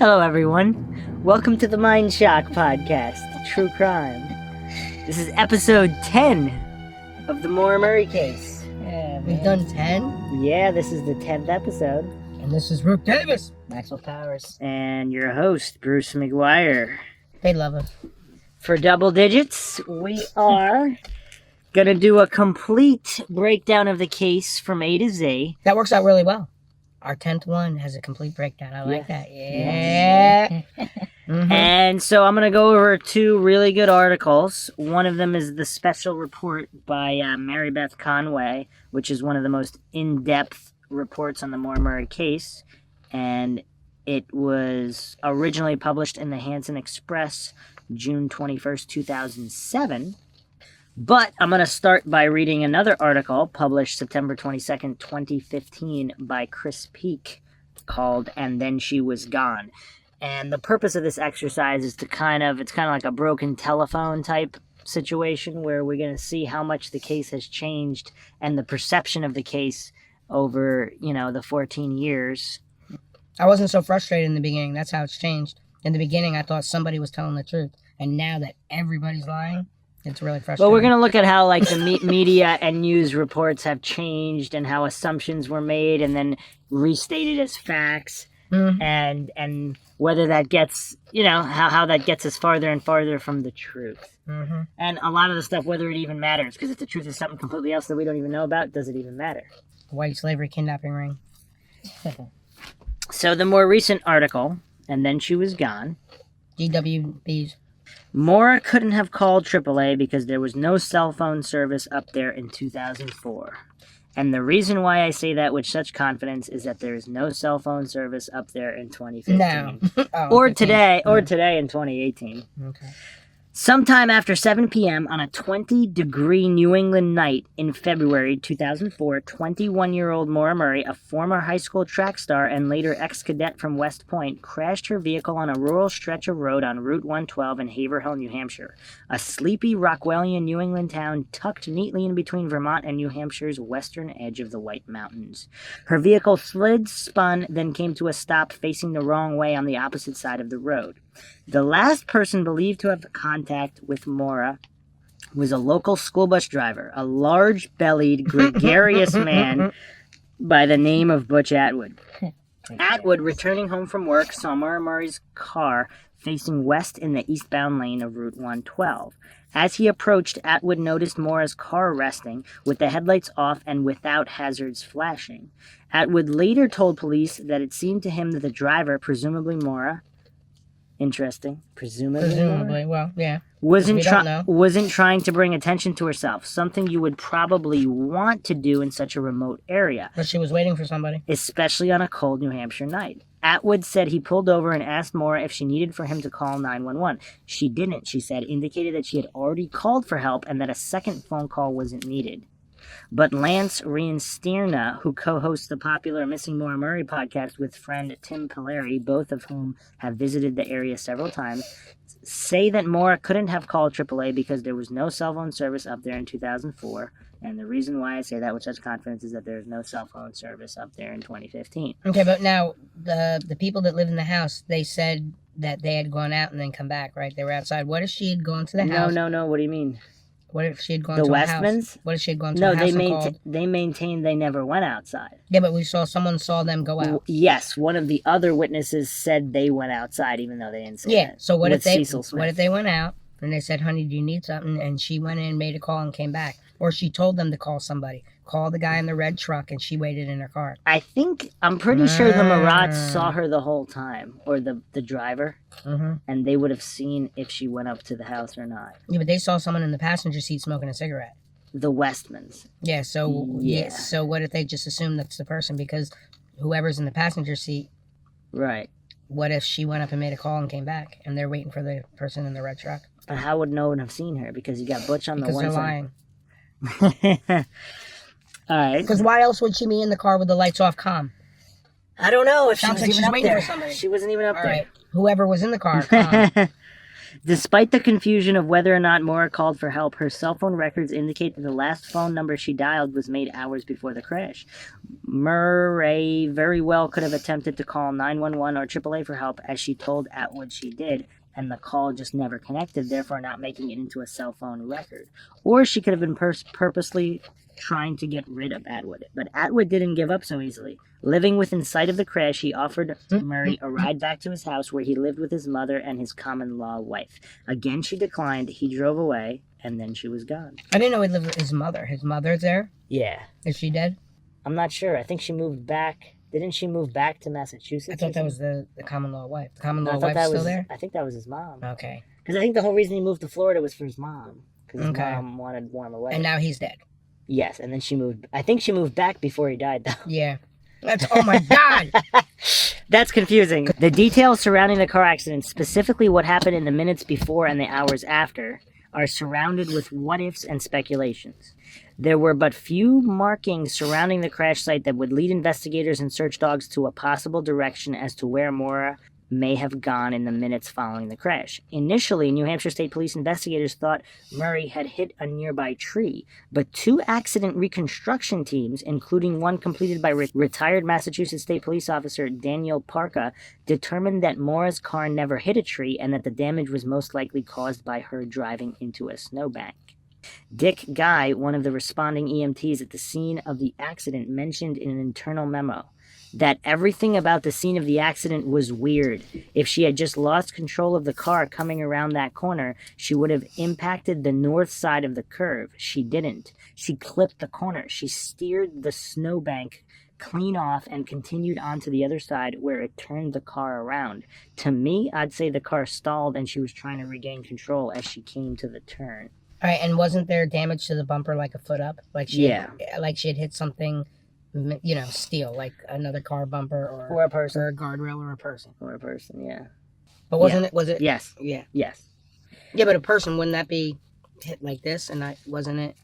Hello, everyone. Welcome to the MINDSHOCK podcast, True Crime. This is episode 10 of the Maura Murray case. Yeah, we've done 10? Yeah, this is the 10th episode. And this is Rook Davis, Maxwell Powers, and your host, Bruce McGuire. They love us. For double digits, we are going to do a complete breakdown of the case from A to Z. That works out really well. Our 10th one has a complete breakdown. I like that. Yeah. Mm-hmm. And so I'm going to go over two really good articles. One of them is the special report by Mary Beth Conway, which is one of the most in-depth reports on the Maura Murray case. And it was originally published in the Hanson Express, June 21st, 2007. But I'm going to start by reading another article published September 22nd, 2015 by Chris Peak called And Then She Was Gone. And the purpose of this exercise is to it's kind of like a broken telephone type situation where we're going to see how much the case has changed and the perception of the case over, the 14 years. I wasn't so frustrated in the beginning. That's how it's changed. In the beginning, I thought somebody was telling the truth. And now that everybody's lying, it's really frustrating. But we're going to look at how the media and news reports have changed and how assumptions were made and then restated as facts. Mm-hmm. And whether that gets, how that gets us farther and farther from the truth. Mm-hmm. And a lot of the stuff, whether it even matters, because if the truth is something completely else that we don't even know about, does it even matter? White slavery kidnapping ring. So the more recent article, And Then She Was Gone. GWBs. Maura couldn't have called AAA because there was no cell phone service up there in 2004. And the reason why I say that with such confidence is that there is no cell phone service up there in 2015. No. Or today in 2018. Okay. Sometime after 7 p.m. on a 20-degree New England night in February 2004, 21-year-old Maura Murray, a former high school track star and later ex-cadet from West Point, crashed her vehicle on a rural stretch of road on Route 112 in Haverhill, New Hampshire, a sleepy Rockwellian New England town tucked neatly in between Vermont and New Hampshire's western edge of the White Mountains. Her vehicle slid, spun, then came to a stop facing the wrong way on the opposite side of the road. The last person believed to have contact with Maura was a local school bus driver, a large-bellied, gregarious man by the name of Butch Atwood. Atwood, returning home from work, saw Maura Murray's car facing west in the eastbound lane of Route 112. As he approached, Atwood noticed Maura's car resting, with the headlights off and without hazards flashing. Atwood later told police that it seemed to him that the driver, presumably Maura, interesting. Presumably, well, yeah. Wasn't trying to bring attention to herself, something you would probably want to do in such a remote area. But she was waiting for somebody. Especially on a cold New Hampshire night. Atwood said he pulled over and asked Maura if she needed for him to call 911. She didn't, she said, indicated that she had already called for help and that a second phone call wasn't needed. But Lance Rienstierna, who co-hosts the popular Missing Maura Murray podcast with friend Tim Polari, both of whom have visited the area several times, say that Maura couldn't have called AAA because there was no cell phone service up there in 2004. And the reason why I say that with such confidence is that there's no cell phone service up there in 2015. Okay, but now the people that live in the house, they said that they had gone out and then come back, right? They were outside. What if she had gone to the house? No. What do you mean? What if she had gone to a house? The Westmans? What if she had gone to a house and called? They maintained they never went outside. Yeah, but someone saw them go out. Yes, one of the other witnesses said they went outside even though they didn't say that. Yeah, so what if they went out and they said, honey, do you need something? And she went in, made a call, and came back. Or she told them to call somebody. Call the guy in the red truck, and she waited in her car. I'm pretty sure the Marats saw her the whole time, or the driver, and they would have seen if she went up to the house or not. Yeah, but they saw someone in the passenger seat smoking a cigarette. The Westmans. Yeah, so what if they just assume that's the person? Because whoever's in the passenger seat... Right. What if she went up and made a call and came back, and they're waiting for the person in the red truck? But how would no one have seen her? Because you got Butch on the one side. Because they're lying. All right. Because why else would she be in the car with the lights off calm? I don't know if she Sounds was like even she's up waiting there. for somebody. She wasn't even up there. Right. Whoever was in the car, calm. Despite the confusion of whether or not Maura called for help, her cell phone records indicate that the last phone number she dialed was made hours before the crash. Murray very well could have attempted to call 911 or AAA for help, as she told Atwood she did, and the call just never connected, therefore not making it into a cell phone record. Or she could have been purposely trying to get rid of Atwood. But Atwood didn't give up so easily. Living within sight of the crash, he offered Murray a ride back to his house where he lived with his mother and his common-law wife. Again, she declined. He drove away, and then she was gone. I didn't know he lived with his mother. His mother's there? Yeah. Is she dead? I'm not sure. I think she moved back. Didn't she move back to Massachusetts? I thought that was the common-law wife. The common-law No, I thought wife's that still was, there? I think that was his mom. Okay. Because I think the whole reason he moved to Florida was for his mom. Because his Okay. mom wanted warm away. And now he's dead. Yes, and then she moved. I think she moved back before he died, though. Yeah. That's, oh my God! That's confusing. The details surrounding the car accident, specifically what happened in the minutes before and the hours after, are surrounded with what-ifs and speculations. There were but few markings surrounding the crash site that would lead investigators and search dogs to a possible direction as to where Maura may have gone in the minutes following the crash. Initially, New Hampshire State Police investigators thought Murray had hit a nearby tree, but two accident reconstruction teams, including one completed by retired Massachusetts State Police Officer Daniel Parka, determined that Maura's car never hit a tree and that the damage was most likely caused by her driving into a snowbank. Dick Guy, one of the responding EMTs at the scene of the accident, mentioned in an internal memo that everything about the scene of the accident was weird. If she had just lost control of the car coming around that corner, she would have impacted the north side of the curve. She didn't. She clipped the corner. She steered the snowbank clean off and continued onto the other side where it turned the car around. To me, I'd say the car stalled and she was trying to regain control as she came to the turn. All right, and wasn't there damage to the bumper like a foot up? Like she Yeah. like she had hit something, you know, steel, like another car bumper Or a person. or a guardrail or a person. Or a person, yeah. But wasn't it? Was it? Yes. Yeah. Yes. Yeah, but a person, wouldn't that be hit like this? And wasn't it?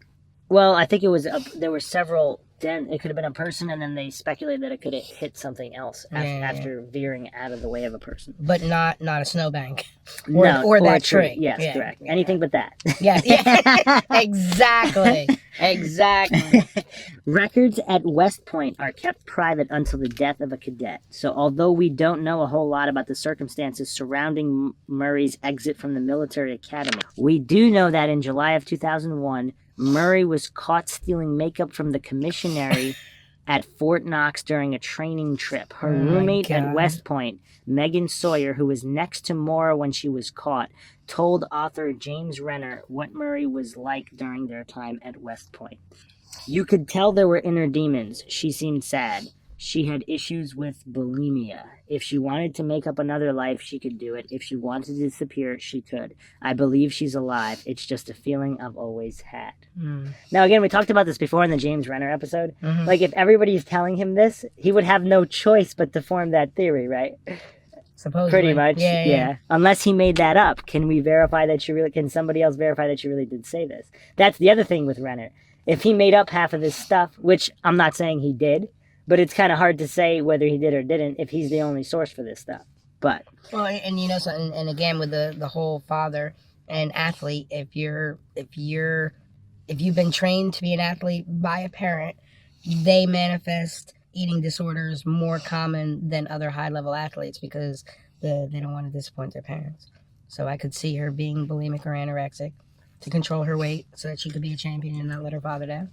Well, I think it was, there were several, it could have been a person, and then they speculated that it could have hit something else after veering out of the way of a person. But not a snowbank. Or that a tree. tree. Yes, Yeah, correct. yeah. Anything but that. Yeah, yeah. Exactly. Exactly. Records at West Point are kept private until the death of a cadet. So although we don't know a whole lot about the circumstances surrounding Murray's exit from the military academy, we do know that in July of 2001, Murray was caught stealing makeup from the commissary at Fort Knox during a training trip. Her roommate at West Point, Megan Sawyer, who was next to Maura when she was caught, told author James Renner what Murray was like during their time at West Point. You could tell there were inner demons. She seemed sad. She had issues with bulimia. If she wanted to make up another life, she could do it. If she wanted to disappear, she could. I believe she's alive. It's just a feeling I've always had. Now, again, we talked about this before in the James Renner episode. Like, if everybody's telling him this, he would have no choice but to form that theory, right? Supposedly. Pretty much, Yeah. Unless he made that up. Can somebody else verify that she really did say this? That's the other thing with Renner. If he made up half of this stuff, which I'm not saying he did, but it's kind of hard to say whether he did or didn't if he's the only source for this stuff. But Well, and you know something, and again with the whole father and athlete, if you've been trained to be an athlete by a parent, they manifest eating disorders more common than other high level athletes because they don't want to disappoint their parents. So I could see her being bulimic or anorexic to control her weight so that she could be a champion and not let her father down.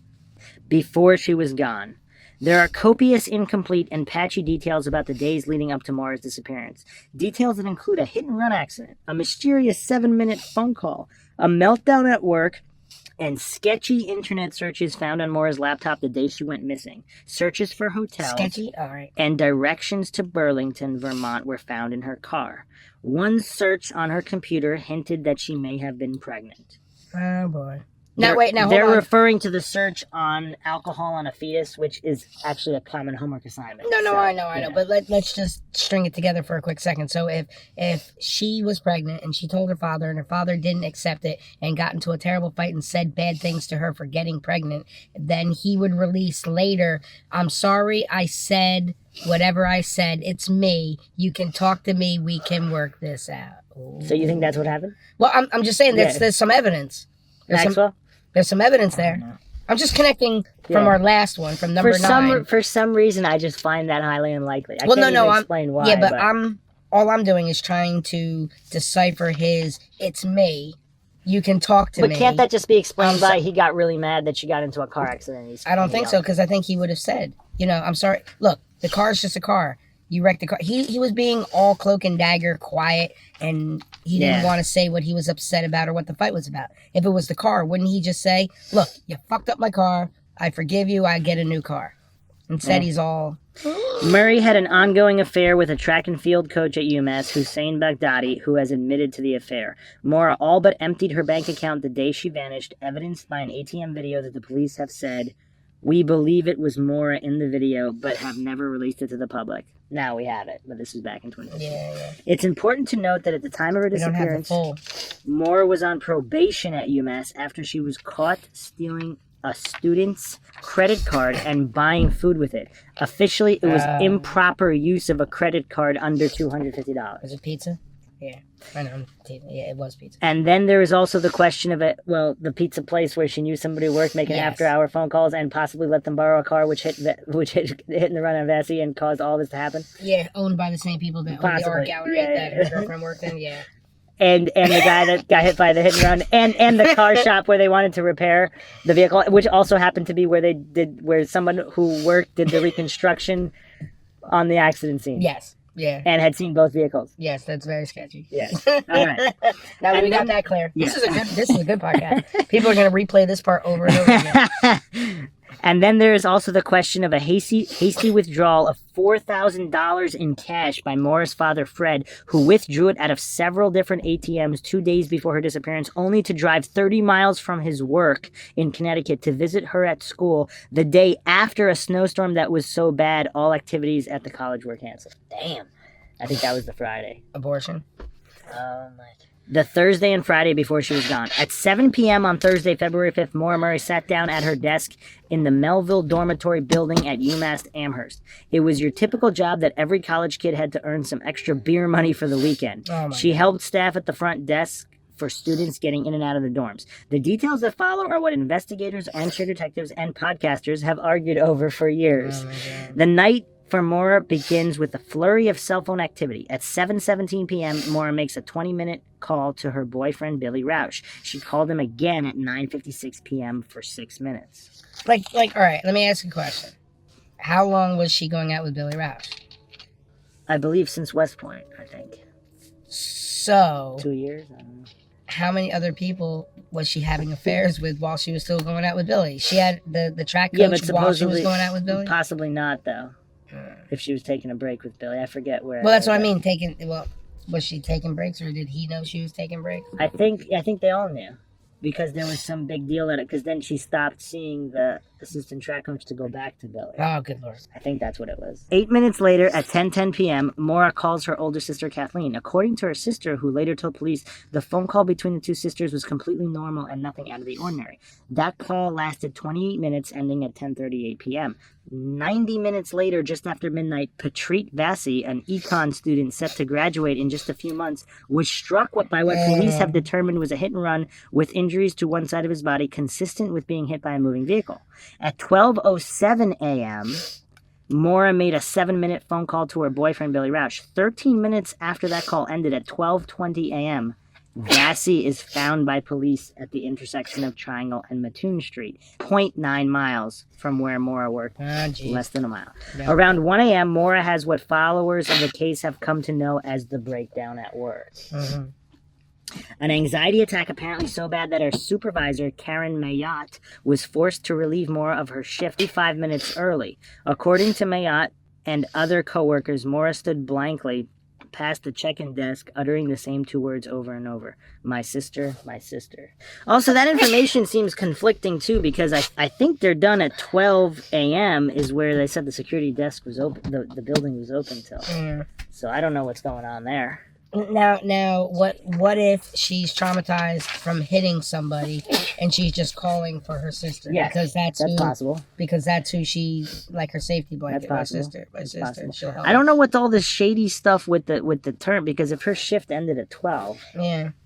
before she was gone, there are copious, incomplete, and patchy details about the days leading up to Maura's disappearance. Details that include a hit-and-run accident, a mysterious 7-minute phone call, a meltdown at work, and sketchy internet searches found on Maura's laptop the day she went missing. Searches for hotels Sketchy? All right. and directions to Burlington, Vermont were found in her car. One search on her computer hinted that she may have been pregnant. Oh, boy. Now, wait, now, hold They're on. referring to the search on alcohol on a fetus, which is actually a common homework assignment. No, So, I know. But let's just string it together for a quick second. So if she was pregnant and she told her father and her father didn't accept it and got into a terrible fight and said bad things to her for getting pregnant, then he would release later, I'm sorry I said whatever I said. It's me. You can talk to me. We can work this out. Ooh. So you think that's what happened? Well, I'm just saying there's some evidence. There's some evidence there. I'm just connecting from our last one, from number 9. For some reason, I just find that highly unlikely. I can't explain why. Yeah, but all I'm doing is trying to decipher his, it's me, you can talk to me. But can't that just be explained by he got really mad that she got into a car accident? I don't think so, because I think he would have said, I'm sorry. Look, the car's just a car. You wrecked the car. He was being all cloak and dagger, quiet, and he didn't want to say what he was upset about or what the fight was about. If it was the car, wouldn't he just say, look, you fucked up my car. I forgive you. I get a new car. Instead, he's all... Murray had an ongoing affair with a track and field coach at UMass, Hussein Baghdadi, who has admitted to the affair. Maura all but emptied her bank account the day she vanished, evidenced by an ATM video that the police have said, we believe it was Maura in the video, but have never released it to the public. Now we have it, but this was back in 2015. Yeah. It's important to note that at the time of her disappearance, Maura was on probation at UMass after she was caught stealing a student's credit card and buying food with it. Officially, it was improper use of a credit card under $250. Was it pizza? Yeah, I know. Yeah, it was pizza. And then there is also the question of the pizza place where she knew somebody who worked making after-hour phone calls and possibly let them borrow a car, which hit in the run on Vesey and caused all this to happen. Yeah, owned by the same people that owned the art gallery that her girlfriend worked in. Yeah. And the guy that got hit by the hit and run, and the car shop where they wanted to repair the vehicle, which also happened to be where someone who worked did the reconstruction on the accident scene. Yes. Yeah. And had seen both vehicles. Yes, that's very sketchy. Yes. All right. Now that we got that clear. Yeah. This is a good podcast. People are going to replay this part over and over again. And then there is also the question of a hasty withdrawal of $4,000 in cash by Maura's father, Fred, who withdrew it out of several different ATMs 2 days before her disappearance, only to drive 30 miles from his work in Connecticut to visit her at school the day after a snowstorm that was so bad all activities at the college were canceled. Damn. I think that was the Friday. Abortion. Oh, my God. The Thursday and Friday before she was gone. At 7 p.m. on Thursday, February 5th, Maura Murray sat down at her desk in the Melville Dormitory building at UMass Amherst. It was your typical job that every college kid had to earn some extra beer money for the weekend. She helped staff at the front desk for students getting in and out of the dorms. The details that follow are what investigators, armchair detectives, and podcasters have argued over for years. The night for Maura begins with a flurry of cell phone activity. At 7:17 p.m., Maura makes a 20-minute call to her boyfriend, Billy Rausch. She called him again at 9:56 p.m. for 6 minutes. All right, let me ask you a question. How long was she going out with Billy Rausch? I believe since West Point, I think. So... 2 years? I don't know. How many other people was she having affairs with while she was still going out with Billy? She had the track coach while she was going out with Billy? Possibly not, though. If she was taking a break with Billy. I forget where. Well, that's what I mean. Was she taking breaks, or did he know she was taking breaks? I think they all knew. Because there was some big deal in it. Because then she stopped seeing the assistant track coach to go back to Billy. Oh, good Lord. I think that's what it was. 8 minutes later, at 10:10 p.m., Maura calls her older sister, Kathleen. According to her sister, who later told police, the phone call between the two sisters was completely normal and nothing out of the ordinary. That call lasted 28 minutes, ending at 10:38 p.m. 90 minutes later, just after midnight, Patrice Vassie, an econ student set to graduate in just a few months, was struck by what police have determined was a hit and run with injuries to one side of his body consistent with being hit by a moving vehicle. At 12:07 a.m., Maura made a 7-minute phone call to her boyfriend, Billy Rausch. 13 minutes after that call ended at 12:20 a.m., Vassie is found by police at the intersection of Triangle and Mattoon Street, 0.9 miles from where Maura worked, less than a mile. Yeah. Around 1 a.m., Maura has what followers of the case have come to know as the breakdown at work. Mm-hmm. An anxiety attack apparently so bad that her supervisor, Karen Mayotte, was forced to relieve Maura of her shift 5 minutes early. According to Mayotte and other coworkers, Maura stood blankly past the check-in desk, uttering the same 2 words over and over. My sister, my sister. Also, that information seems conflicting, too, because I think they're done at 12 a.m. is where they said the security desk was open, the building was open till. So I don't know what's going on there. Now, what if she's traumatized from hitting somebody and she's just calling for her sister? Yeah, because that's possible. Because that's who she, like, her safety blanket. That's My sister. possible. She'll help. I don't know what's all this shady stuff with the term, because if her shift ended at 12,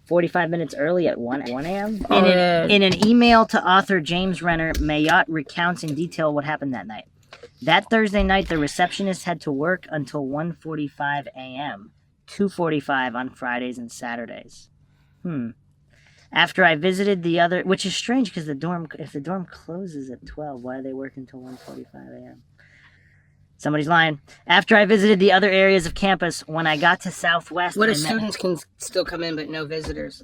45 minutes early at 1 a.m. In an email to author James Renner, Mayotte recounts in detail what happened that night. That Thursday night, the receptionist had to work until 1:45 a.m., 2:45 on Fridays and Saturdays. After I visited the other, which is strange because if the dorm closes at 12, why do they work until 1:45 a.m.? Somebody's lying. After I visited the other areas of campus, when I got to Southwest... What if students can still come in but no visitors?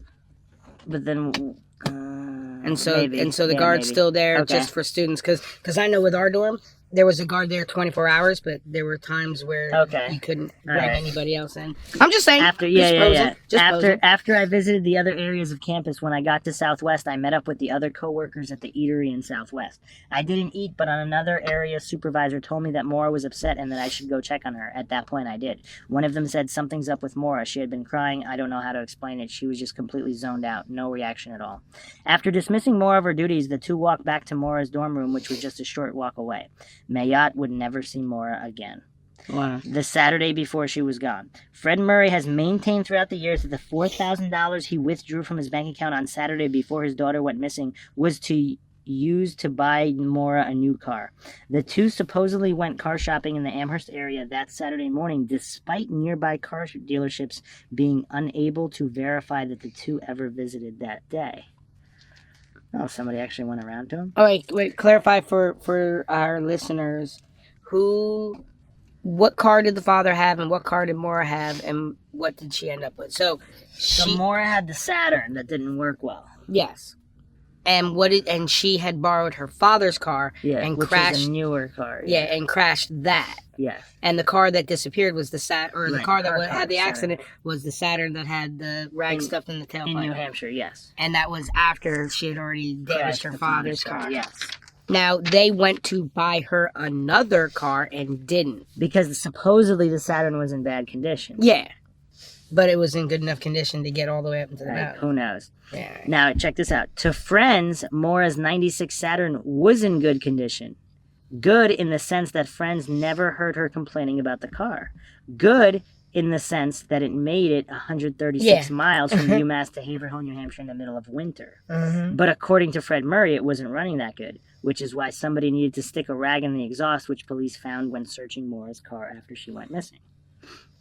But then... and so the guard's still there just for students. Because I know with our dorm, there was a guard there 24 hours, but there were times where you couldn't bring anybody else in. I'm just saying. After I visited the other areas of campus, when I got to Southwest, I met up with the other coworkers at the eatery in Southwest. I didn't eat, but on another area supervisor told me that Maura was upset and that I should go check on her. At that point, I did. One of them said, something's up with Maura. She had been crying. I don't know how to explain it. She was just completely zoned out. No reaction at all. After dismissing Maura of her duties, the two walked back to Maura's dorm room, which was just a short walk away. Mayotte would never see Maura again. Wow. The Saturday before she was gone. Fred Murray has maintained throughout the years that the $4,000 he withdrew from his bank account on Saturday before his daughter went missing was to use to buy Maura a new car. The two supposedly went car shopping in the Amherst area that Saturday morning, despite nearby car dealerships being unable to verify that the two ever visited that day. Oh, somebody actually went around to him? Oh, wait, clarify for our listeners, what car did the father have and what car did Maura have and what did she end up with? So Maura had the Saturn that didn't work well. Yes. And she had borrowed her father's car and which crashed was a newer car. Yeah, and crashed that. Yeah. And the car that disappeared was the car that had the accident was the Saturn that had the rag stuffed in the tailpipe. In New Hampshire, yes. And that was after she had already damaged her father's car. Yes. Now, they went to buy her another car and didn't. Because supposedly the Saturn was in bad condition. Yeah. But it was in good enough condition to get all the way up into the mountain. Who knows? Yeah. Now, check this out. To friends, Maura's 96 Saturn was in good condition. Good in the sense that friends never heard her complaining about the car. Good in the sense that it made it 136 miles from UMass to Haverhill, New Hampshire in the middle of winter. Mm-hmm. But according to Fred Murray, it wasn't running that good, which is why somebody needed to stick a rag in the exhaust, which police found when searching Maura's car after she went missing.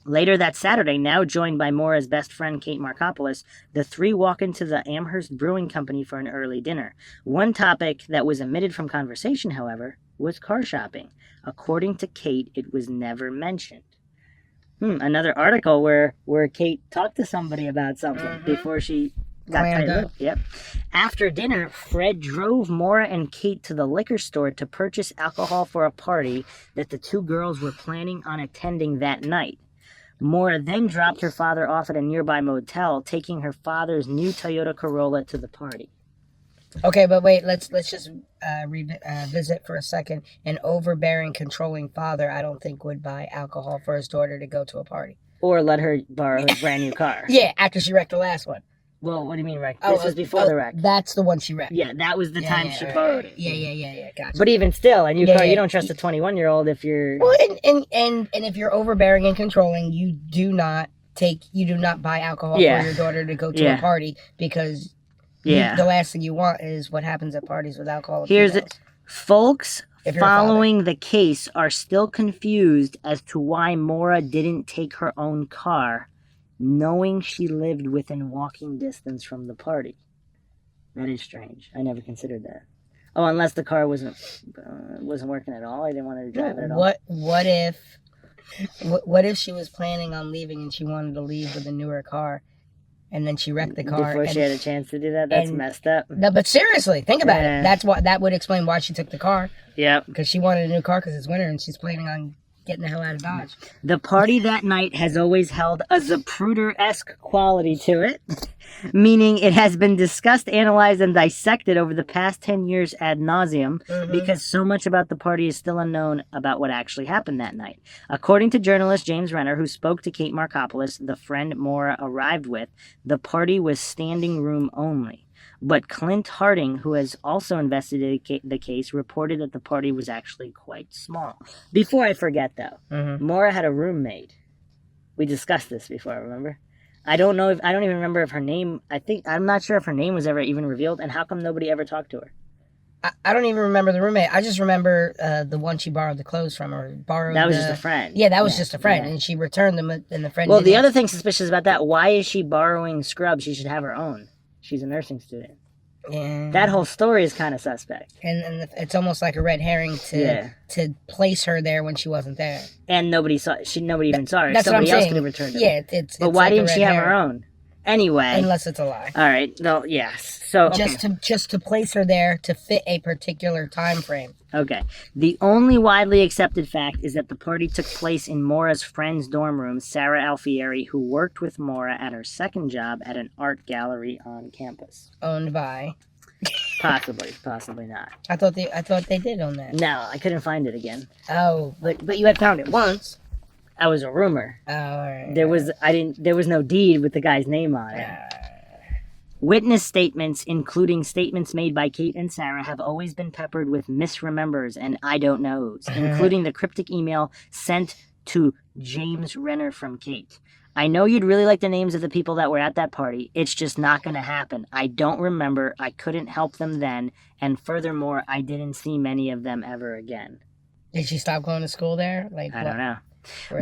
Later that Saturday, now joined by Maura's best friend Kate Markopoulos, the three walk into the Amherst Brewing Company for an early dinner. One topic that was omitted from conversation, however, was car shopping. According to Kate, it was never mentioned. Another article where Kate talked to somebody about something before she got tied up. Yep. After dinner, Fred drove Maura and Kate to the liquor store to purchase alcohol for a party that the two girls were planning on attending that night. Maura then dropped her father off at a nearby motel, taking her father's new Toyota Corolla to the party. Okay, but wait, let's just visit for a second. An overbearing, controlling father, I don't think, would buy alcohol for his daughter to go to a party. Or let her borrow his brand new car. Yeah, after she wrecked the last one. Well, what do you mean wrecked? This was before the wreck. That's the one she wrecked. Yeah, that was the time she borrowed it. Yeah, gotcha. But even still, a new car, you don't trust a 21-year-old if you're... Well, and if you're overbearing and controlling, you do not buy alcohol for your daughter to go to a party because the last thing you want is what happens at parties with alcohol. Here's it. Folks following the case are still confused as to why Maura didn't take her own car, knowing she lived within walking distance from the party. That is strange. I never considered that. Oh, unless the car wasn't working at all. I didn't want her to drive it at all. What if she was planning on leaving and she wanted to leave with a newer car, and then she wrecked the car before she had a chance to do that? That's messed up. No, but seriously, think about it. That would explain why she took the car. Yeah. Because she wanted a new car because it's winter and she's planning on getting the hell out of Dodge. The party that night has always held a Zapruder-esque quality to it, meaning it has been discussed, analyzed, and dissected over the past 10 years ad nauseum because so much about the party is still unknown about what actually happened that night. According to journalist James Renner, who spoke to Kate Markopoulos, the friend Maura arrived with, the party was standing room only. But Clint Harding, who has also investigated the case, reported that the party was actually quite small. Before I forget, though, Maura had a roommate. We discussed this before, remember? I don't even remember if her name, I'm not sure if her name was ever even revealed, and how come nobody ever talked to her? I don't even remember the roommate. I just remember the one she borrowed the clothes from, or That was just a friend. Yeah, that was just a friend, and she returned them, and the friend. Well, the other thing suspicious about that, why is she borrowing scrubs? She should have her own. She's a nursing student. Yeah. That whole story is kind of suspect. And it's almost like a red herring to place her there when she wasn't there. And nobody even saw her. That's Somebody what I'm else saying. could have returned her. Yeah, it's but why like didn't she have her own? Anyway. Unless it's a lie. All right. No, yes. So just to place her there to fit a particular time frame. Okay. The only widely accepted fact is that the party took place in Maura's friend's dorm room, Sarah Alfieri, who worked with Maura at her second job at an art gallery on campus. Owned by? Possibly not. I thought they did own that. No, I couldn't find it again. Oh, but you had found it once. That was a rumor. Oh, all right. There was no deed with the guy's name on it. Witness statements, including statements made by Kate and Sarah, have always been peppered with misremembers and I don't knows, including the cryptic email sent to James Renner from Kate. I know you'd really like the names of the people that were at that party. It's just not going to happen. I don't remember. I couldn't help them then. And furthermore, I didn't see many of them ever again. Did she stop going to school there? I don't know.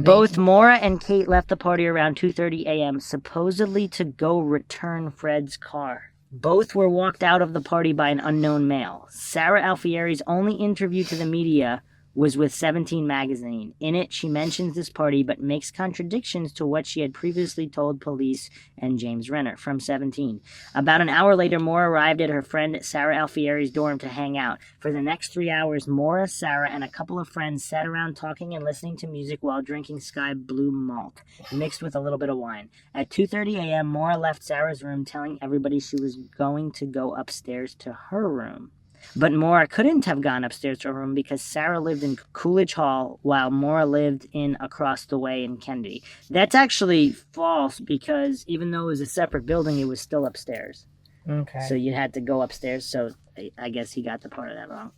Both Maura and Kate left the party around 2:30 a.m., supposedly to go return Fred's car. Both were walked out of the party by an unknown male. Sarah Alfieri's only interview to the media was with 17 magazine. In it, she mentions this party but makes contradictions to what she had previously told police and James Renner from 17. About an hour later, Maura arrived at her friend Sarah Alfieri's dorm to hang out. For the next 3 hours, Maura, Sarah, and a couple of friends sat around talking and listening to music while drinking Sky Blue malt, mixed with a little bit of wine. At 2:30 a.m., Maura left Sarah's room, telling everybody she was going to go upstairs to her room. But Maura couldn't have gone upstairs to her room because Sarah lived in Coolidge Hall while Maura lived in across the way in Kennedy. That's actually false because even though it was a separate building, it was still upstairs. Okay. So you had to go upstairs, so I guess he got the part of that wrong.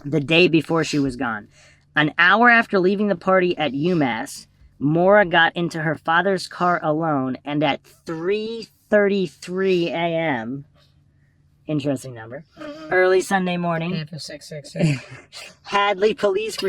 The day before she was gone. An hour after leaving the party at UMass, Maura got into her father's car alone, and at 3:33 a.m., interesting number, early Sunday morning, Yeah, for 666. Hadley police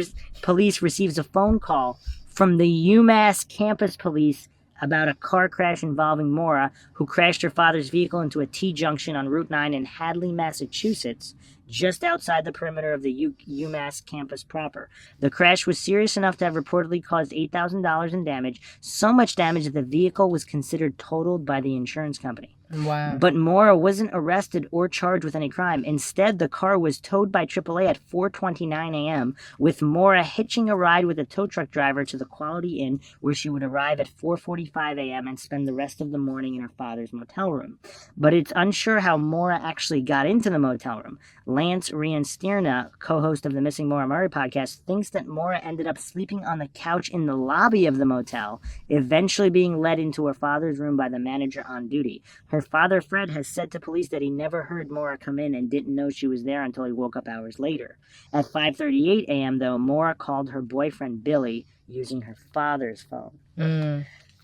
receives a phone call from the UMass campus police about a car crash involving Maura, who crashed her father's vehicle into a T-junction on Route 9 in Hadley, Massachusetts, just outside the perimeter of the UMass campus proper. The crash was serious enough to have reportedly caused $8,000 in damage, so much damage that the vehicle was considered totaled by the insurance company. Wow. But Maura wasn't arrested or charged with any crime. Instead, the car was towed by AAA at 4:29 a.m., with Maura hitching a ride with a tow truck driver to the Quality Inn, where she would arrive at 4:45 a.m. and spend the rest of the morning in her father's motel room. But it's unsure how Maura actually got into the motel room. Lance Rianstierna, co-host of the Missing Maura Murray podcast, thinks that Maura ended up sleeping on the couch in the lobby of the motel, eventually being led into her father's room by the manager on duty. Her father, Fred, has said to police that he never heard Maura come in and didn't know she was there until he woke up hours later. At 5:38 a.m., though, Maura called her boyfriend, Billy, using her father's phone.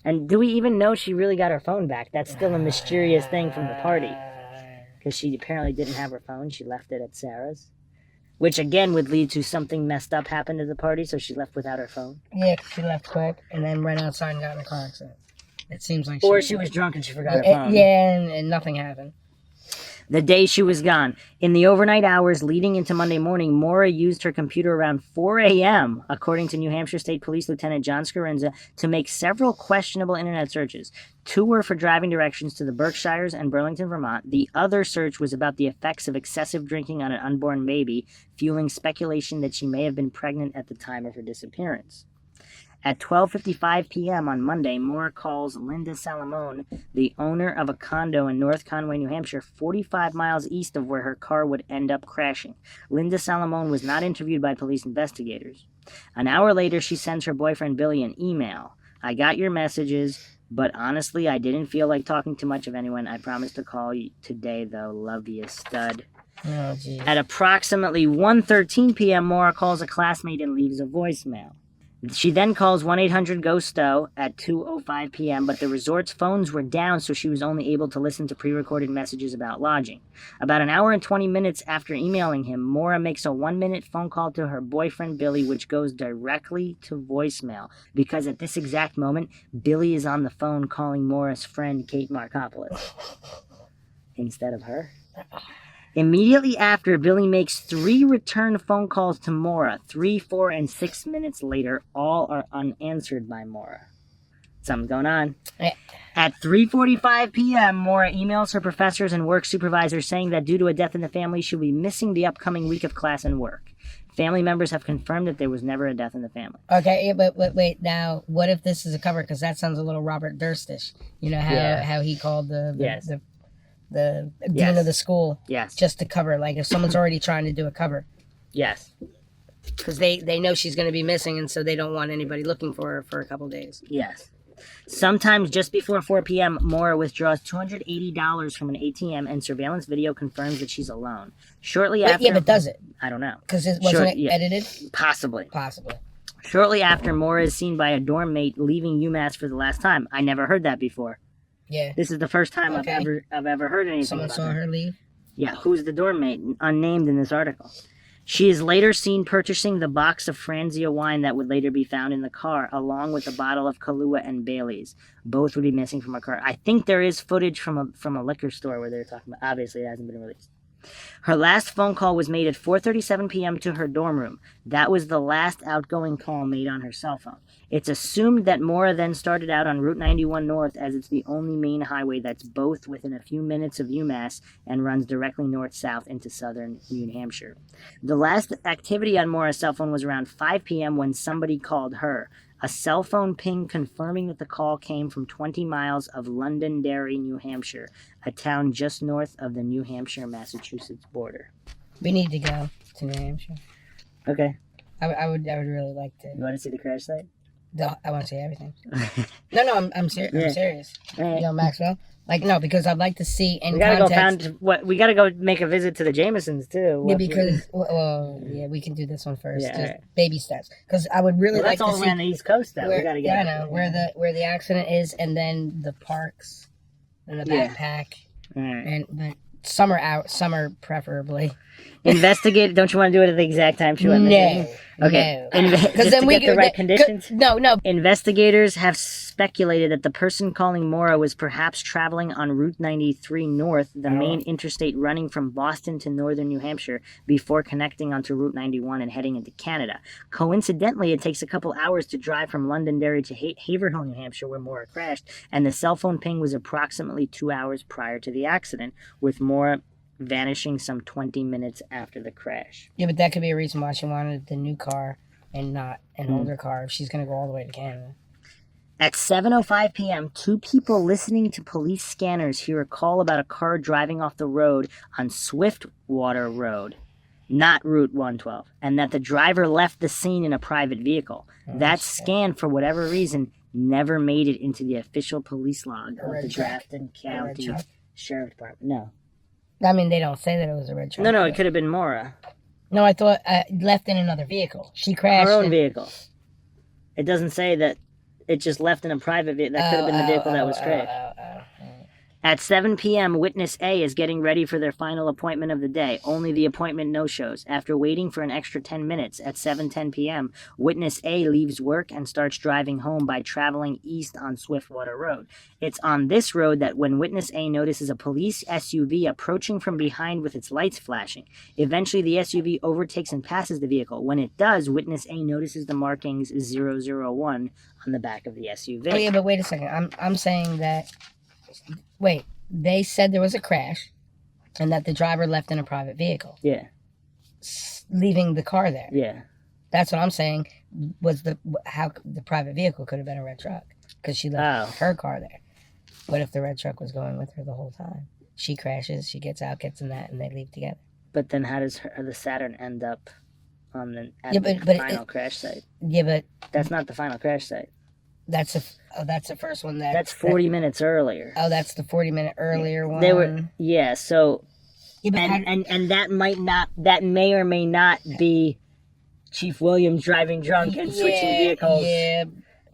And do we even know she really got her phone back? That's still a mysterious thing from the party. Because she apparently didn't have her phone. She left it at Sarah's. Which, again, would lead to something messed up happened at the party, so she left without her phone. Yeah, she left quick and then ran outside and got in a car accident. It seems like she was drunk and she forgot her phone. Yeah, and nothing happened. The day she was gone. In the overnight hours leading into Monday morning, Maura used her computer around 4 a.m., according to New Hampshire State Police Lieutenant John Scarenza, to make several questionable internet searches. 2 were for driving directions to the Berkshires and Burlington, Vermont. The other search was about the effects of excessive drinking on an unborn baby, fueling speculation that she may have been pregnant at the time of her disappearance. At 12:55 p.m. on Monday, Maura calls Linda Salamone, the owner of a condo in North Conway, New Hampshire, 45 miles east of where her car would end up crashing. Linda Salamone was not interviewed by police investigators. An hour later, she sends her boyfriend Billy an email. I got your messages, but honestly, I didn't feel like talking to much of anyone. I promised to call you today, though. Love you, stud. Oh, geez. At approximately 1:13 p.m., Maura calls a classmate and leaves a voicemail. She then calls 1-800-GO-STOW at 2:05 p.m., but the resort's phones were down, so she was only able to listen to pre-recorded messages about lodging. About an hour and 20 minutes after emailing him, Maura makes a 1-minute phone call to her boyfriend, Billy, which goes directly to voicemail, because at this exact moment, Billy is on the phone calling Maura's friend, Kate Markopoulos, instead of her. Immediately after, Billy makes 3 return phone calls to Maura. 3, 4, and 6 minutes later, all are unanswered by Maura. Something's going on. At 3:45 p.m., Maura emails her professors and work supervisors saying that due to a death in the family, she'll be missing the upcoming week of class and work. Family members have confirmed that there was never a death in the family. Okay, but wait, now, what if this is a cover? Because that sounds a little Robert Durstish. You know how he called the dean of the school, just to cover, like if someone's already trying to do a cover. Yes. Because they know she's going to be missing, and so they don't want anybody looking for her for a couple days. Yes. Sometimes just before 4 p.m., Maura withdraws $280 from an ATM, and surveillance video confirms that she's alone. Shortly after... Yeah, but does it? I don't know. Because wasn't it edited? Possibly. Possibly. Shortly after, Maura is seen by a dorm mate leaving UMass for the last time. I never heard that before. Yeah. This is the first time I've ever heard anything Someone about saw her leave? Yeah, who's the dorm mate? Unnamed in this article. She is later seen purchasing the box of Franzia wine that would later be found in the car, along with a bottle of Kahlua and Bailey's. Both would be missing from her car. I think there is footage from a liquor store where they're talking about... Obviously, it hasn't been released. Her last phone call was made at 4:37 p.m. to her dorm room. That was the last outgoing call made on her cell phone. It's assumed that Maura then started out on Route 91 North, as it's the only main highway that's both within a few minutes of UMass and runs directly north-south into southern New Hampshire. The last activity on Maura's cell phone was around 5 p.m. when somebody called her. A cell phone ping confirming that the call came from 20 miles of Londonderry, New Hampshire, a town just north of the New Hampshire-Massachusetts border. We need to go to New Hampshire. Okay. I would really like to. You want to see the crash site? No, I want to see everything. No, I'm serious. I'm serious. Right. You know, Maxwell? Like, no, because I'd like to see in we gotta context. We gotta go make a visit to the Jamesons too. Yeah, because we can do this one first. Yeah, just baby steps. Because I would really like to see. That's all around the East Coast, though. We gotta get. Yeah, I know where the accident is, and then the parks, and the backpack, Right. but summer preferably. Investigate. Don't you want to do it at the exact time she went missing? Okay. Because then we get the right conditions. No. Investigators have speculated that the person calling Maura was perhaps traveling on Route 93 North, the main interstate running from Boston to northern New Hampshire, before connecting onto Route 91 and heading into Canada. Coincidentally, it takes a couple hours to drive from Londonderry to Haverhill, New Hampshire, where Maura crashed, and the cell phone ping was approximately 2 hours prior to the accident, with Maura vanishing some 20 minutes after the crash. Yeah, but that could be a reason why she wanted the new car and not an older car if she's going to go all the way to Canada. At 7:05 p.m., 2 people listening to police scanners hear a call about a car driving off the road on Swiftwater Road, not Route 112, and that the driver left the scene in a private vehicle. That scan, for whatever reason, never made it into the official police log of the Grafton County Sheriff Department. No. I mean, they don't say that it was a red truck. No, it could have been Maura. No, I thought left in another vehicle. She crashed. Her own vehicle. It doesn't say that it just left in a private vehicle. That could have been the vehicle that was crashed. At 7 p.m., Witness A is getting ready for their final appointment of the day. Only the appointment no-shows. After waiting for an extra 10 minutes, at 7:10 p.m., Witness A leaves work and starts driving home by traveling east on Swiftwater Road. It's on this road that when Witness A notices a police SUV approaching from behind with its lights flashing. Eventually, the SUV overtakes and passes the vehicle. When it does, Witness A notices the markings 001 on the back of the SUV. Oh, yeah, but wait a second. I'm saying that... Wait, they said there was a crash and that the driver left in a private vehicle. Yeah. Leaving the car there. Yeah. That's what I'm saying. Was how the private vehicle could have been a red truck because she left her car there. What if the red truck was going with her the whole time? She crashes, she gets out, gets in that, and they leave together. But then how does the Saturn end up on the final crash site? Yeah, but that's not the final crash site. That's the first one. That's 40 minutes earlier. Oh, that's the 40-minute earlier one. They were so. Yeah, and that may or may not be Chief Williams driving drunk and switching vehicles. Yeah.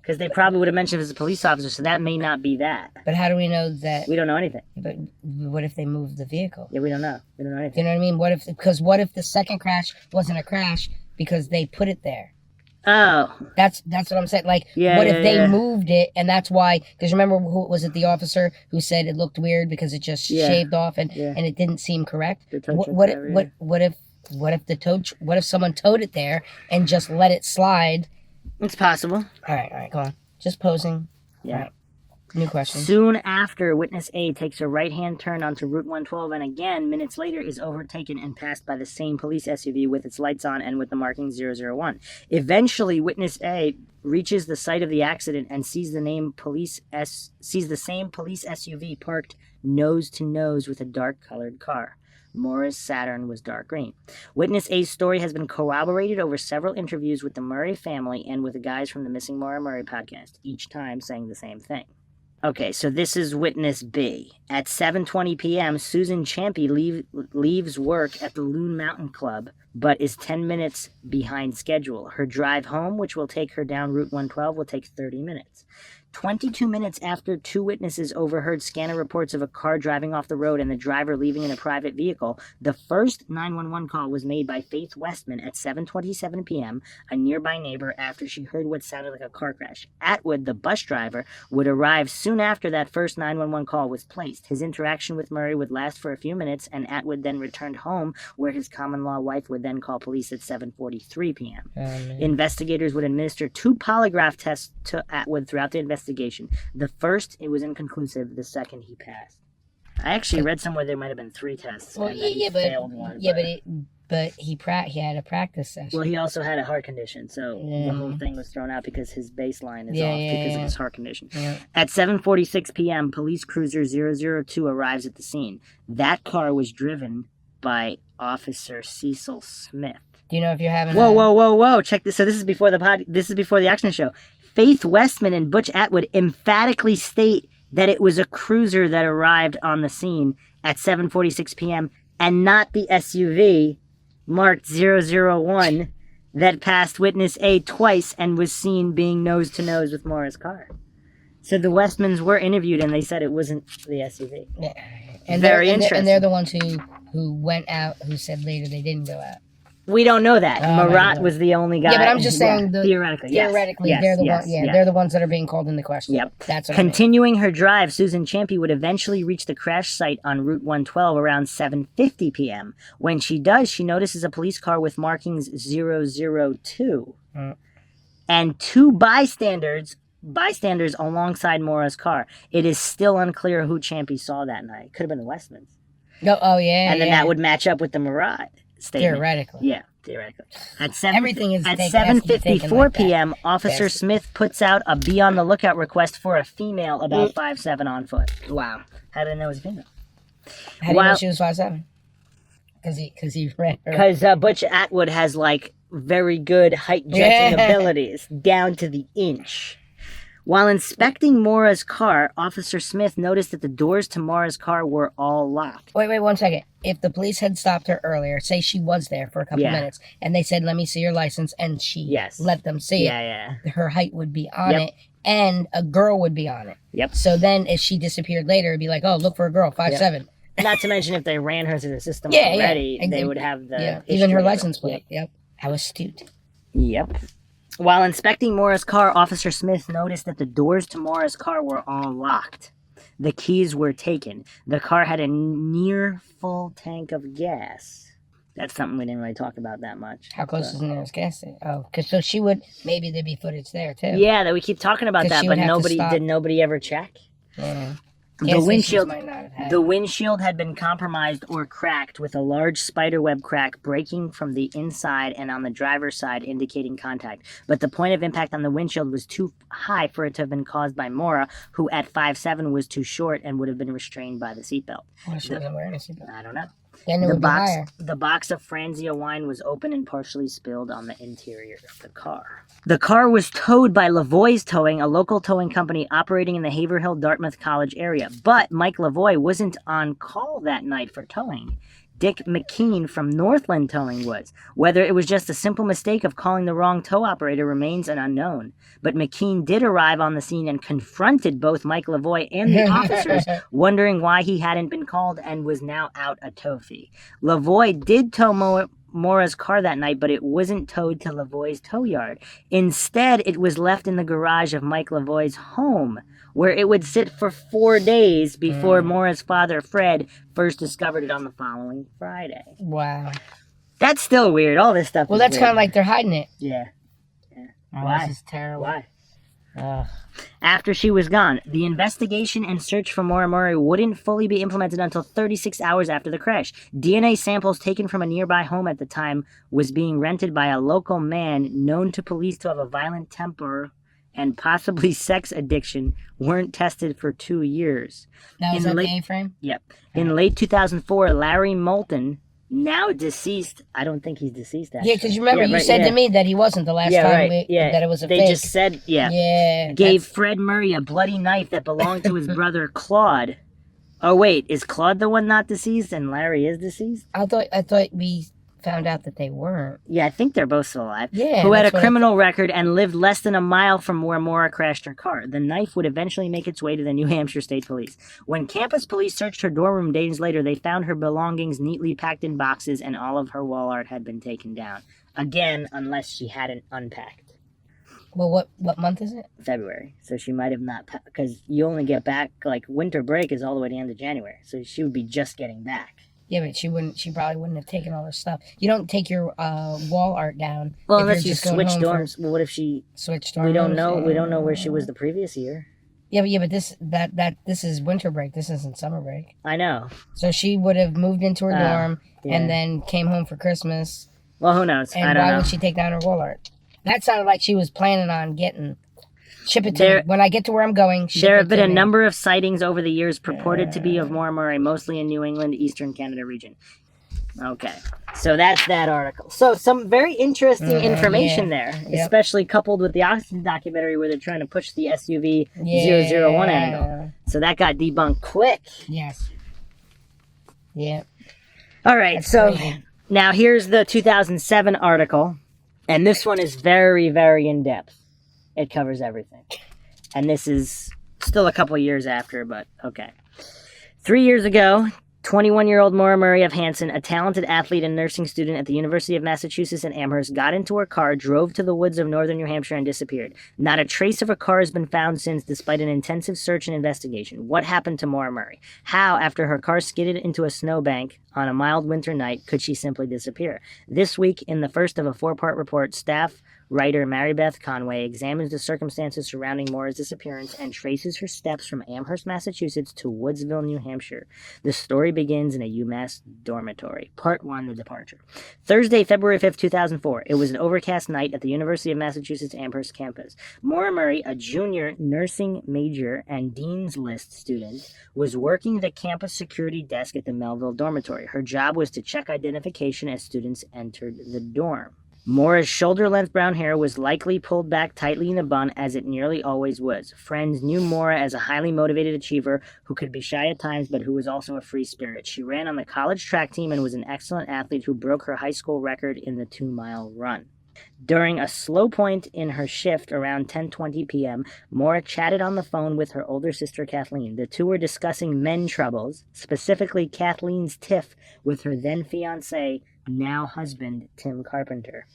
Because they probably would have mentioned as a police officer, so that may not be that. But how do we know that? We don't know anything. But what if they moved the vehicle? Yeah, we don't know. We don't know anything. You know what I mean? What if the second crash wasn't a crash because they put it there? Oh. That's what I'm saying. Like, what if they moved it, and that's why? Because remember, who was it? The officer who said it looked weird because it just shaved off and it didn't seem correct. What if someone towed it there and just let it slide? It's possible. All right, go on. Just posing. Yeah. All right. New question. Soon after, witness A takes a right-hand turn onto Route 112 and again, minutes later, is overtaken and passed by the same police SUV with its lights on and with the marking 001. Eventually, witness A reaches the site of the accident and sees the same police SUV parked nose-to-nose with a dark-colored car. Maura's Saturn was dark green. Witness A's story has been corroborated over several interviews with the Murray family and with the guys from the Missing Maura Murray podcast, each time saying the same thing. Okay, so this is witness B. At 7:20 p.m., Susan Champy leaves work at the Loon Mountain Club, but is 10 minutes behind schedule. Her drive home, which will take her down Route 112, will take 30 minutes. 22 minutes after two witnesses overheard scanner reports of a car driving off the road and the driver leaving in a private vehicle, the first 911 call was made by Faith Westman at 7:27 p.m., a nearby neighbor, after she heard what sounded like a car crash. Atwood, the bus driver, would arrive soon after that first 911 call was placed. His interaction with Murray would last for a few minutes, and Atwood then returned home, where his common-law wife would then call police at 7:43 p.m. Investigators would administer 2 polygraph tests to Atwood throughout the investigation. The first, it was inconclusive. The second, he passed. I actually read somewhere there might have been 3 tests. Well, he failed one. Yeah, but he had a practice session. Well, he also had a heart condition, so the whole thing was thrown out because his baseline is off because of his heart condition. Yeah. At 7:46 p.m., police cruiser 002 arrives at the scene. That car was driven by Officer Cecil Smith. Do you know if you're having? Whoa! Check this. So this is before the action show. Faith Westman and Butch Atwood emphatically state that it was a cruiser that arrived on the scene at 7:46 p.m. and not the SUV marked 001 that passed witness A twice and was seen being nose-to-nose with Maura's car. So the Westmans were interviewed and they said it wasn't the SUV. Yeah. And very interesting. And they're the ones who went out, who said later they didn't go out. We don't know that. Marat was the only guy. Yeah, but I'm just saying theoretically. Theoretically, they're the ones that are being called into question. Yep. That's what Continuing her drive, Susan Champy would eventually reach the crash site on Route 112 around 7:50 p.m. When she does, she notices a police car with markings 002 and 2 bystanders alongside Maura's car. It is still unclear who Champy saw that night. Could have been the Westmans. And then that would match up with the Marat statement. Theoretically. Yeah, theoretically. At 7:54 p.m., Officer Smith puts out a be on the lookout request for a female about 5'7" on foot. Wow. How did I know it was a female? How do you know she was 5'7"? Because he read her. Because Butch Atwood has, very good height judging abilities, down to the inch. While inspecting Maura's car, Officer Smith noticed that the doors to Maura's car were all locked. Wait 1 second. If the police had stopped her earlier, say she was there for a couple minutes, and they said, let me see your license, and she let them see it, her height would be on it, and a girl would be on it. Yep. So then if she disappeared later, it'd be like, oh, look for a girl, 5'7". Not to mention if they ran her through the system already, they would have the even her license plate. Yep. How astute. Yep. While inspecting Maura's car, Officer Smith noticed that the doors to Maura's car were all locked. The keys were taken. The car had a near full tank of gas. That's something we didn't really talk about that much. How close is the nearest gas station? Oh, because so she would, maybe there'd be footage there too. Yeah, that we keep talking about that, but nobody ever check? Yeah. Gas stations might not have had The it. windshield had been compromised or cracked, with a large spiderweb crack breaking from the inside and on the driver's side, indicating contact. But the point of impact on the windshield was too high for it to have been caused by Maura, who at 5'7" was too short and would have been restrained by the seatbelt. Well, she wasn't wearing a seatbelt. I don't know. Then it would be higher. The box of Franzia wine was open and partially spilled on the interior of the car. The car was towed by Lavoie's Towing, a local towing company operating in the Haverhill Dartmouth College area. But Mike Lavoie wasn't on call that night for towing. Dick McKean from Northland Towing was. Whether it was just a simple mistake of calling the wrong tow operator remains an unknown. But McKean did arrive on the scene and confronted both Mike Lavoie and the officers, wondering why he hadn't been called and was now out a tow fee. Lavoie did tow Maura's car that night, but it wasn't towed to Lavoie's tow yard. Instead, it was left in the garage of Mike Lavoie's home, where it would sit for 4 days before Maura's father, Fred, first discovered it on the following Friday. Wow. That's still weird. All this stuff Well, is that's weird. kind of like they're hiding it. Yeah. Oh, Why? This is terrible. Why? Ugh. After she was gone, the investigation and search for Maura Murray wouldn't fully be implemented until 36 hours after the crash. DNA samples taken from a nearby home at the time was being rented by a local man known to police to have a violent temper and possibly sex addiction weren't tested for 2 years. That was In at the late- A-frame? Yep. In late 2004, Larry Moulton, now deceased, I don't think he's deceased actually. Yeah, because you remember, you right, said to me that he wasn't the last time that it was a They fake. just said, Yeah. gave Fred Murray a bloody knife that belonged to his brother Claude. Oh wait, is Claude the one not deceased and Larry is deceased? I thought we found out that they weren't. Yeah, I think they're both still alive. Yeah. Who had a that's what I criminal record and lived less than a mile from where Maura crashed her car. The knife would eventually make its way to the New Hampshire State Police. When campus police searched her dorm room days later, they found her belongings neatly packed in boxes and all of her wall art had been taken down. Again, unless she hadn't unpacked. Well, what month is it? February. So she might have not, because you only get back, like, winter break is all the way to the end of January. So she would be just getting back. Yeah, but she probably wouldn't have taken all her stuff. You don't take your wall art down. Well, if unless you're you just going switch home for- dorms. Well, what if she? Switch dorms. We don't know. We don't know where she was the previous year. Yeah, but this is winter break. This isn't summer break. I know. So she would have moved into her dorm yeah. and then came home for Christmas. Well, who knows? And I don't why know. would she take down her wall art? That sounded like she was planning on ship it to me. When I get to where I'm going, ship There it have been to a me. number of sightings over the years purported to be of Maura Murray, mostly in New England, Eastern Canada region. Okay, so that's that article. So some very interesting information there, especially coupled with the Oxygen documentary where they're trying to push the SUV 001 angle. So that got debunked quick. Yes. Yeah. All right, That's so crazy. now here's the 2007 article, and this one is very, very in-depth. It covers everything. And this is still a couple years after, but okay. 3 years ago, 21-year-old Maura Murray of Hanson, a talented athlete and nursing student at the University of Massachusetts in Amherst, got into her car, drove to the woods of northern New Hampshire, and disappeared. Not a trace of her car has been found since, despite an intensive search and investigation. What happened to Maura Murray? How, after her car skidded into a snowbank on a mild winter night, could she simply disappear? This week, in the first of a 4-part report, staff writer Mary Beth Conway examines the circumstances surrounding Maura's disappearance and traces her steps from Amherst, Massachusetts to Woodsville, New Hampshire. The story begins in a UMass dormitory. Part 1, The Departure. Thursday, February 5th, 2004. It was an overcast night at the University of Massachusetts Amherst campus. Maura Murray, a junior nursing major and Dean's List student, was working the campus security desk at the Melville dormitory. Her job was to check identification as students entered the dorm. Maura's shoulder-length brown hair was likely pulled back tightly in a bun, as it nearly always was. Friends knew Maura as a highly motivated achiever who could be shy at times, but who was also a free spirit. She ran on the college track team and was an excellent athlete who broke her high school record in the 2-mile run. During a slow point in her shift around 10:20 p.m., Maura chatted on the phone with her older sister Kathleen. The two were discussing men troubles, specifically Kathleen's tiff with her then-fiancé, now husband, Tim Carpenter.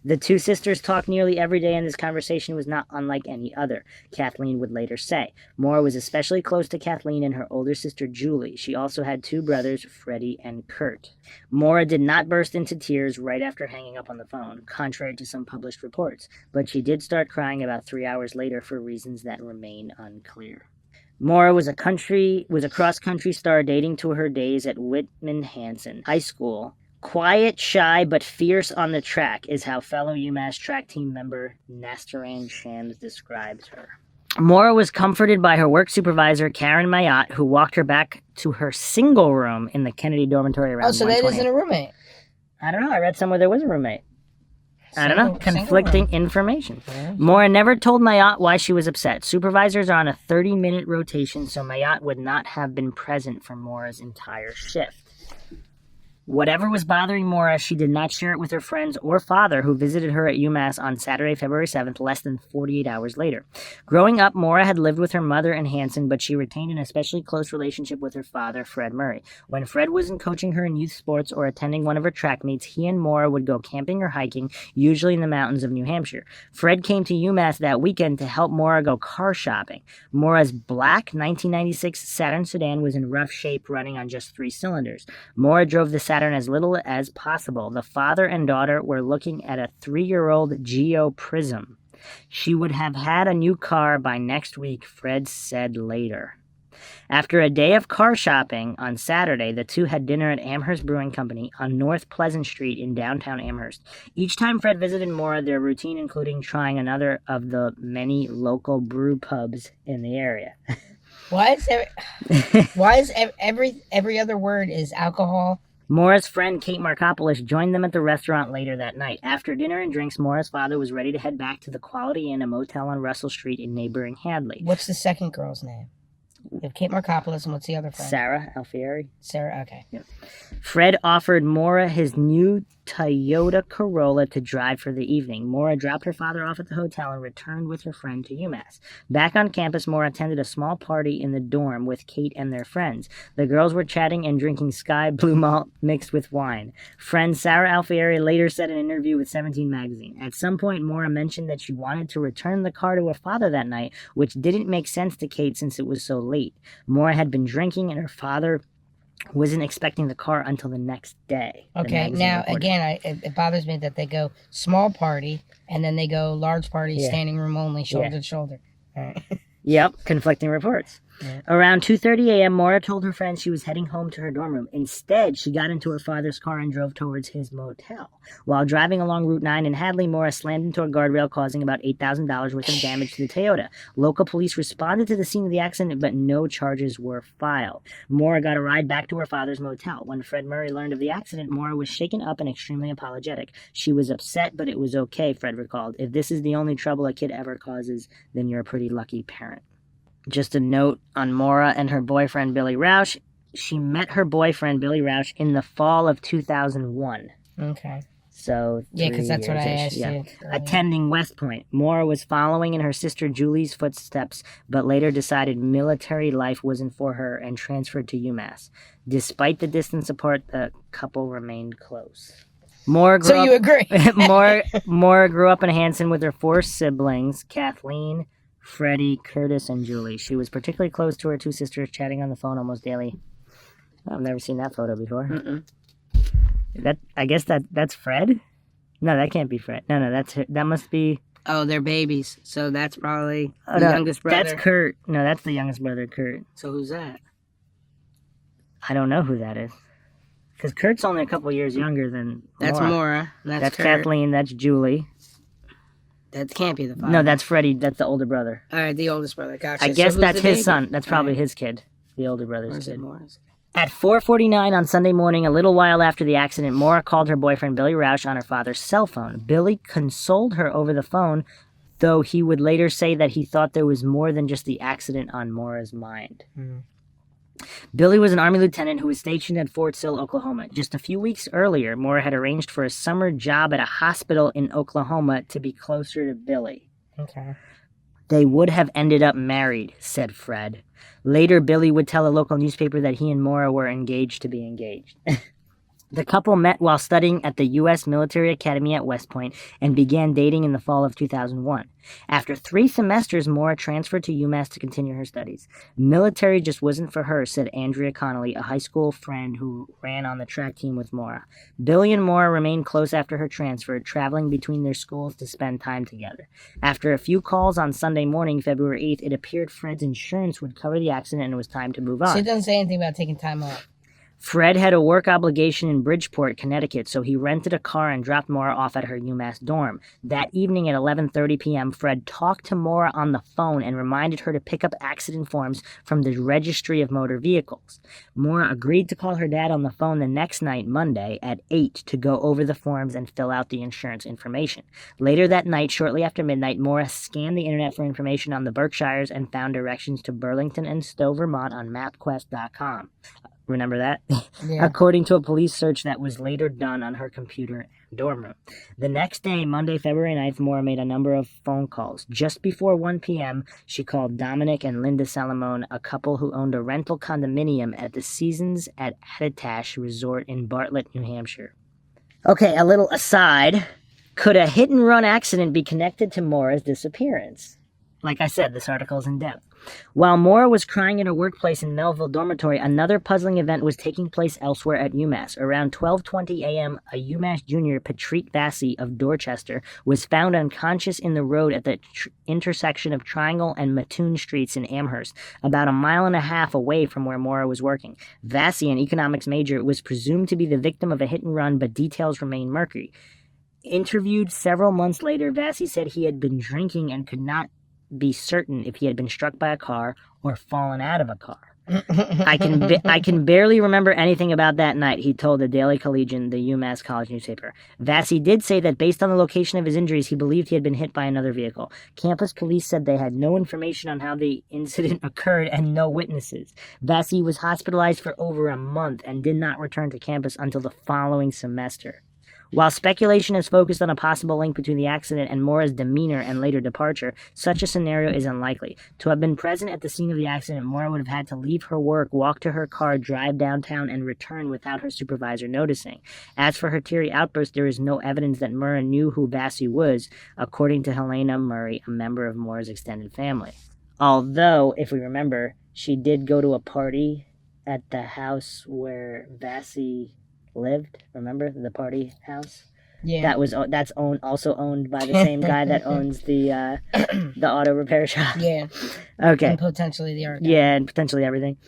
The two sisters talked nearly every day, and this conversation was not unlike any other, Kathleen would later say. Maura was especially close to Kathleen and her older sister Julie. She also had 2 brothers, Freddie and Kurt. Maura did not burst into tears right after hanging up on the phone, contrary to some published reports, but she did start crying about 3 hours later for reasons that remain unclear. Maura was a cross-country star dating to her days at Whitman Hanson High School. Quiet, shy, but fierce on the track is how fellow UMass track team member Nastaran Shams describes her. Maura was comforted by her work supervisor, Karen Mayotte, who walked her back to her single room in the Kennedy dormitory around 1:20. Oh, so that isn't a roommate? I don't know. I read somewhere there was a roommate. I don't know. Conflicting information. Yeah. Maura never told Mayotte why she was upset. Supervisors are on a 30-minute rotation, so Mayotte would not have been present for Maura's entire shift. Whatever was bothering Maura, she did not share it with her friends or father, who visited her at UMass on Saturday, February 7th, less than 48 hours later. Growing up, Maura had lived with her mother in Hanson, but she retained an especially close relationship with her father, Fred Murray. When Fred wasn't coaching her in youth sports or attending one of her track meets, he and Maura would go camping or hiking, usually in the mountains of New Hampshire. Fred came to UMass that weekend to help Maura go car shopping. Maura's black 1996 Saturn sedan was in rough shape, running on just 3 cylinders. Maura drove the Saturn as little as possible. The father and daughter were looking at a 3-year-old Geo Prism. She would have had a new car by next week, Fred said later. After a day of car shopping on Saturday, the two had dinner at Amherst Brewing Company on North Pleasant Street in downtown Amherst. Each time Fred visited Maura, their routine including trying another of the many local brew pubs in the area. Why is every other word is alcohol? Maura's friend Kate Markopoulos joined them at the restaurant later that night. After dinner and drinks, Maura's father was ready to head back to the Quality Inn, a motel on Russell Street in neighboring Hadley. What's the second girl's name? You have Kate Markopoulos, and what's the other friend? Sarah Alfieri. Sarah, okay. Yep. Fred offered Maura his new Toyota Corolla to drive for the evening. Maura dropped her father off at the hotel and returned with her friend to UMass. Back on campus, Maura attended a small party in the dorm with Kate and their friends. The girls were chatting and drinking Sky Blue Malt mixed with wine. Friend Sarah Alfieri later said in an interview with 17 magazine, at some point Maura mentioned that she wanted to return the car to her father that night, which didn't make sense to Kate since it was so late. Maura had been drinking and her father wasn't expecting the car until the next day. Okay, now again, it bothers me that they go small party and then they go large party, standing room only, shoulder to shoulder. All right. Yep, conflicting reports. Yeah. Around 2:30 a.m., Maura told her friends she was heading home to her dorm room. Instead, she got into her father's car and drove towards his motel. While driving along Route 9 in Hadley, Maura slammed into a guardrail, causing about $8,000 worth of damage to the Toyota. Local police responded to the scene of the accident, but no charges were filed. Maura got a ride back to her father's motel. When Fred Murray learned of the accident, Maura was shaken up and extremely apologetic. She was upset, but it was okay, Fred recalled. If this is the only trouble a kid ever causes, then you're a pretty lucky parent. Just a note on Maura and her boyfriend, Billy Roush. She met her boyfriend, Billy Roush, in the fall of 2001. Okay. So, yeah, because that's what I asked you. Attending West Point. Maura was following in her sister Julie's footsteps, but later decided military life wasn't for her and transferred to UMass. Despite the distance apart, the couple remained close. You agree? Maura grew up in Hanson with her 4 siblings, Kathleen, Freddie, Curtis, and Julie. She was particularly close to her 2 sisters, chatting on the phone almost daily. I've never seen that photo before. I guess that's Fred? No, that can't be Fred. No, that must be... Oh, they're babies. So that's probably the youngest brother. That's Kurt. No, that's the youngest brother, Kurt. So who's that? I don't know who that is. Because Kurt's only a couple years younger than That's Maura. That's Kathleen. That's Julie. That can't be the father. No, that's Freddie. That's the older brother. All right, the oldest brother. Gotcha. I guess that's his son. That's probably his kid. The older brother's kid. At 4:49 on Sunday morning, a little while after the accident, Maura called her boyfriend Billy Roush on her father's cell phone. Billy consoled her over the phone, though he would later say that he thought there was more than just the accident on Maura's mind. Billy was an Army lieutenant who was stationed at Fort Sill, Oklahoma. Just a few weeks earlier, Maura had arranged for a summer job at a hospital in Oklahoma to be closer to Billy. Okay. They would have ended up married, said Fred. Later, Billy would tell a local newspaper that he and Maura were engaged to be engaged. The couple met while studying at the U.S. Military Academy at West Point and began dating in the fall of 2001. After 3 semesters, Maura transferred to UMass to continue her studies. Military just wasn't for her, said Andrea Connolly, a high school friend who ran on the track team with Maura. Billy and Maura remained close after her transfer, traveling between their schools to spend time together. After a few calls on Sunday morning, February 8th, it appeared Fred's insurance would cover the accident and it was time to move on. So it doesn't say anything about taking time off. Fred had a work obligation in Bridgeport, Connecticut, so he rented a car and dropped Maura off at her UMass dorm. That evening at 11:30 p.m., Fred talked to Maura on the phone and reminded her to pick up accident forms from the Registry of Motor Vehicles. Maura agreed to call her dad on the phone the next night, Monday, at 8 to go over the forms and fill out the insurance information. Later that night, shortly after midnight, Maura scanned the internet for information on the Berkshires and found directions to Burlington and Stowe, Vermont on MapQuest.com. Remember that? Yeah. According to a police search that was later done on her computer dorm room. The next day, Monday, February 9th, Maura made a number of phone calls. Just before 1 p.m., she called Dominic and Linda Salamone, a couple who owned a rental condominium at the Seasons at Attitash Resort in Bartlett, New Hampshire. Okay, a little aside. Could a hit-and-run accident be connected to Maura's disappearance? Like I said, this article is in depth. While Maura was crying at her workplace in Melville Dormitory, another puzzling event was taking place elsewhere at UMass. Around 12:20 a.m., a UMass junior, Patrick Vassy of Dorchester, was found unconscious in the road at the intersection of Triangle and Mattoon Streets in Amherst, about a mile and a half away from where Maura was working. Vassy, an economics major, was presumed to be the victim of a hit-and-run, but details remain murky. Interviewed several months later, Vassy said he had been drinking and could not be certain if he had been struck by a car or fallen out of a car. I can barely remember anything about that night, he told the Daily Collegian, the UMass College newspaper. Vassy did say that based on the location of his injuries, he believed he had been hit by another vehicle. Campus police said they had no information on how the incident occurred and no witnesses. Vassy was hospitalized for over a month and did not return to campus until the following semester. While speculation is focused on a possible link between the accident and Maura's demeanor and later departure, such a scenario is unlikely. To have been present at the scene of the accident, Maura would have had to leave her work, walk to her car, drive downtown, and return without her supervisor noticing. As for her teary outburst, there is no evidence that Maura knew who Vassy was, according to Helena Murray, a member of Maura's extended family. Although, if we remember, she did go to a party at the house where Vassy lived. Remember the party house? Yeah. That's also owned by the same guy that owns the auto repair shop. Yeah. Okay. And potentially the art. Yeah, and potentially everything.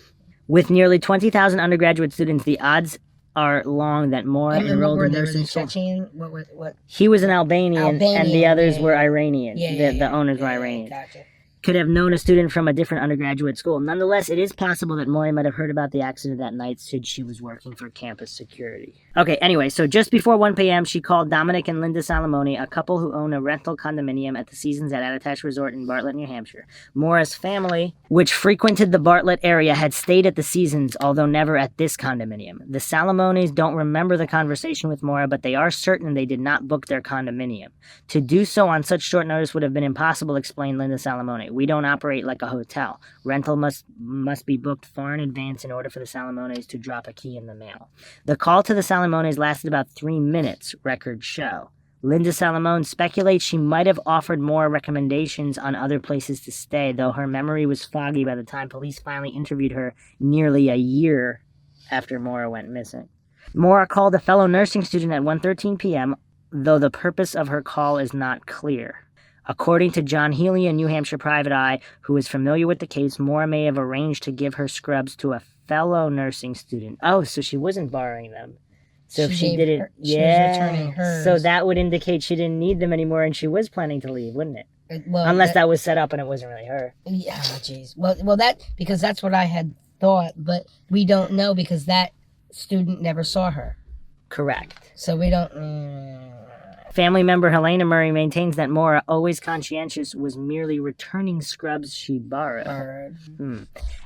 With nearly 20,000 undergraduate students, the odds are long that Maura enrolled in nursing school. Chechen? What? He was an Albanian and the others were Iranian. Yeah, the owners were Iranian. Gotcha. Could have known a student from a different undergraduate school. Nonetheless, it is possible that Maura might have heard about the accident that night since she was working for campus security. Okay, anyway, so just before 1 p.m., she called Dominic and Linda Salamone, a couple who own a rental condominium at the Seasons at Attitash Resort in Bartlett, New Hampshire. Maura's family, which frequented the Bartlett area, had stayed at the Seasons, although never at this condominium. The Salamones don't remember the conversation with Maura, but they are certain they did not book their condominium. To do so on such short notice would have been impossible, explained Linda Salamone. We don't operate like a hotel. Rental must be booked far in advance in order for the Salamones to drop a key in the mail. The call to the Salamones lasted about 3 minutes, records show. Linda Salamone speculates she might have offered more recommendations on other places to stay, though her memory was foggy by the time police finally interviewed her nearly a year after Maura went missing. Maura called a fellow nursing student at 1:13 p.m., though the purpose of her call is not clear. According to John Healy, a New Hampshire private eye who is familiar with the case, Maura may have arranged to give her scrubs to a fellow nursing student. Oh, so she wasn't borrowing them. So if she didn't, she was returning hers. So that would indicate she didn't need them anymore and she was planning to leave, wouldn't it? Well, unless that was set up and it wasn't really her. Yeah, jeez. Well, because that's what I had thought, but we don't know because that student never saw her. Correct. So we don't. Family member Helena Murray maintains that Maura, always conscientious, was merely returning scrubs she borrowed.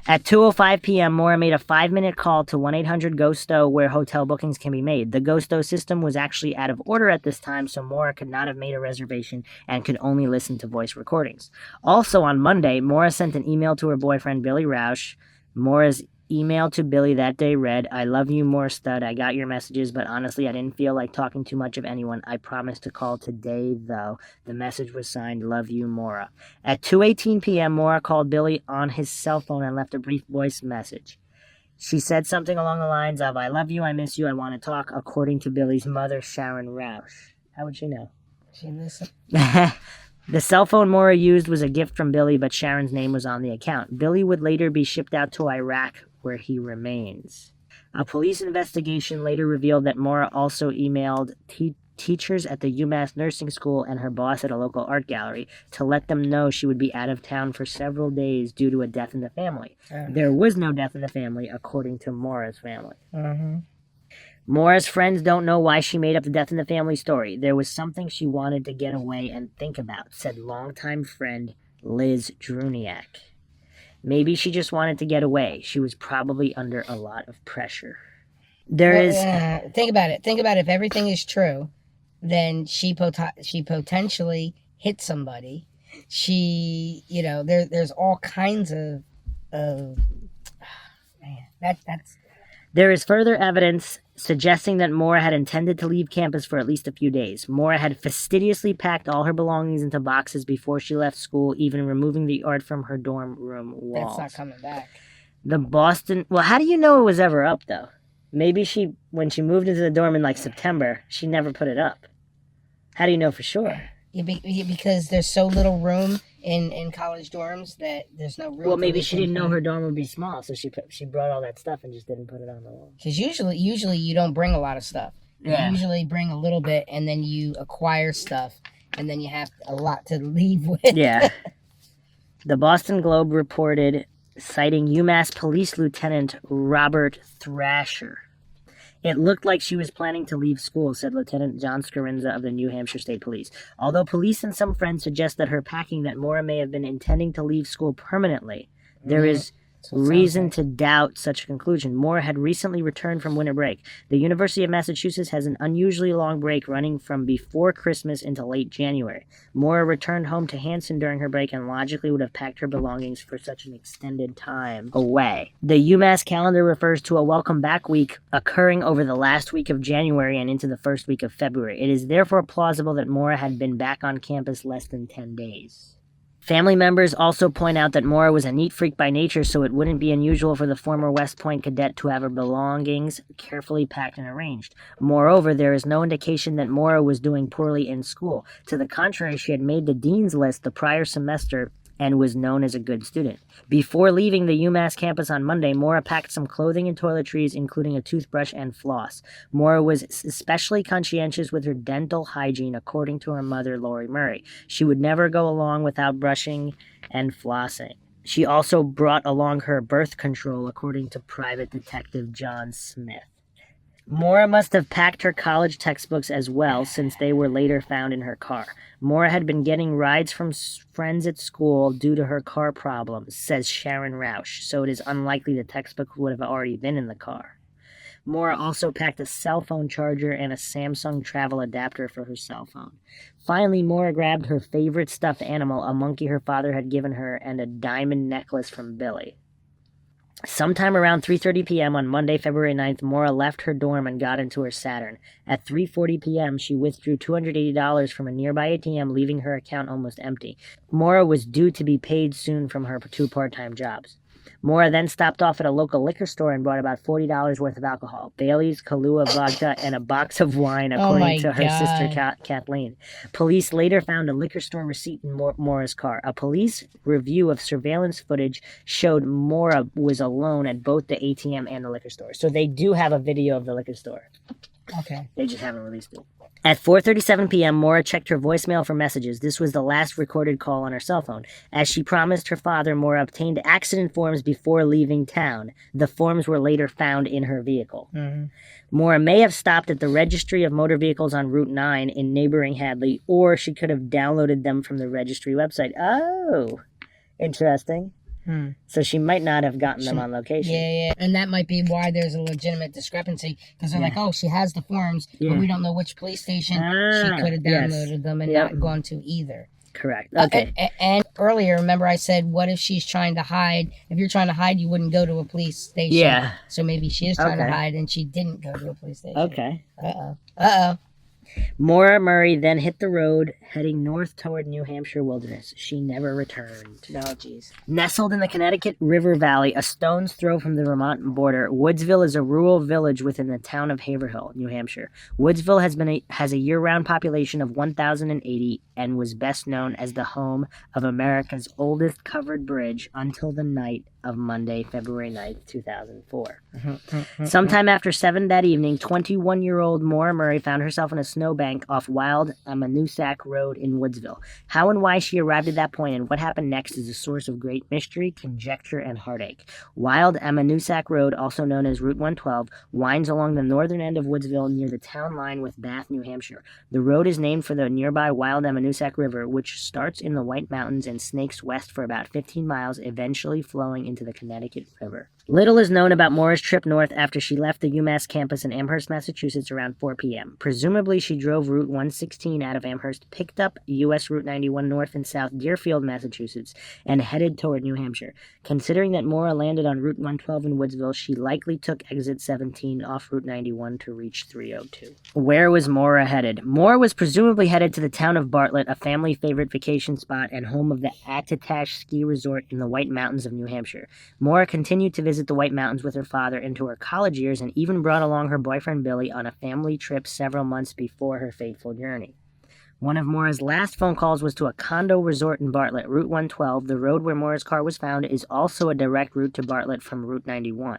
At 2:05 p.m., Maura made a 5-minute call to 1-800-GO-STOW where hotel bookings can be made. The GO-STOW system was actually out of order at this time, so Maura could not have made a reservation and could only listen to voice recordings. Also on Monday, Maura sent an email to her boyfriend, Billy Roush. Maura's email to Billy that day read, "I love you more, stud. I got your messages, but honestly, I didn't feel like talking too much of anyone. I promised to call today, though." The message was signed, "Love you, Maura." At 2:18 p.m., Maura called Billy on his cell phone and left a brief voice message. She said something along the lines of, "I love you, I miss you, I want to talk," according to Billy's mother, Sharon Roush. How would she know? She listened. The cell phone Maura used was a gift from Billy, but Sharon's name was on the account. Billy would later be shipped out to Iraq, where he remains. A police investigation later revealed that Maura also emailed teachers at the UMass nursing school and her boss at a local art gallery to let them know she would be out of town for several days due to a death in the family. There was no death in the family, according to Maura's family. Maura's friends don't know why she made up the death in the family story. There was something she wanted to get away and think about, said longtime friend Liz Druniak. Maybe she just wanted to get away. She was probably under a lot of pressure. Think about it. Think about it. If everything is true, then she potentially hit somebody. She, there's all kinds of that's. There is further evidence suggesting that Maura had intended to leave campus for at least a few days. Maura had fastidiously packed all her belongings into boxes before she left school, even removing the art from her dorm room walls. That's not coming back. Well, how do you know it was ever up, though? Maybe when she moved into the dorm in, September, she never put it up. How do you know for sure? Because there's so little room in college dorms that there's no room. Well, maybe she didn't know her dorm would be small, so she brought all that stuff and just didn't put it on the wall. Because usually you don't bring a lot of stuff. Yeah. You usually bring a little bit, and then you acquire stuff, and then you have a lot to leave with. Yeah. The Boston Globe reported, citing UMass Police Lieutenant Robert Thrasher, "It looked like she was planning to leave school," said Lieutenant John Scarinza of the New Hampshire State Police. Although police and some friends suggest that her packing that Maura may have been intending to leave school permanently, there is reason to doubt such a conclusion. Maura had recently returned from winter break. The University of Massachusetts has an unusually long break running from before Christmas into late January. Maura returned home to Hanson during her break and logically would have packed her belongings for such an extended time away. The UMass calendar refers to a welcome back week occurring over the last week of January and into the first week of February. It is therefore plausible that Maura had been back on campus less than 10 days. Family members also point out that Maura was a neat freak by nature, so it wouldn't be unusual for the former West Point cadet to have her belongings carefully packed and arranged. Moreover, there is no indication that Maura was doing poorly in school. To the contrary, she had made the dean's list the prior semester and was known as a good student. Before leaving the UMass campus on Monday, Maura packed some clothing and toiletries, including a toothbrush and floss. Maura was especially conscientious with her dental hygiene, according to her mother, Maura Murray. She would never go along without brushing and flossing. She also brought along her birth control, according to Private Detective John Smith. Maura must have packed her college textbooks as well, since they were later found in her car. Maura had been getting rides from friends at school due to her car problems, says Sharon Roush, so it is unlikely the textbooks would have already been in the car. Maura also packed a cell phone charger and a Samsung travel adapter for her cell phone. Finally, Maura grabbed her favorite stuffed animal, a monkey her father had given her, and a diamond necklace from Billy. Sometime around 3:30 p.m. on Monday, February 9th, Maura left her dorm and got into her Saturn. At 3:40 p.m., she withdrew $280 from a nearby ATM, leaving her account almost empty. Maura was due to be paid soon from her 2 part-time jobs. Maura then stopped off at a local liquor store and bought about $40 worth of alcohol, Bailey's, Kahlua vodka, and a box of wine, according to her sister Kathleen. Police later found a liquor store receipt in Maura's car. A police review of surveillance footage showed Maura was alone at both the ATM and the liquor store. So they do have a video of the liquor store. Okay. They just haven't released it. At 4:37 p.m., Maura checked her voicemail for messages. This was the last recorded call on her cell phone. As she promised her father, Maura obtained accident forms before leaving town. The forms were later found in her vehicle. Mm-hmm. Maura may have stopped at the Registry of Motor Vehicles on Route 9 in neighboring Hadley, or she could have downloaded them from the registry website. Oh, interesting. So she might not have gotten them on location. Yeah. And that might be why there's a legitimate discrepancy. Because they're like, oh, she has the forms, but we don't know which police station she could have downloaded them and not gone to either. Correct. Okay. And earlier, remember I said, what if she's trying to hide? If you're trying to hide, you wouldn't go to a police station. Yeah. So maybe she is trying to Okay. hide and she didn't go to a police station. Okay. Uh-oh. Maura Murray then hit the road, heading north toward New Hampshire wilderness. She never returned. No, jeez. Nestled in the Connecticut River Valley, a stone's throw from the Vermont border, Woodsville is a rural village within the town of Haverhill, New Hampshire. Woodsville has a year-round population of 1,080 and was best known as the home of America's oldest covered bridge until the night of Monday, February 9th, 2004. Sometime after 7 that evening, 21-year-old Maura Murray found herself in a snowbank off Wild Amanusack Road in Woodsville. How and why she arrived at that point and what happened next is a source of great mystery, conjecture, and heartache. Wild Amanusack Road, also known as Route 112, winds along the northern end of Woodsville near the town line with Bath, New Hampshire. The road is named for the nearby Wild Amanusack River, which starts in the White Mountains and snakes west for about 15 miles, eventually flowing into the Connecticut River. Little is known about Maura's trip north after she left the UMass campus in Amherst, Massachusetts around 4 p.m. Presumably, she drove Route 116 out of Amherst, picked up U.S. Route 91 north and south Deerfield, Massachusetts, and headed toward New Hampshire. Considering that Maura landed on Route 112 in Woodsville, she likely took exit 17 off Route 91 to reach 302. Where was Maura headed? Maura was presumably headed to the town of Bartlett, a family favorite vacation spot and home of the Attitash Ski Resort in the White Mountains of New Hampshire. Maura continued to visit the White Mountains with her father into her college years and even brought along her boyfriend Billy on a family trip several months before her fateful journey. One of Maura's last phone calls was to a condo resort in Bartlett. Route 112, the road where Maura's car was found, is also a direct route to Bartlett from Route 91.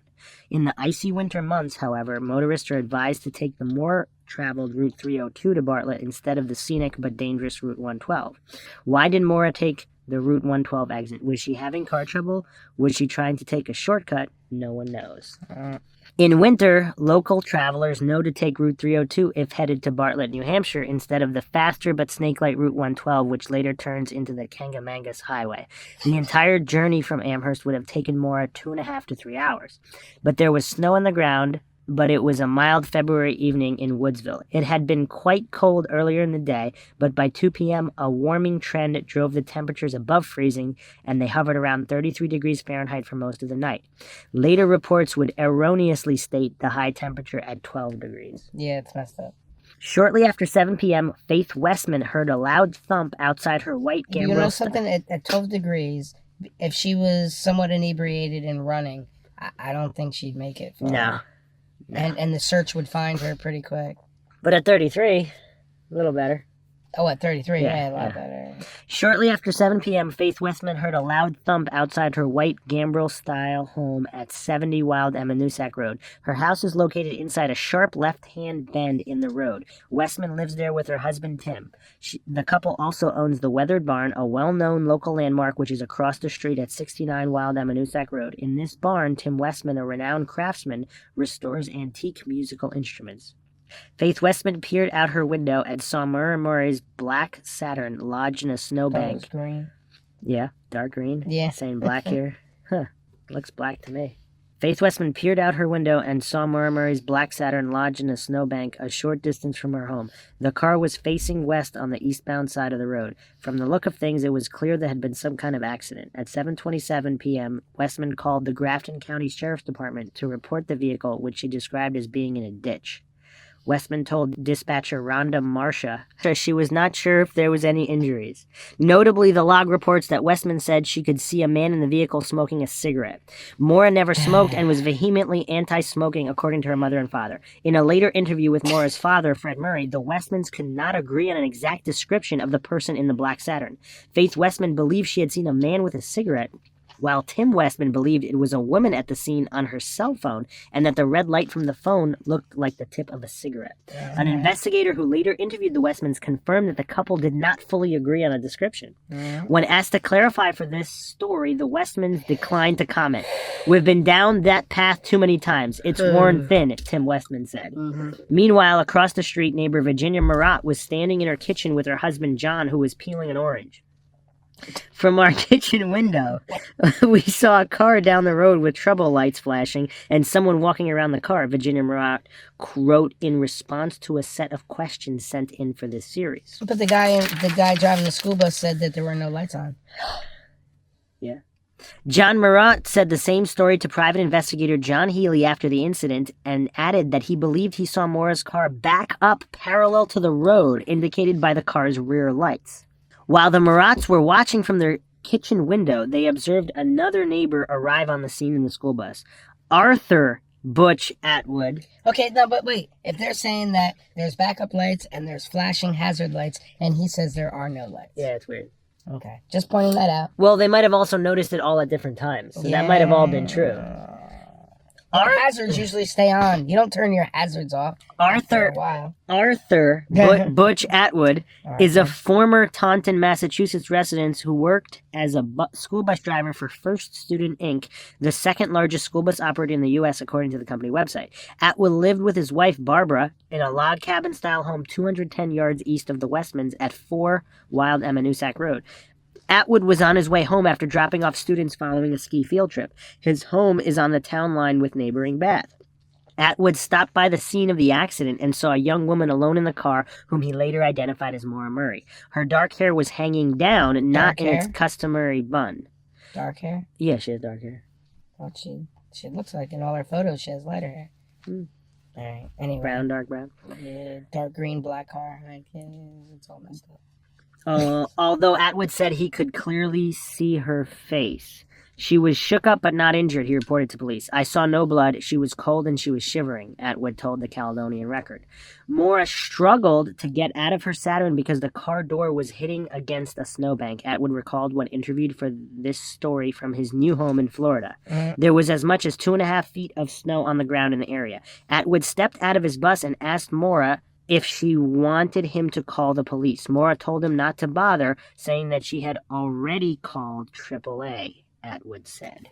In the icy winter months, however, motorists are advised to take the more traveled Route 302 to Bartlett instead of the scenic but dangerous Route 112. Why did Maura take the Route 112 exit? Was she having car trouble? Was she trying to take a shortcut? No one knows. In winter, local travelers know to take Route 302 if headed to Bartlett, New Hampshire, instead of the faster but snake-like Route 112, which later turns into the Kangamangas Highway. The entire journey from Amherst would have taken Maura 2.5 to 3 hours. But there was snow on the ground, but it was a mild February evening in Woodsville. It had been quite cold earlier in the day, but by 2 p.m., a warming trend drove the temperatures above freezing, and they hovered around 33 degrees Fahrenheit for most of the night. Later reports would erroneously state the high temperature at 12 degrees. Yeah, it's messed up. Shortly after 7 p.m., Faith Westman heard a loud thump outside her white Gambrel. You know something? At 12 degrees, if she was somewhat inebriated and running, I don't think she'd make it. No. And the search would find her pretty quick. But at 33, a little better. Oh, at 33, yeah, a lot yeah. better. Shortly after 7 p.m., Faith Westman heard a loud thump outside her white Gambrel-style home at 70 Wild Amanusack Road. Her house is located inside a sharp left-hand bend in the road. Westman lives there with her husband, Tim. The couple also owns the Weathered Barn, a well-known local landmark which is across the street at 69 Wild Amanusack Road. In this barn, Tim Westman, a renowned craftsman, restores antique musical instruments. Faith Westman peered out her window and saw Maura Murray's black Saturn lodged in a snowbank. Green. Yeah, dark green. Yeah. Saying black here. Huh, looks black to me. Faith Westman peered out her window and saw Maura Murray's black Saturn lodged in a snowbank a short distance from her home. The car was facing west on the eastbound side of the road. From the look of things, it was clear there had been some kind of accident. At 7:27 p.m., Westman called the Grafton County Sheriff's Department to report the vehicle, which she described as being in a ditch. Westman told dispatcher Rhonda Marcia she was not sure if there was any injuries. Notably, the log reports that Westman said she could see a man in the vehicle smoking a cigarette. Maura never smoked and was vehemently anti-smoking, according to her mother and father. In a later interview with Maura's father, Fred Murray, the Westmans could not agree on an exact description of the person in the black Saturn. Faith Westman believed she had seen a man with a cigarette, while Tim Westman believed it was a woman at the scene on her cell phone and that the red light from the phone looked like the tip of a cigarette. An investigator who later interviewed the Westmans confirmed that the couple did not fully agree on a description. When asked to clarify for this story, the Westmans declined to comment. "We've been down that path too many times. It's worn thin," Tim Westman said. Meanwhile, across the street, neighbor Virginia Marat was standing in her kitchen with her husband John, who was peeling an orange. From our kitchen window, we saw a car down the road with trouble lights flashing and someone walking around the car, Virginia Murat wrote in response to a set of questions sent in for this series. But the guy driving the school bus said that there were no lights on. Yeah. John Murat said the same story to private investigator John Healy after the incident and added that he believed he saw Maura's car back up parallel to the road indicated by the car's rear lights. While the Murats were watching from their kitchen window, they observed another neighbor arrive on the scene in the school bus. Arthur Butch Atwood. Okay, no, but wait. If they're saying that there's backup lights and there's flashing hazard lights, and he says there are no lights. Yeah, it's weird. Okay, just pointing that out. Well, they might have also noticed it all at different times, so that might have all been true. Hazards usually stay on. You don't turn your hazards off. Arthur Butch Atwood is a former Taunton, Massachusetts resident who worked as a school bus driver for First Student Inc., the second largest school bus operator in the U.S., according to the company website. Atwood lived with his wife, Barbara, in a log cabin-style home 210 yards east of the Westmans at 4 Wild Emmanusac Road. Atwood was on his way home after dropping off students following a ski field trip. His home is on the town line with neighboring Bath. Atwood stopped by the scene of the accident and saw a young woman alone in the car, whom he later identified as Maura Murray. Her dark hair was hanging down, not in its customary bun. Dark hair? Yeah, she has dark hair. Well, she looks like in all her photos she has lighter hair. All right, anyway. Brown, dark brown. Yeah, dark green, black car. It's all messed up. Although Atwood said he could clearly see her face. She was shook up but not injured, he reported to police. I saw no blood. She was cold and she was shivering, Atwood told the Caledonian Record. Maura struggled to get out of her Saturn because the car door was hitting against a snowbank, Atwood recalled when interviewed for this story from his new home in Florida. There was as much as 2.5 feet of snow on the ground in the area. Atwood stepped out of his bus and asked Maura if she wanted him to call the police. Maura told him not to bother, saying that she had already called AAA, Atwood said.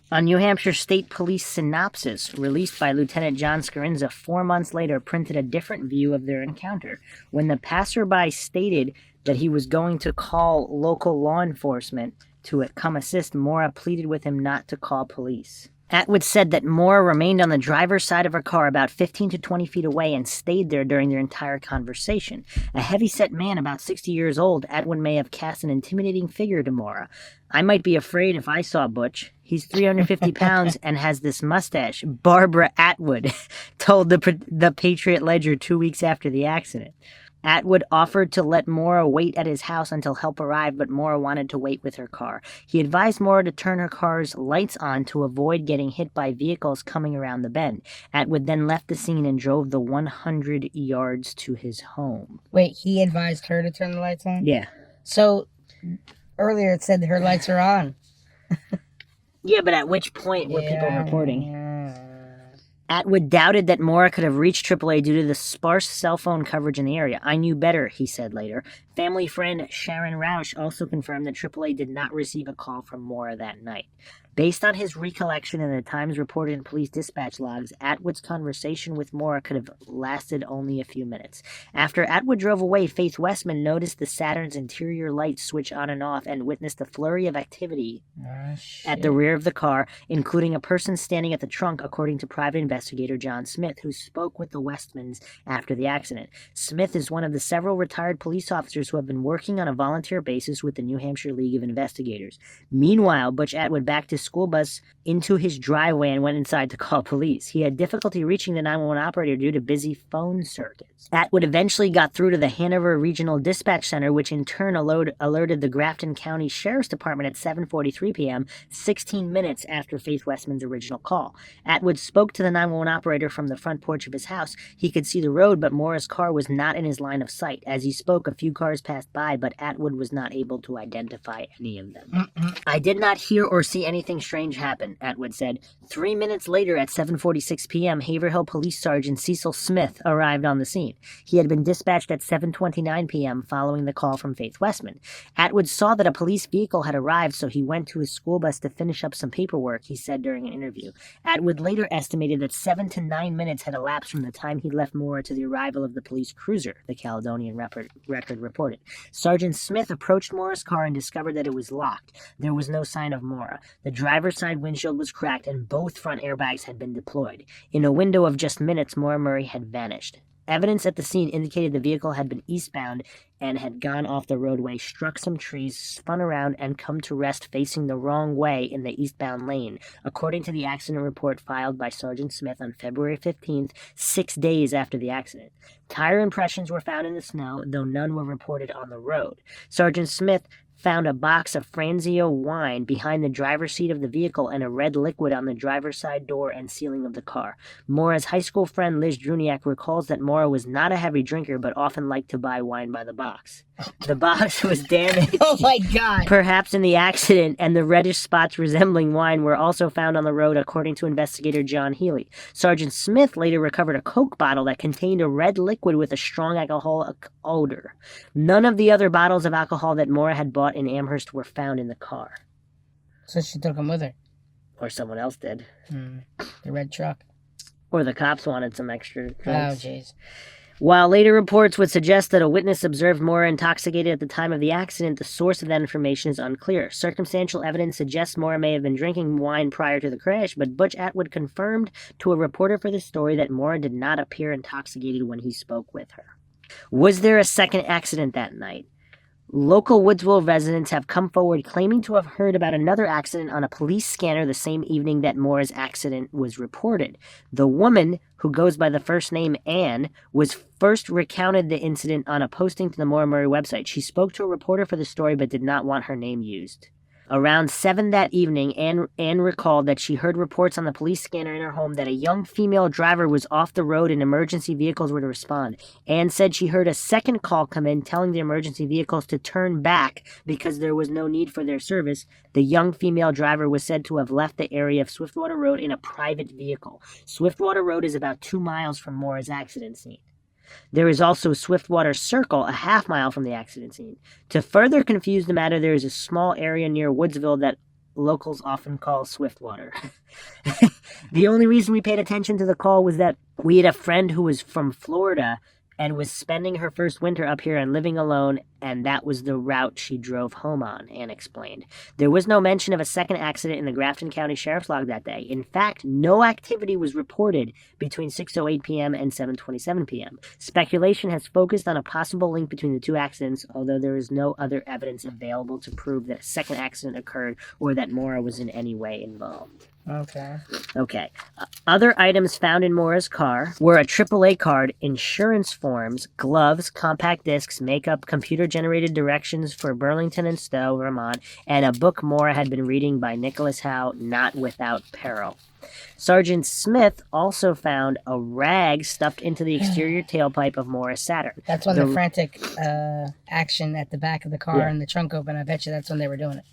A New Hampshire State Police synopsis released by Lieutenant John Scarinza 4 months later printed a different view of their encounter. When the passerby stated that he was going to call local law enforcement to come assist, Maura pleaded with him not to call police. Atwood said that Maura remained on the driver's side of her car about 15 to 20 feet away and stayed there during their entire conversation. A heavy-set man about 60 years old, Atwood may have cast an intimidating figure to Maura. I might be afraid if I saw Butch. He's 350 pounds and has this mustache, Barbara Atwood told the Patriot Ledger 2 weeks after the accident. Atwood offered to let Maura wait at his house until help arrived, but Maura wanted to wait with her car. He advised Maura to turn her car's lights on to avoid getting hit by vehicles coming around the bend. Atwood then left the scene and drove the 100 yards to his home. Wait, he advised her to turn the lights on? Yeah. So, earlier it said her lights are on. Yeah, but at which point were people reporting? Atwood doubted that Maura could have reached AAA due to the sparse cell phone coverage in the area. I knew better, he said later. Family friend Sharon Roush also confirmed that AAA did not receive a call from Maura that night. Based on his recollection and the times reported in police dispatch logs, Atwood's conversation with Maura could have lasted only a few minutes. After Atwood drove away, Faith Westman noticed the Saturn's interior lights switch on and off and witnessed a flurry of activity at the rear of the car, including a person standing at the trunk, according to private investigator John Smith, who spoke with the Westmans after the accident. Smith is one of the several retired police officers who have been working on a volunteer basis with the New Hampshire League of Investigators. Meanwhile, Butch Atwood backed his school bus into his driveway and went inside to call police. He had difficulty reaching the 911 operator due to busy phone circuits. Atwood eventually got through to the Hanover Regional Dispatch Center, which in turn alerted the Grafton County Sheriff's Department at 7:43 p.m., 16 minutes after Faith Westman's original call. Atwood spoke to the 911 operator from the front porch of his house. He could see the road, but Maura's car was not in his line of sight. As he spoke, a few cars passed by, but Atwood was not able to identify any of them. I did not hear or see anything strange happen, Atwood said. 3 minutes later at 7:46 p.m., Haverhill Police Sergeant Cecil Smith arrived on the scene. He had been dispatched at 7:29 p.m. following the call from Faith Westman. Atwood saw that a police vehicle had arrived, so he went to his school bus to finish up some paperwork, he said during an interview. Atwood later estimated that 7 to 9 minutes had elapsed from the time he left Maura to the arrival of the police cruiser, the Caledonian Record reported. reported. Sergeant Smith approached Maura's car and discovered that it was locked. There was no sign of Maura. The driver's side windshield was cracked and both front airbags had been deployed. In a window of just minutes, Maura Murray had vanished. Evidence at the scene indicated the vehicle had been eastbound and had gone off the roadway, struck some trees, spun around, and come to rest facing the wrong way in the eastbound lane, according to the accident report filed by Sergeant Smith on February 15th, 6 days after the accident. Tire impressions were found in the snow, though none were reported on the road. Sergeant Smith found a box of Franzio wine behind the driver's seat of the vehicle and a red liquid on the driver's side door and ceiling of the car. Maura's high school friend Liz Druniak recalls that Maura was not a heavy drinker but often liked to buy wine by the box. The box was damaged. Oh my God. Perhaps in the accident, and the reddish spots resembling wine were also found on the road, according to investigator John Healy. Sergeant Smith later recovered a Coke bottle that contained a red liquid with a strong alcoholic odor. None of the other bottles of alcohol that Maura had bought in Amherst were found in the car. So she took them with her. Or someone else did. The red truck. Or the cops wanted some extra drinks. Oh, jeez. While later reports would suggest that a witness observed Maura intoxicated at the time of the accident, the source of that information is unclear. Circumstantial evidence suggests Maura may have been drinking wine prior to the crash, but Butch Atwood confirmed to a reporter for the story that Maura did not appear intoxicated when he spoke with her. Was there a second accident that night? Local Woodsville residents have come forward claiming to have heard about another accident on a police scanner the same evening that Maura's accident was reported. The woman, who goes by the first name Anne, was first recounted the incident on a posting to the Maura Murray website. She spoke to a reporter for the story but did not want her name used. Around 7 that evening, Anne recalled that she heard reports on the police scanner in her home that a young female driver was off the road and emergency vehicles were to respond. Anne said she heard a second call come in telling the emergency vehicles to turn back because there was no need for their service. The young female driver was said to have left the area of Swiftwater Road in a private vehicle. Swiftwater Road is about 2 miles from Maura's accident scene. There is also Swiftwater Circle, a half-mile from the accident scene. To further confuse the matter, there is a small area near Woodsville that locals often call Swiftwater. The only reason we paid attention to the call was that we had a friend who was from Florida and was spending her first winter up here and living alone, and that was the route she drove home on, Anne explained. There was no mention of a second accident in the Grafton County Sheriff's Log that day. In fact, no activity was reported between 6:08 p.m. and 7:27 p.m. Speculation has focused on a possible link between the two accidents, although there is no other evidence available to prove that a second accident occurred or that Maura was in any way involved. Okay. Other items found in Maura's car were a AAA card, insurance forms, gloves, compact discs, makeup, computer-generated directions for Burlington and Stowe, Vermont, and a book Maura had been reading by Nicholas Howe, Not Without Peril. Sergeant Smith also found a rag stuffed into the exterior tailpipe of Maura's Saturn. That's when the frantic action at the back of the car and the trunk open. I bet you that's when they were doing it.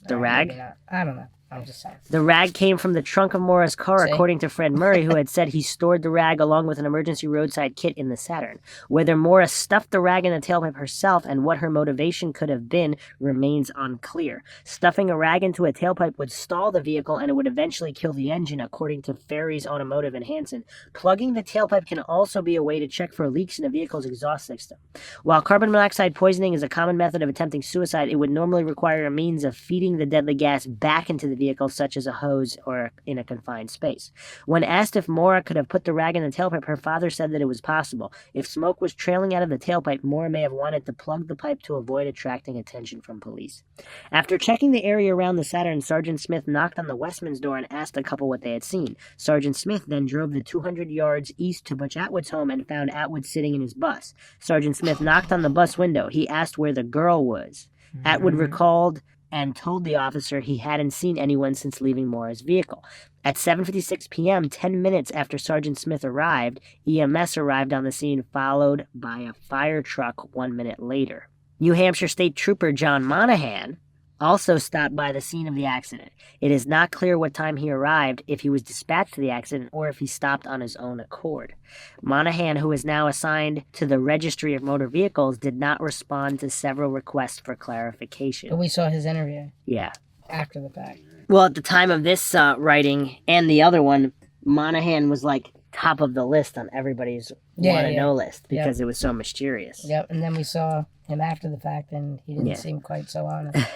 The rag? I don't know. I'm just saying. The rag came from the trunk of Maura's car, according to Fred Murray, who had said he stored the rag along with an emergency roadside kit in the Saturn. Whether Maura stuffed the rag in the tailpipe herself and what her motivation could have been remains unclear. Stuffing a rag into a tailpipe would stall the vehicle and it would eventually kill the engine, according to Ferries Automotive and Hansen. Plugging the tailpipe can also be a way to check for leaks in a vehicle's exhaust system. While carbon monoxide poisoning is a common method of attempting suicide, it would normally require a means of feeding the deadly gas back into the vehicle, such as a hose or in a confined space. When asked if Maura could have put the rag in the tailpipe, her father said that it was possible. If smoke was trailing out of the tailpipe, Maura may have wanted to plug the pipe to avoid attracting attention from police. After checking the area around the Saturn, Sergeant Smith knocked on the Westman's door and asked the couple what they had seen. Sergeant Smith then drove the 200 yards east to Butch Atwood's home and found Atwood sitting in his bus. Sergeant Smith knocked on the bus window. He asked where the girl was. Atwood recalled and told the officer he hadn't seen anyone since leaving Maura's vehicle. At 7:56 p.m., 10 minutes after Sergeant Smith arrived, EMS arrived on the scene, followed by a fire truck 1 minute later. New Hampshire State Trooper John Monahan also stopped by the scene of the accident. It is not clear what time he arrived, if he was dispatched to the accident, or if he stopped on his own accord. Monahan, who is now assigned to the Registry of Motor Vehicles, did not respond to several requests for clarification. But we saw his interview. Yeah. After the fact. Well, at the time of this writing and the other one, Monahan was like top of the list on everybody's want-to-know list because it was so mysterious. Yep, and then we saw him after the fact, and he didn't seem quite so honest.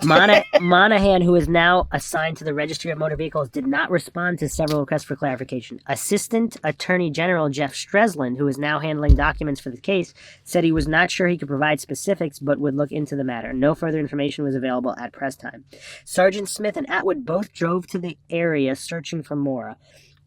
Monahan, who is now assigned to the Registry of Motor Vehicles, did not respond to several requests for clarification. Assistant Attorney General Jeff Streseland, who is now handling documents for the case, said he was not sure he could provide specifics, but would look into the matter. No further information was available at press time. Sergeant Smith and Atwood both drove to the area searching for Maura.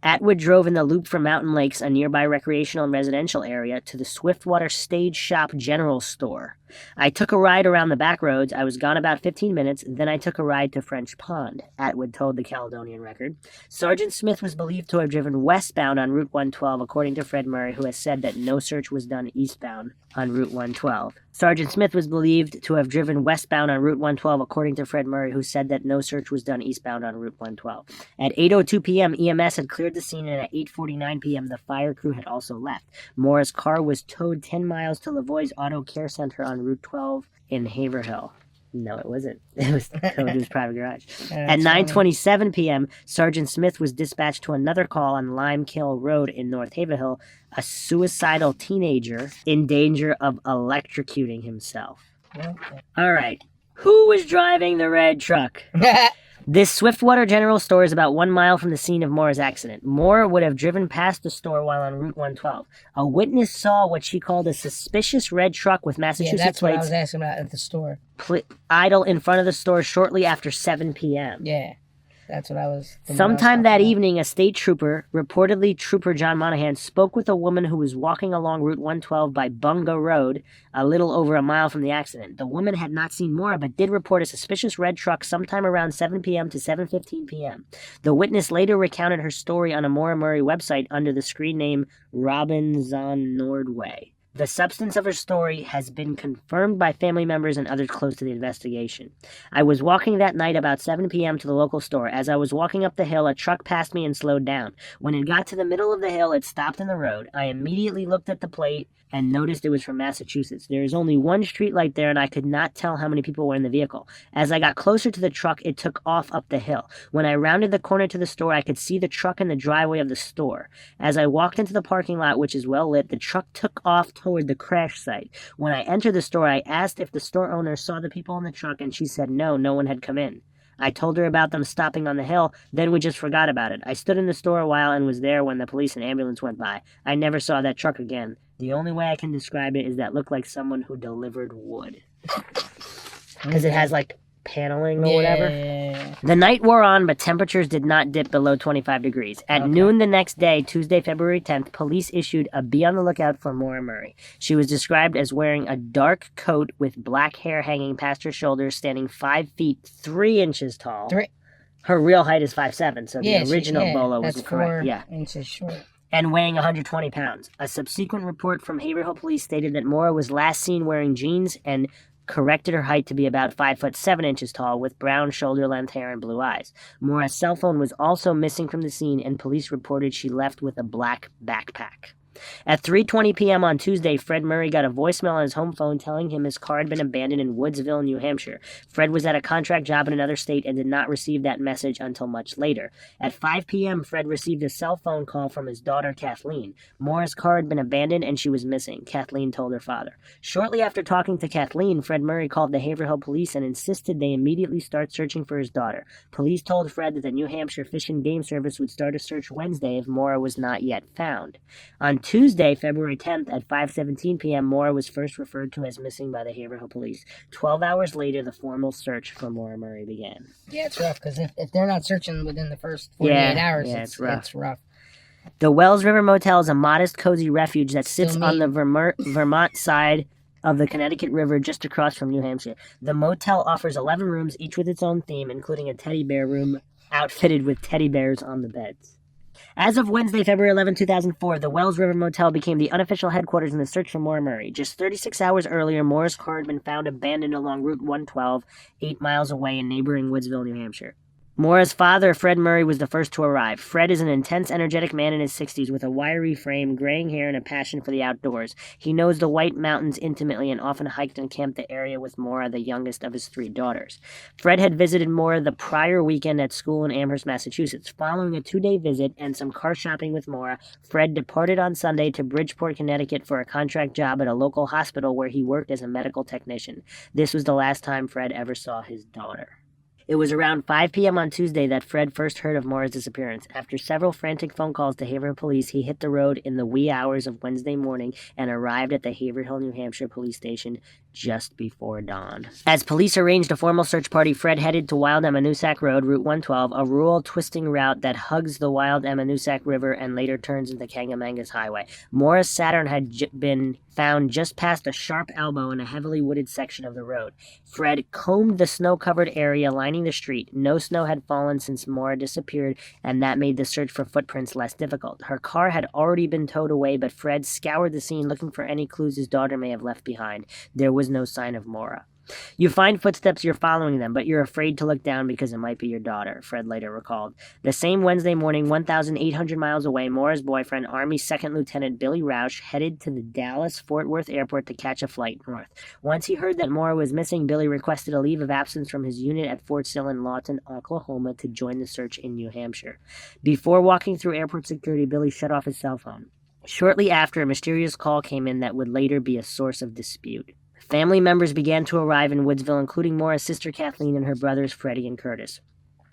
Atwood drove in the loop from Mountain Lakes, a nearby recreational and residential area, to the Swiftwater Stage Shop General Store. I took a ride around the back roads. I was gone about 15 minutes. Then I took a ride to French Pond, Atwood told the Caledonian Record. Sergeant Smith was believed to have driven westbound on Route 112, according to Fred Murray, who has said that no search was done eastbound on Route 112. Sergeant Smith was believed to have driven westbound on Route 112, according to Fred Murray, who said that no search was done eastbound on Route 112. At 8:02 p.m., EMS had cleared the scene, and at 8:49 p.m., the fire crew had also left. Maura's car was towed 10 miles to Lavoie's Auto Care Center on Route 12 in Haverhill. No, it wasn't. It was towed to his private garage. At 9:27 p.m., Sergeant Smith was dispatched to another call on Limekill Road in North Haverhill, a suicidal teenager in danger of electrocuting himself. Okay. All right. Who was driving the red truck? This Swiftwater General Store is about 1 mile from the scene of Maura's accident. Maura would have driven past the store while on Route 112. A witness saw what she called a suspicious red truck with Massachusetts that's what I plates was asking about at the store. idle in front of the store shortly after 7 p.m. Yeah, that's what I was... Sometime that evening, a state trooper, reportedly Trooper John Monahan, spoke with a woman who was walking along Route 112 by Bunga Road, a little over a mile from the accident. The woman had not seen Maura, but did report a suspicious red truck sometime around 7 p.m. to 7:15 p.m. The witness later recounted her story on a Maura Murray website under the screen name Robinson Nordway. The substance of her story has been confirmed by family members and others close to the investigation. I was walking that night about 7 p.m. to the local store. As I was walking up the hill, a truck passed me and slowed down. When it got to the middle of the hill, it stopped in the road. I immediately looked at the plate and noticed it was from Massachusetts. There is only one street light there, and I could not tell how many people were in the vehicle. As I got closer to the truck, it took off up the hill. When I rounded the corner to the store, I could see the truck in the driveway of the store. As I walked into the parking lot, which is well lit, the truck took off toward the crash site. When I entered the store, I asked if the store owner saw the people in the truck, and she said no one had come in. I told her about them stopping on the hill, then we just forgot about it. I stood in the store a while and was there when the police and ambulance went by. I never saw that truck again. The only way I can describe it is that it looked like someone who delivered wood. Because it has, like, paneling or whatever. Yeah. The night wore on, but temperatures did not dip below 25 degrees. At noon the next day, Tuesday, February 10th, police issued a be on the lookout for Maura Murray. She was described as wearing a dark coat with black hair hanging past her shoulders, standing 5 feet 3 inches tall. Her real height is 5'7", so the original bolo was correct. 4 inches short. And weighing 120 pounds. A subsequent report from Haverhill Police stated that Maura was last seen wearing jeans and corrected her height to be about 5'7" tall with brown shoulder-length hair and blue eyes. Maura's cell phone was also missing from the scene, and police reported she left with a black backpack. At 3:20 p.m. on Tuesday, Fred Murray got a voicemail on his home phone telling him his car had been abandoned in Woodsville, New Hampshire. Fred was at a contract job in another state and did not receive that message until much later. At 5 p.m., Fred received a cell phone call from his daughter, Kathleen. Maura's car had been abandoned and she was missing, Kathleen told her father. Shortly after talking to Kathleen, Fred Murray called the Haverhill Police and insisted they immediately start searching for his daughter. Police told Fred that the New Hampshire Fish and Game Service would start a search Wednesday if Maura was not yet found. On Tuesday, February 10th at 5:17 p.m., Maura was first referred to as missing by the Haverhill Police. 12 hours later, the formal search for Maura Murray began. Yeah, it's rough, because if they're not searching within the first 48 hours, it's rough. The Wells River Motel is a modest, cozy refuge that sits on the Vermont side of the Connecticut River just across from New Hampshire. The motel offers 11 rooms, each with its own theme, including a teddy bear room outfitted with teddy bears on the beds. As of Wednesday, February 11, 2004, the Wells River Motel became the unofficial headquarters in the search for Maura Murray. Just 36 hours earlier, Maura's car had been found abandoned along Route 112, 8 miles away in neighboring Woodsville, New Hampshire. Maura's father, Fred Murray, was the first to arrive. Fred is an intense, energetic man in his 60s with a wiry frame, graying hair, and a passion for the outdoors. He knows the White Mountains intimately and often hiked and camped the area with Maura, the youngest of his 3 daughters. Fred had visited Maura the prior weekend at school in Amherst, Massachusetts. Following a 2-day visit and some car shopping with Maura, Fred departed on Sunday to Bridgeport, Connecticut for a contract job at a local hospital where he worked as a medical technician. This was the last time Fred ever saw his daughter. It was around 5 p.m. on Tuesday that Fred first heard of Maura's disappearance. After several frantic phone calls to Haverhill Police, he hit the road in the wee hours of Wednesday morning and arrived at the Haverhill, New Hampshire police station just before dawn. As police arranged a formal search party, Fred headed to Wild Emmanusack Road, Route 112, a rural twisting route that hugs the Wild Emmanusack River and later turns into Kangamangas Highway. Maura's Saturn had been found just past a sharp elbow in a heavily wooded section of the road. Fred combed the snow-covered area lining the street. No snow had fallen since Maura disappeared, and that made the search for footprints less difficult. Her car had already been towed away, but Fred scoured the scene looking for any clues his daughter may have left behind. There was no sign of Maura. You find footsteps, you're following them, but you're afraid to look down because it might be your daughter, Fred later recalled. The same Wednesday morning, 1,800 miles away, Maura's boyfriend, Army 2nd Lieutenant Billy Roush, headed to the Dallas-Fort Worth airport to catch a flight north. Once he heard that Maura was missing, Billy requested a leave of absence from his unit at Fort Sill in Lawton, Oklahoma, to join the search in New Hampshire. Before walking through airport security, Billy shut off his cell phone. Shortly after, a mysterious call came in that would later be a source of dispute. Family members began to arrive in Woodsville, including Maura's sister Kathleen and her brothers Freddie and Curtis.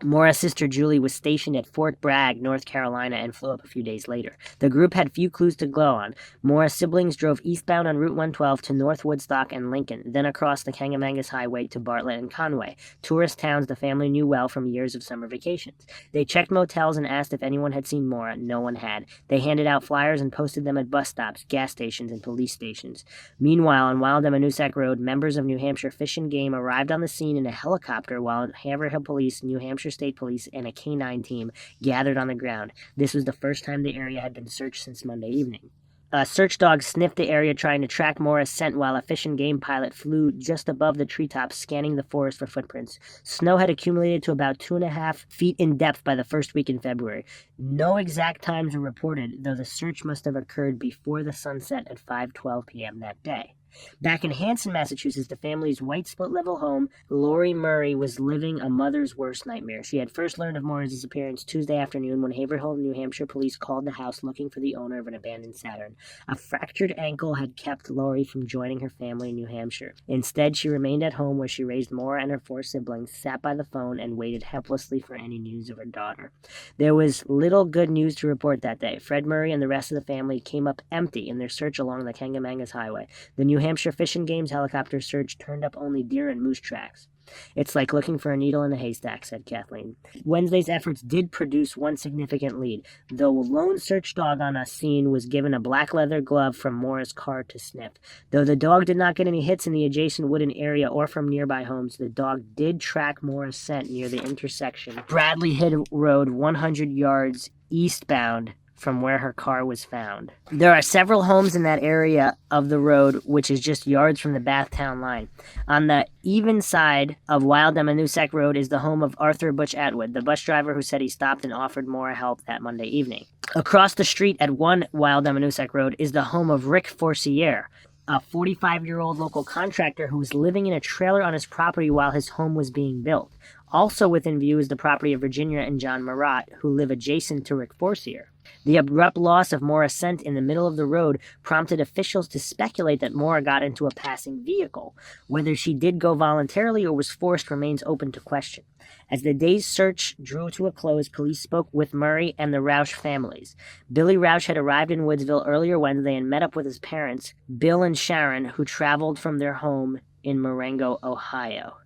Maura's sister Julie was stationed at Fort Bragg, North Carolina, and flew up a few days later. The group had few clues to go on. Maura's siblings drove eastbound on Route 112 to North Woodstock and Lincoln, then across the Kangamangas Highway to Bartlett and Conway, tourist towns the family knew well from years of summer vacations. They checked motels and asked if anyone had seen Maura. No one had. They handed out flyers and posted them at bus stops, gas stations, and police stations. Meanwhile, on Wild Emmanusack Road, members of New Hampshire Fish and Game arrived on the scene in a helicopter while Haverhill Police, New Hampshire State Police, and a canine team gathered on the ground. This was the first time the area had been searched since Monday evening. A search dog sniffed the area trying to track Maura's scent while a Fish and Game pilot flew just above the treetops scanning the forest for footprints. Snow had accumulated to about 2.5 feet in depth by the first week in February. No exact times were reported, though the search must have occurred before the sunset at 5:12 p.m. that day. Back in Hanson, Massachusetts, the family's white split-level home, Maura Murray was living a mother's worst nightmare. She had first learned of Maura's disappearance Tuesday afternoon when Haverhill, New Hampshire police called the house looking for the owner of an abandoned Saturn. A fractured ankle had kept Laurie from joining her family in New Hampshire. Instead, she remained at home where she raised Maura and her 4 siblings, sat by the phone, and waited helplessly for any news of her daughter. There was little good news to report that day. Fred Murray and the rest of the family came up empty in their search along the Kangamangas Highway. The New Hampshire Fish and Game's helicopter search turned up only deer and moose tracks. It's like looking for a needle in a haystack, said Kathleen. Wednesday's efforts did produce one significant lead. The lone search dog on a scene was given a black leather glove from Maura's car to sniff. Though the dog did not get any hits in the adjacent wooded area or from nearby homes, the dog did track Maura's scent near the intersection. Bradley Hill Road, 100 yards eastbound from where her car was found. There are several homes in that area of the road, which is just yards from the Bathtown line. On the even side of Wild Emmanusack Road is the home of Arthur Butch Atwood, the bus driver who said he stopped and offered Maura help that Monday evening. Across the street at 1 Wild Emmanusack Road is the home of Rick Forcier, a 45-year-old local contractor who was living in a trailer on his property while his home was being built. Also within view is the property of Virginia and John Marat, who live adjacent to Rick Forcier. The abrupt loss of Maura's scent in the middle of the road prompted officials to speculate that Maura got into a passing vehicle. Whether she did go voluntarily or was forced remains open to question. As the day's search drew to a close, police spoke with Murray and the Roush families. Billy Roush had arrived in Woodsville earlier Wednesday and met up with his parents, Bill and Sharon, who traveled from their home in Marengo, Ohio.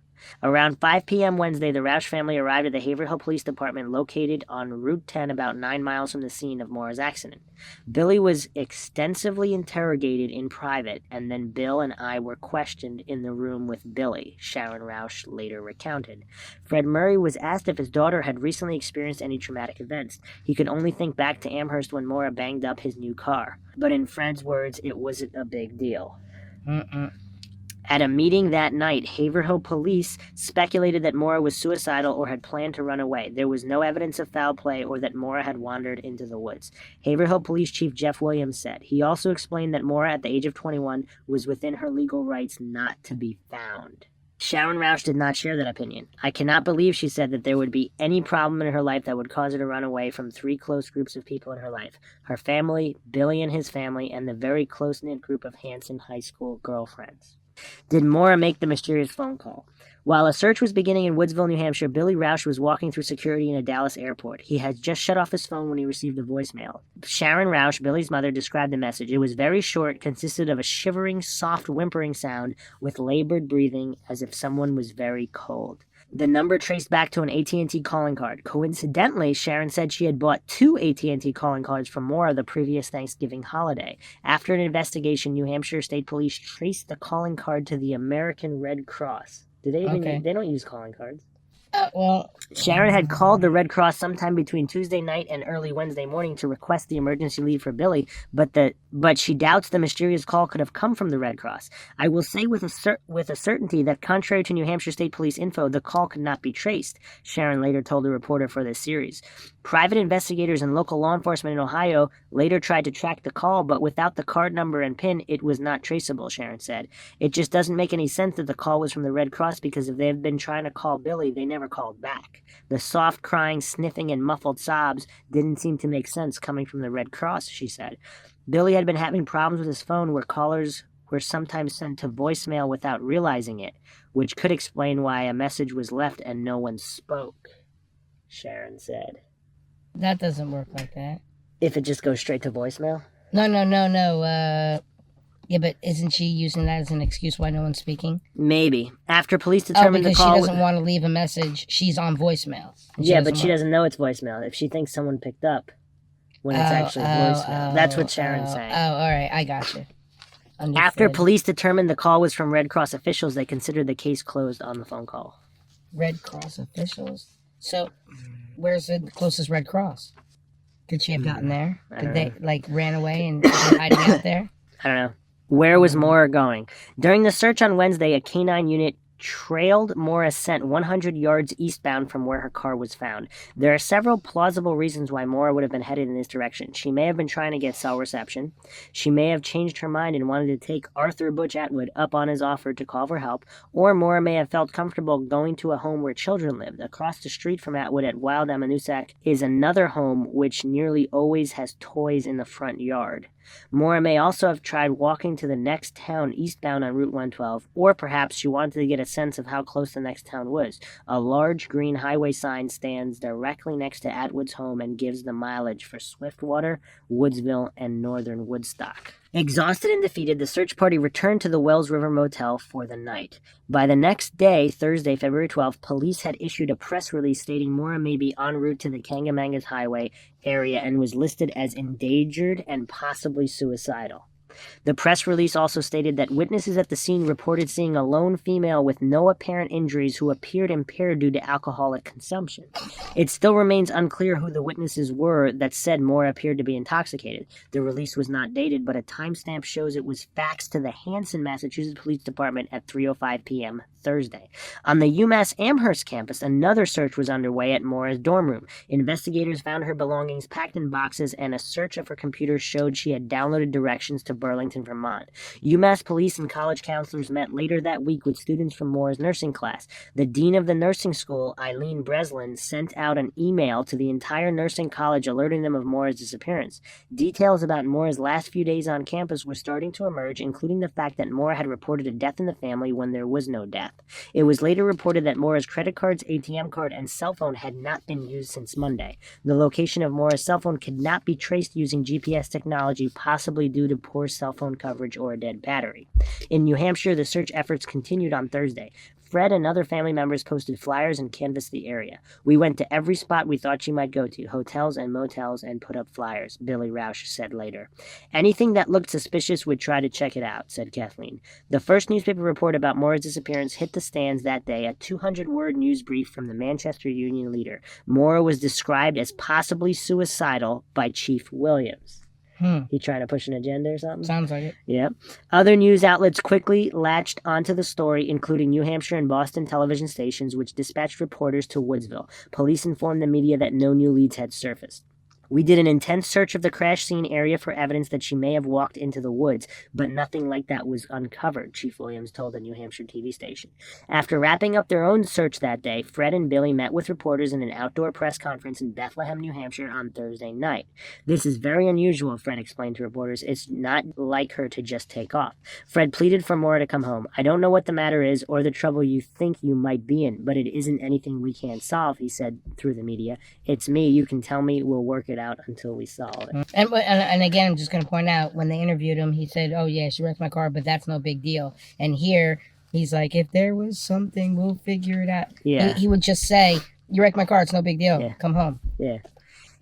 Around 5 p.m. Wednesday, the Roush family arrived at the Haverhill Police Department located on Route 10 about 9 miles from the scene of Maura's accident. Billy was extensively interrogated in private, and then Bill and I were questioned in the room with Billy, Sharon Roush later recounted. Fred Murray was asked if his daughter had recently experienced any traumatic events. He could only think back to Amherst when Maura banged up his new car. But in Fred's words, it wasn't a big deal. At a meeting that night, Haverhill police speculated that Maura was suicidal or had planned to run away. There was no evidence of foul play or that Maura had wandered into the woods. Haverhill Police Chief Jeff Williams said. He also explained that Maura, at the age of 21, was within her legal rights not to be found. Sharon Rausch did not share that opinion. I cannot believe, she said, that there would be any problem in her life that would cause her to run away from three close groups of people in her life. Her family, Billy and his family, and the very close-knit group of Hanson High School girlfriends. Did Maura make the mysterious phone call? While a search was beginning in Woodsville, New Hampshire, Billy Rausch was walking through security in a Dallas airport. He had just shut off his phone when he received a voicemail. Sharon Rausch, Billy's mother, described the message. It was very short, consisted of a shivering, soft whimpering sound with labored breathing as if someone was very cold. The number traced back to an AT&T calling card. Coincidentally, Sharon said she had bought 2 AT&T calling cards from Maura the previous Thanksgiving holiday. After an investigation, New Hampshire State Police traced the calling card to the American Red Cross. Do they even? They don't use calling cards. Well, Sharon had called the Red Cross sometime between Tuesday night and early Wednesday morning to request the emergency leave for Billy, but she doubts the mysterious call could have come from the Red Cross. I will say with a certainty that contrary to New Hampshire State Police info, the call could not be traced, Sharon later told a reporter for this series. Private investigators and local law enforcement in Ohio later tried to track the call, but without the card number and PIN, it was not traceable, Sharon said. It just doesn't make any sense that the call was from the Red Cross because if they've been trying to call Billy, they never called back. The soft crying, sniffing, and muffled sobs didn't seem to make sense coming from the Red Cross, she said. Billy had been having problems with his phone where callers were sometimes sent to voicemail without realizing it, which could explain why a message was left and no one spoke, Sharon said. That doesn't work like that. If it just goes straight to voicemail? No. Yeah, but isn't she using that as an excuse why no one's speaking? Maybe. After police determined the call... because she doesn't want to leave a message. She's on voicemail. But she doesn't know it's voicemail. If she thinks someone picked up when it's actually voicemail. That's what Sharon's saying. Oh, all right. I got you. Understood. After police determined the call was from Red Cross officials, they considered the case closed on the phone call. Red Cross officials? So, where's the closest Red Cross? Could she have gotten there? Did they, ran away and hiding out there? I don't know. Where was Maura going? During the search on Wednesday, a canine unit trailed Maura's scent 100 yards eastbound from where her car was found. There are several plausible reasons why Maura would have been headed in this direction. She may have been trying to get cell reception. She may have changed her mind and wanted to take Arthur Butch Atwood up on his offer to call for help, or Maura may have felt comfortable going to a home where children lived. Across the street from Atwood at Wild Amanusak is another home which nearly always has toys in the front yard. Maura may also have tried walking to the next town eastbound on Route 112, or perhaps she wanted to get a sense of how close the next town was. A large green highway sign stands directly next to Atwood's home and gives the mileage for Swiftwater, Woodsville, and northern Woodstock. Exhausted and defeated, the search party returned to the Wells River Motel for the night. By the next day, Thursday, February 12th, police had issued a press release stating Maura may be en route to the Kangamangas Highway area and was listed as endangered and possibly suicidal. The press release also stated that witnesses at the scene reported seeing a lone female with no apparent injuries who appeared impaired due to alcoholic consumption. It still remains unclear who the witnesses were that said Maura appeared to be intoxicated. The release was not dated, but a timestamp shows it was faxed to the Hanson, Massachusetts Police Department at 3:05 p.m. Thursday. On the UMass Amherst campus, another search was underway at Maura's dorm room. Investigators found her belongings packed in boxes, and a search of her computer showed she had downloaded directions to Burlington, Vermont. UMass police and college counselors met later that week with students from Maura's nursing class. The dean of the nursing school, Eileen Breslin, sent out an email to the entire nursing college alerting them of Maura's disappearance. Details about Maura's last few days on campus were starting to emerge, including the fact that Maura had reported a death in the family when there was no death. It was later reported that Maura's credit cards, ATM card, and cell phone had not been used since Monday. The location of Maura's cell phone could not be traced using GPS technology, possibly due to poor cell phone coverage or a dead battery. In New Hampshire, the search efforts continued on Thursday. Fred and other family members posted flyers and canvassed the area. We went to every spot we thought she might go to, hotels and motels, and put up flyers, Billy Rausch said later. Anything that looked suspicious would try to check it out, said Kathleen. The first newspaper report about Maura's disappearance hit the stands that day, a 200-word news brief from the Manchester Union leader. Maura was described as possibly suicidal by Chief Williams. He trying to push an agenda or something? Sounds like it. Yeah. Other news outlets quickly latched onto the story, including New Hampshire and Boston television stations, which dispatched reporters to Woodsville. Police informed the media that no new leads had surfaced. We did an intense search of the crash scene area for evidence that she may have walked into the woods, but nothing like that was uncovered, Chief Williams told the New Hampshire TV station. After wrapping up their own search that day, Fred and Billy met with reporters in an outdoor press conference in Bethlehem, New Hampshire on Thursday night. This is very unusual, Fred explained to reporters. It's not like her to just take off. Fred pleaded for Maura to come home. I don't know what the matter is or the trouble you think you might be in, but it isn't anything we can't solve, he said through the media. It's me. You can tell me. We'll work it out until we solve it. And again, I'm just going to point out, when they interviewed him, he said, oh, yeah, she wrecked my car, but that's no big deal. And here, he's like, if there was something, we'll figure it out. Yeah. He would just say, you wrecked my car, it's no big deal. Yeah. Come home. Yeah.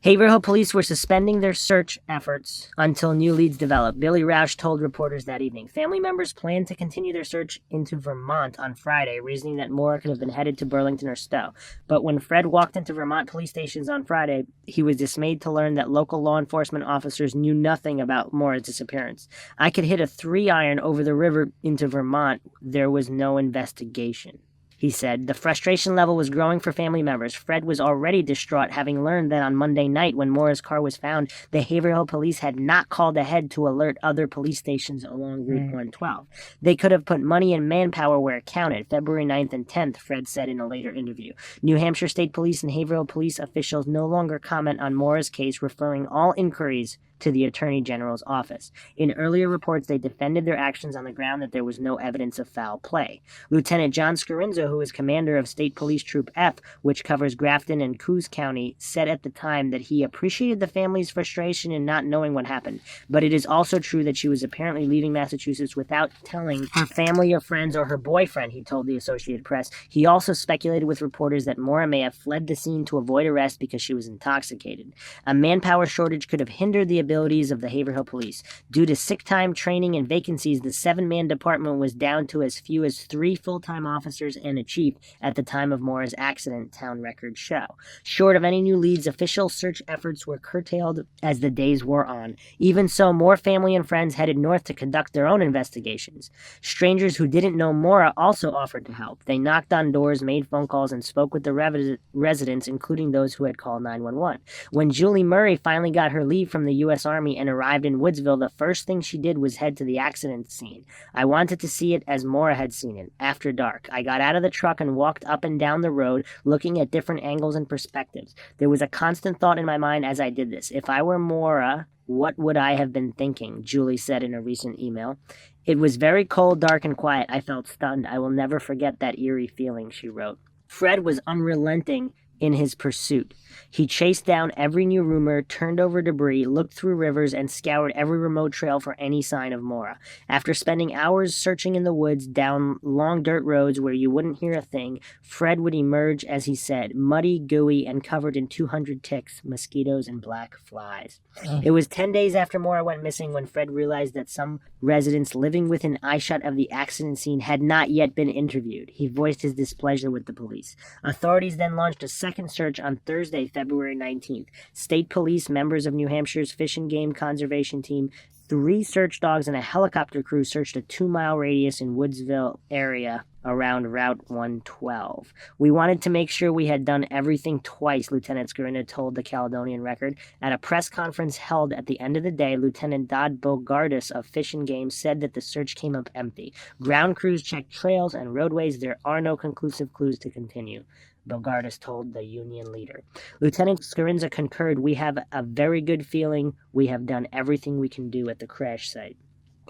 Haverhill police were suspending their search efforts until new leads developed. Billy Roush told reporters that evening. Family members plan to continue their search into Vermont on Friday, reasoning that Maura could have been headed to Burlington or Stowe. But when Fred walked into Vermont police stations on Friday, he was dismayed to learn that local law enforcement officers knew nothing about Maura's disappearance. I could hit a 3-iron over the river into Vermont. There was no investigation, he said. The frustration level was growing for family members. Fred was already distraught, having learned that on Monday night, when Maura's car was found, the Haverhill police had not called ahead to alert other police stations along Route 112. They could have put money and manpower where it counted. February 9th and 10th, Fred said in a later interview. New Hampshire State Police and Haverhill police officials no longer comment on Maura's case, referring all inquiries to the Attorney General's office. In earlier reports, they defended their actions on the ground that there was no evidence of foul play. Lieutenant John Scarinzo, who is commander of State Police Troop F, which covers Grafton and Coos County, said at the time that he appreciated the family's frustration in not knowing what happened, but it is also true that she was apparently leaving Massachusetts without telling her family or friends or her boyfriend, he told the Associated Press. He also speculated with reporters that Maura may have fled the scene to avoid arrest because she was intoxicated. A manpower shortage could have hindered the abilities of the Haverhill police. Due to sick time, training, and vacancies, the 7-man department was down to as few as 3 full-time officers and a chief at the time of Maura's accident, town records show. Short of any new leads, official search efforts were curtailed as the days wore on. Even so, more family and friends headed north to conduct their own investigations. Strangers who didn't know Maura also offered to help. They knocked on doors, made phone calls, and spoke with the residents, including those who had called 911. When Julie Murray finally got her leave from the U.S. Army and arrived in Woodsville, the first thing she did was head to the accident scene. I wanted to see it as Maura had seen it, after dark. I got out of the truck and walked up and down the road, looking at different angles and perspectives. There was a constant thought in my mind as I did this. If I were Maura, what would I have been thinking? Julie said in a recent email. It was very cold, dark, and quiet. I felt stunned. I will never forget that eerie feeling, she wrote. Fred was unrelenting in his pursuit. He chased down every new rumor, turned over debris, looked through rivers, and scoured every remote trail for any sign of Maura. After spending hours searching in the woods down long dirt roads where you wouldn't hear a thing, Fred would emerge, as he said, muddy, gooey, and covered in 200 ticks, mosquitoes, and black flies. It was 10 days after Maura went missing when Fred realized that some residents living within eyeshot of the accident scene had not yet been interviewed. He voiced his displeasure with the police. Authorities then launched a second search on Thursday, February 19th. State police, members of New Hampshire's Fish and Game Conservation Team, 3 search dogs, and a helicopter crew searched a 2-mile radius in Woodsville area around Route 112. We wanted to make sure we had done everything twice, Lieutenant Scarinzo told the Caledonian Record. At a press conference held at the end of the day, Lieutenant Dodd Bogardus of Fish and Game said that the search came up empty. Ground crews checked trails and roadways. There are no conclusive clues to continue, Bogardus told the union leader. Lieutenant Scarinzo concurred, we have a very good feeling we have done everything we can do at the crash site.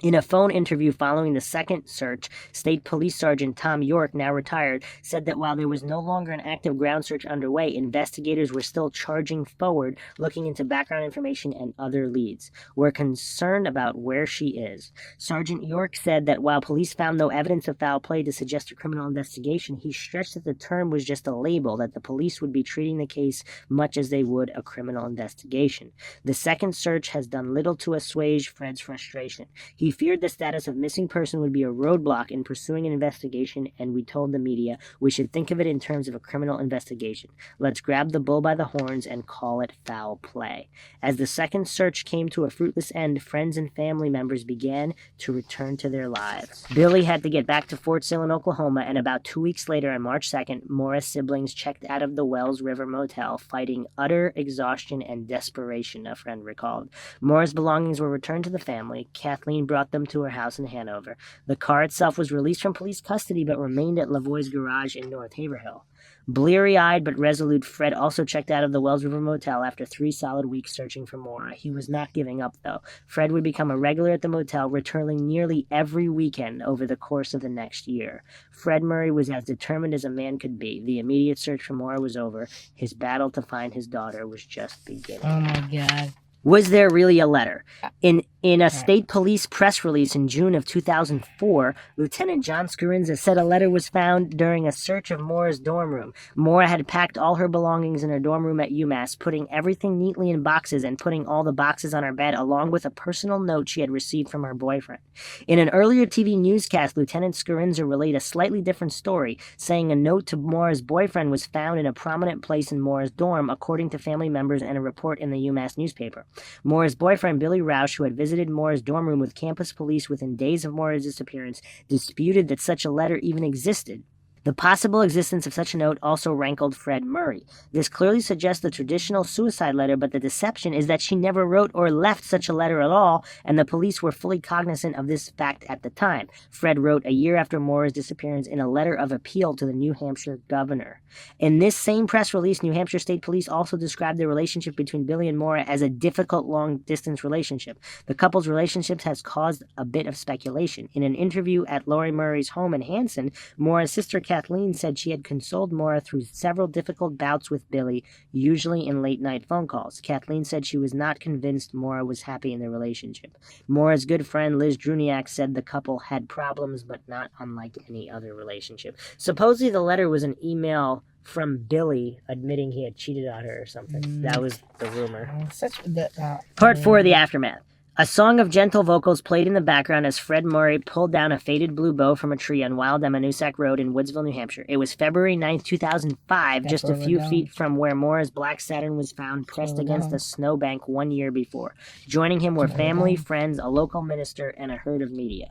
In a phone interview following the second search, State Police Sergeant Tom York, now retired, said that while there was no longer an active ground search underway, investigators were still charging forward, looking into background information and other leads. We're concerned about where she is. Sergeant York said that while police found no evidence of foul play to suggest a criminal investigation, he stressed that the term was just a label, that the police would be treating the case much as they would a criminal investigation. The second search has done little to assuage Fred's frustration. He He feared the status of missing person would be a roadblock in pursuing an investigation, and we told the media we should think of it in terms of a criminal investigation. Let's grab the bull by the horns and call it foul play. As the second search came to a fruitless end, friends and family members began to return to their lives. Billy had to get back to Fort Sill in Oklahoma, and about 2 weeks later, on March 2nd, Maura's siblings checked out of the Wells River Motel, fighting utter exhaustion and desperation, a friend recalled. Maura's belongings were returned to the family. Kathleen brought them to her house in Hanover. The car itself was released from police custody but remained at Lavoie's garage in North Haverhill. Bleary-eyed but resolute, Fred also checked out of the Wells River Motel after 3 solid weeks searching for Maura. He was not giving up, though. Fred would become a regular at the motel, returning nearly every weekend over the course of the next year. Fred Murray was as determined as a man could be. The immediate search for Maura was over. His battle to find his daughter was just beginning. Oh my God. Was there really a letter? In a state police press release in June of 2004, Lieutenant John Scarinza said a letter was found during a search of Maura's dorm room. Maura had packed all her belongings in her dorm room at UMass, putting everything neatly in boxes and putting all the boxes on her bed, along with a personal note she had received from her boyfriend. In an earlier TV newscast, Lieutenant Scarinza relayed a slightly different story, saying a note to Maura's boyfriend was found in a prominent place in Maura's dorm, according to family members and a report in the UMass newspaper. Maura's boyfriend, Billy Roush, who had visited Maura's dorm room with campus police within days of Maura's disappearance, disputed that such a letter even existed. The possible existence of such a note also rankled Fred Murray. This clearly suggests the traditional suicide letter, but the deception is that she never wrote or left such a letter at all, and the police were fully cognizant of this fact at the time. Fred wrote a year after Maura's disappearance in a letter of appeal to the New Hampshire governor. In this same press release, New Hampshire State Police also described the relationship between Billy and Maura as a difficult long-distance relationship. The couple's relationship has caused a bit of speculation. In an interview at Maura Murray's home in Hanson, Maura's sister Kathleen said she had consoled Maura through several difficult bouts with Billy, usually in late-night phone calls. Kathleen said she was not convinced Maura was happy in their relationship. Maura's good friend Liz Druniak said the couple had problems, but not unlike any other relationship. Supposedly the letter was an email from Billy admitting he had cheated on her or something. That was the rumor. Part 4, the aftermath. A song of gentle vocals played in the background as Fred Murray pulled down a faded blue bow from a tree on Wild Amanusac Road in Woodsville, New Hampshire. It was February 9th, 2005, just a few feet from where Maura's black Saturn was found pressed against a snowbank 1 year before. Joining him were family, friends, a local minister, and a herd of media.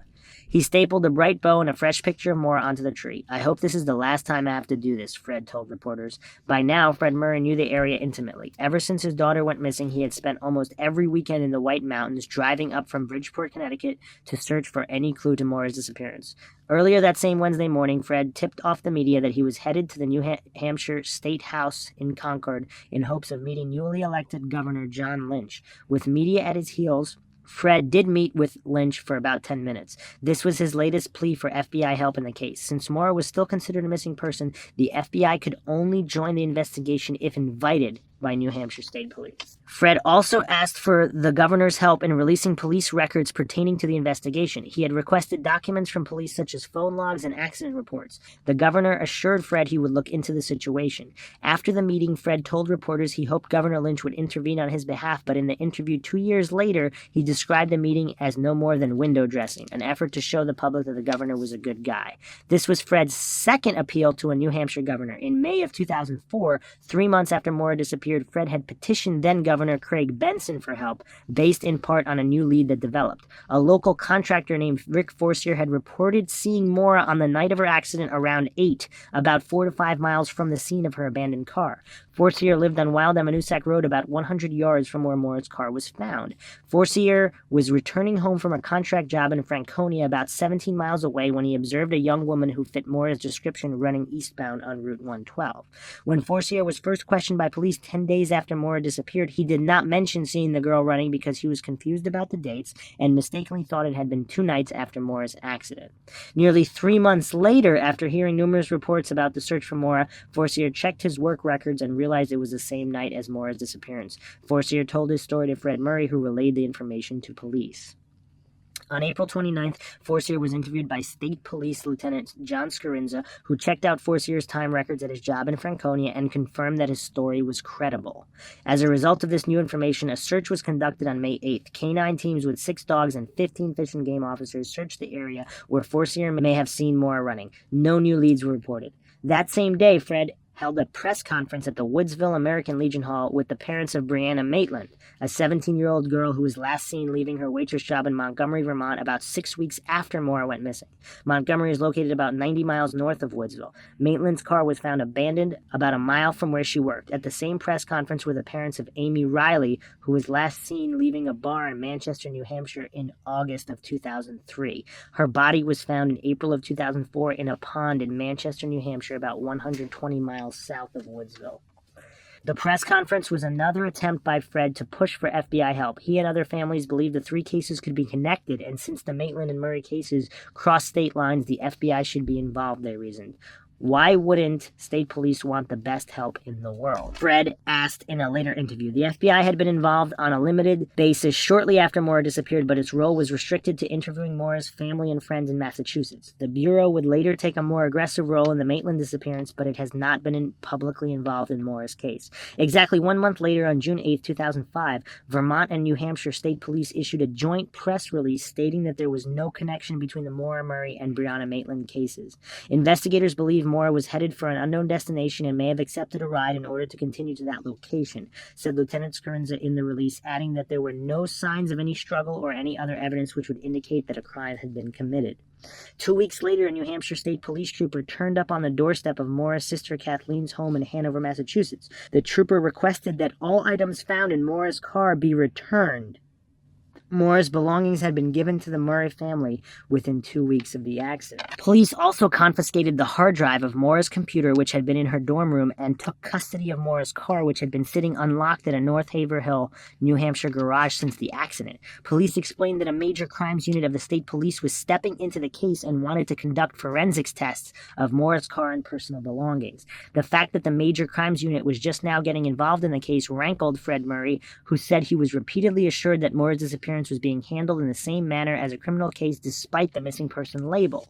He stapled a bright bow and a fresh picture of Maura onto the tree. "I hope this is the last time I have to do this," Fred told reporters. By now, Fred Murray knew the area intimately. Ever since his daughter went missing, he had spent almost every weekend in the White Mountains, driving up from Bridgeport, Connecticut, to search for any clue to Maura's disappearance. Earlier that same Wednesday morning, Fred tipped off the media that he was headed to the New Hampshire State House in Concord in hopes of meeting newly elected Governor John Lynch. With media at his heels, Fred did meet with Lynch for about 10 minutes. This was his latest plea for FBI help in the case. Since Maura was still considered a missing person, the FBI could only join the investigation if invited by New Hampshire State Police. Fred also asked for the governor's help in releasing police records pertaining to the investigation. He had requested documents from police such as phone logs and accident reports. The governor assured Fred he would look into the situation. After the meeting, Fred told reporters he hoped Governor Lynch would intervene on his behalf, but in the interview 2 years later, he described the meeting as no more than window dressing, an effort to show the public that the governor was a good guy. This was Fred's second appeal to a New Hampshire governor. In May of 2004, 3 months after Maura disappeared, Fred had petitioned then-Governor Craig Benson for help, based in part on a new lead that developed. A local contractor named Rick Forcier had reported seeing Maura on the night of her accident around 8, about 4 to 5 miles from the scene of her abandoned car. Forcier lived on Wild Amanusac Road about 100 yards from where Maura's car was found. Forcier was returning home from a contract job in Franconia about 17 miles away when he observed a young woman who fit Maura's description running eastbound on Route 112. When Forcier was first questioned by police 10 days after Maura disappeared, he did not mention seeing the girl running because he was confused about the dates and mistakenly thought it had been 2 nights after Maura's accident. Nearly 3 months later, after hearing numerous reports about the search for Maura, Forcier checked his work records and realized it was the same night as Maura's disappearance. Forcier told his story to Fred Murray, who relayed the information to police. On April 29th, Forcier was interviewed by State Police Lieutenant John Scarinza, who checked out Forcier's time records at his job in Franconia and confirmed that his story was credible. As a result of this new information, a search was conducted on May 8th. Canine teams with 6 dogs and 15 fish and game officers searched the area where Forcier may have seen Maura running. No new leads were reported. That same day, Fred held a press conference at the Woodsville American Legion Hall with the parents of Brianna Maitland, a 17-year-old girl who was last seen leaving her waitress job in Montgomery, Vermont about 6 weeks after Maura went missing. Montgomery is located about 90 miles north of Woodsville. Maitland's car was found abandoned about a mile from where she worked. At the same press conference were the parents of Amy Riley, who was last seen leaving a bar in Manchester, New Hampshire in August of 2003. Her body was found in April of 2004 in a pond in Manchester, New Hampshire, about 120 miles south of Woodsville. The press conference was another attempt by Fred to push for FBI help. He and other families believed the 3 cases could be connected, and since the Maitland and Murray cases cross state lines, the FBI should be involved, they reasoned. Why wouldn't state police want the best help in the world? Fred asked in a later interview. The FBI had been involved on a limited basis shortly after Maura disappeared, but its role was restricted to interviewing Maura's family and friends in Massachusetts. The Bureau would later take a more aggressive role in the Maitland disappearance, but it has not been publicly involved in Maura's case. Exactly 1 month later, on June 8, 2005, Vermont and New Hampshire state police issued a joint press release stating that there was no connection between the Maura Murray and Brianna Maitland cases. Investigators believe Maura was headed for an unknown destination and may have accepted a ride in order to continue to that location, said Lieutenant Scarinza in the release, adding that there were no signs of any struggle or any other evidence which would indicate that a crime had been committed. 2 weeks later, a New Hampshire state police trooper turned up on the doorstep of Maura's sister Kathleen's home in Hanover, Massachusetts. The trooper requested that all items found in Maura's car be returned. Maura's belongings had been given to the Murray family within 2 weeks of the accident. Police also confiscated the hard drive of Maura's computer, which had been in her dorm room, and took custody of Maura's car, which had been sitting unlocked at a North Haverhill, New Hampshire garage since the accident. Police explained that a major crimes unit of the state police was stepping into the case and wanted to conduct forensics tests of Maura's car and personal belongings. The fact that the major crimes unit was just now getting involved in the case rankled Fred Murray, who said he was repeatedly assured that Maura's disappearance was being handled in the same manner as a criminal case despite the missing person label.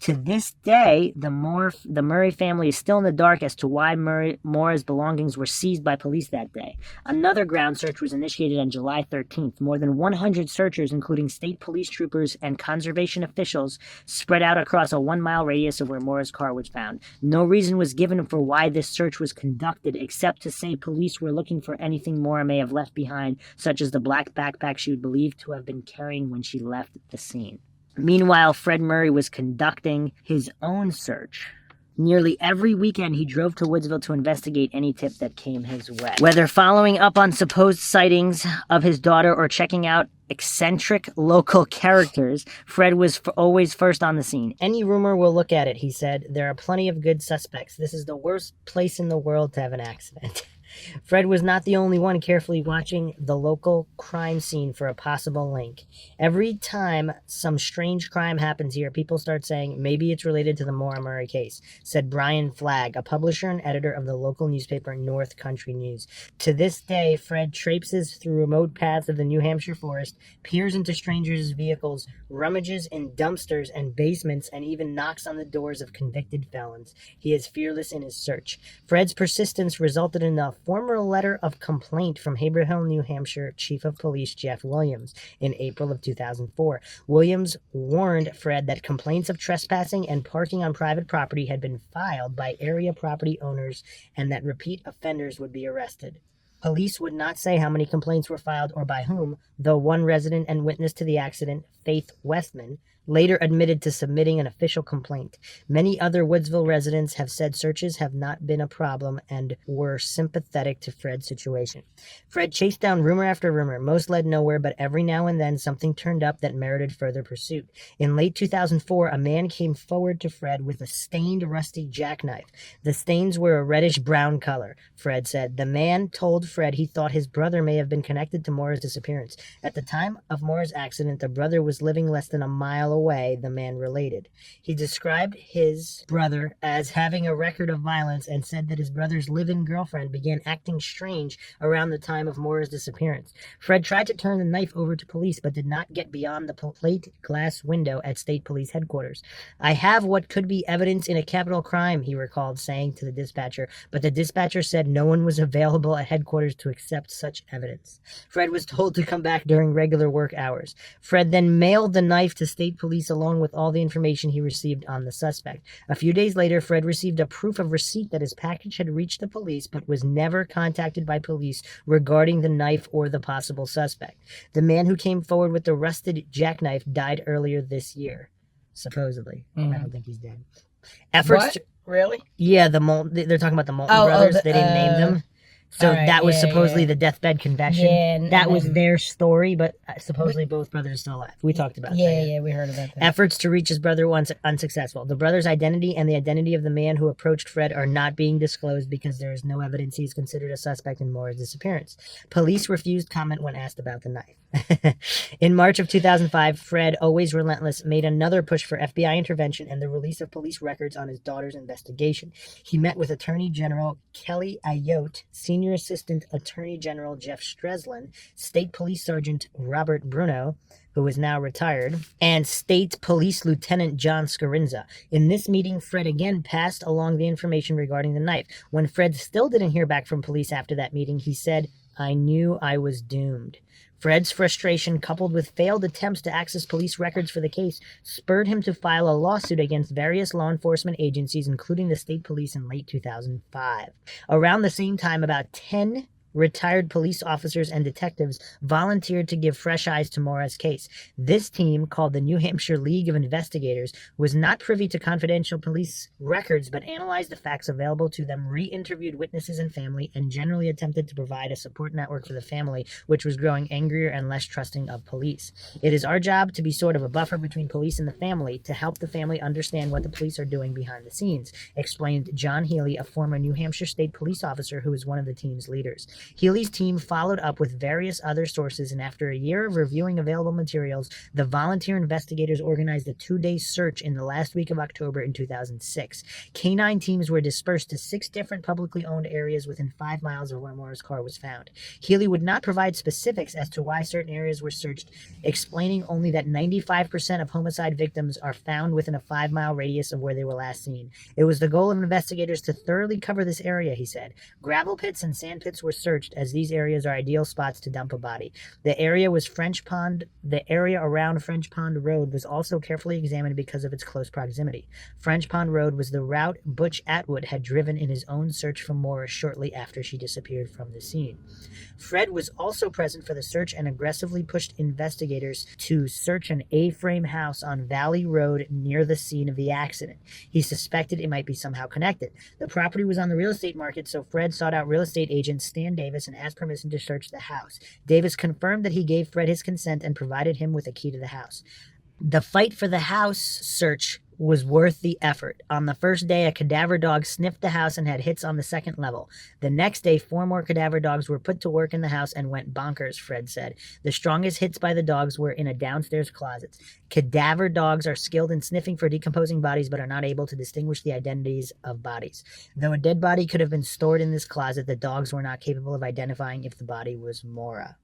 To this day, the Murray family is still in the dark as to why Maura's belongings were seized by police that day. Another ground search was initiated on July 13th. More than 100 searchers, including state police troopers and conservation officials, spread out across a 1-mile radius of where Maura's car was found. No reason was given for why this search was conducted, except to say police were looking for anything Maura may have left behind, such as the black backpack she would believed to have been carrying when she left the scene. Meanwhile, Fred Murray was conducting his own search. Nearly every weekend, he drove to Woodsville to investigate any tip that came his way. Whether following up on supposed sightings of his daughter or checking out eccentric local characters, Fred was always first on the scene. Any rumor, we'll look at it, he said. There are plenty of good suspects. This is the worst place in the world to have an accident. Fred was not the only one carefully watching the local crime scene for a possible link. Every time some strange crime happens here, people start saying maybe it's related to the Maura Murray case, said Brian Flagg, a publisher and editor of the local newspaper North Country News. To this day, Fred traipses through remote paths of the New Hampshire forest, peers into strangers' vehicles, rummages in dumpsters and basements, and even knocks on the doors of convicted felons. He is fearless in his search. Fred's persistence resulted in a formal letter of complaint from Haverhill, New Hampshire Chief of Police Jeff Williams in April of 2004. Williams warned Fred that complaints of trespassing and parking on private property had been filed by area property owners and that repeat offenders would be arrested. Police would not say how many complaints were filed or by whom, though one resident and witness to the accident, Faith Westman, later admitted to submitting an official complaint. Many other Woodsville residents have said searches have not been a problem and were sympathetic to Fred's situation. Fred chased down rumor after rumor. Most led nowhere, but every now and then something turned up that merited further pursuit. In late 2004, a man came forward to Fred with a stained, rusty jackknife. The stains were a reddish-brown color, Fred said. The man told Fred he thought his brother may have been connected to Maura's disappearance. At the time of Maura's accident, the brother was living less than a mile away, the man related. He described his brother as having a record of violence and said that his brother's live-in girlfriend began acting strange around the time of Maura's disappearance. Fred tried to turn the knife over to police but did not get beyond the plate glass window at State Police headquarters. "I have what could be evidence in a capital crime," he recalled saying to the dispatcher, but the dispatcher said no one was available at headquarters to accept such evidence. Fred was told to come back during regular work hours. Fred then mailed the knife to State Police along with all the information he received on the suspect. A few days later, Fred received a proof of receipt that his package had reached the police but was never contacted by police regarding the knife or the possible suspect. The man who came forward with the rusted jackknife died earlier this year, supposedly. I don't think he's dead. What? Really? Yeah, they're talking about the Moulton brothers. They didn't name them. So right, that was supposedly yeah. the deathbed confession. Yeah, that was their story, but supposedly both brothers are still alive. We talked about that. Yeah, we heard about that. Efforts to reach his brother were unsuccessful. The brother's identity and the identity of the man who approached Fred are not being disclosed because there is no evidence he is considered a suspect in Maura's disappearance. Police refused comment when asked about the knife. In March of 2005, Fred, always relentless, made another push for FBI intervention and the release of police records on his daughter's investigation. He met with Attorney General Kelly Ayotte, Senior Assistant Attorney General Jeff Streslin, State Police Sergeant Robert Bruno, who is now retired, and State Police Lieutenant John Scarinza. In this meeting, Fred again passed along the information regarding the knife. When Fred still didn't hear back from police after that meeting, he said, "I knew I was doomed." Fred's frustration, coupled with failed attempts to access police records for the case, spurred him to file a lawsuit against various law enforcement agencies, including the state police, in late 2005. Around the same time, about 10 retired police officers and detectives volunteered to give fresh eyes to Maura's case. This team, called the New Hampshire League of Investigators, was not privy to confidential police records but analyzed the facts available to them, re-interviewed witnesses and family, and generally attempted to provide a support network for the family, which was growing angrier and less trusting of police. "It is our job to be sort of a buffer between police and the family, to help the family understand what the police are doing behind the scenes," explained John Healy, a former New Hampshire state police officer who was one of the team's leaders. Healy's team followed up with various other sources, and after a year of reviewing available materials, the volunteer investigators organized a 2-day search in the last week of October in 2006. Canine teams were dispersed to 6 different publicly owned areas within 5 miles of where Maura's car was found. Healy would not provide specifics as to why certain areas were searched, explaining only that 95% of homicide victims are found within a 5-mile radius of where they were last seen. "It was the goal of investigators to thoroughly cover this area," he said. "Gravel pits and sand pits were searched, as these areas are ideal spots to dump a body. The area around French Pond Road was also carefully examined because of its close proximity. French Pond Road was the route Butch Atwood had driven in his own search for Maura shortly after she disappeared from the scene." Fred was also present for the search and aggressively pushed investigators to search an A-frame house on Valley Road near the scene of the accident. He suspected it might be somehow connected. The property was on the real estate market, so Fred sought out real estate agent Stan Davis and asked permission to search the house. Davis confirmed that he gave Fred his consent and provided him with a key to the house. The fight for the house search was worth the effort. On the first day, a cadaver dog sniffed the house and had hits on the second level. The next day, 4 more cadaver dogs were put to work in the house and went bonkers, Fred said. The strongest hits by the dogs were in a downstairs closet. Cadaver dogs are skilled in sniffing for decomposing bodies but are not able to distinguish the identities of bodies. Though a dead body could have been stored in this closet, the dogs were not capable of identifying if the body was Maura.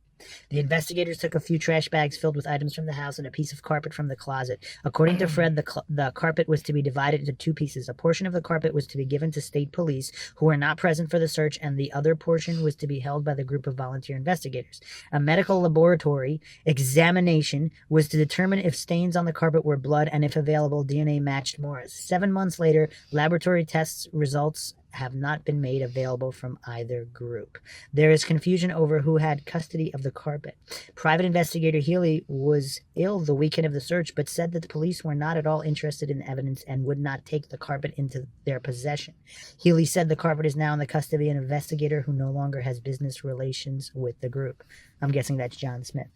The investigators took a few trash bags filled with items from the house and a piece of carpet from the closet. According to Fred, the carpet was to be divided into 2 pieces. A portion of the carpet was to be given to state police, who were not present for the search, and the other portion was to be held by the group of volunteer investigators. A medical laboratory examination was to determine if stains on the carpet were blood and, if available, DNA matched Maura's. 7 months later, laboratory tests results have not been made available from either group. There is confusion over who had custody of the carpet. Private investigator Healy was ill the weekend of the search, but said that the police were not at all interested in the evidence and would not take the carpet into their possession. Healy said the carpet is now in the custody of an investigator who no longer has business relations with the group. I'm guessing that's John Smith.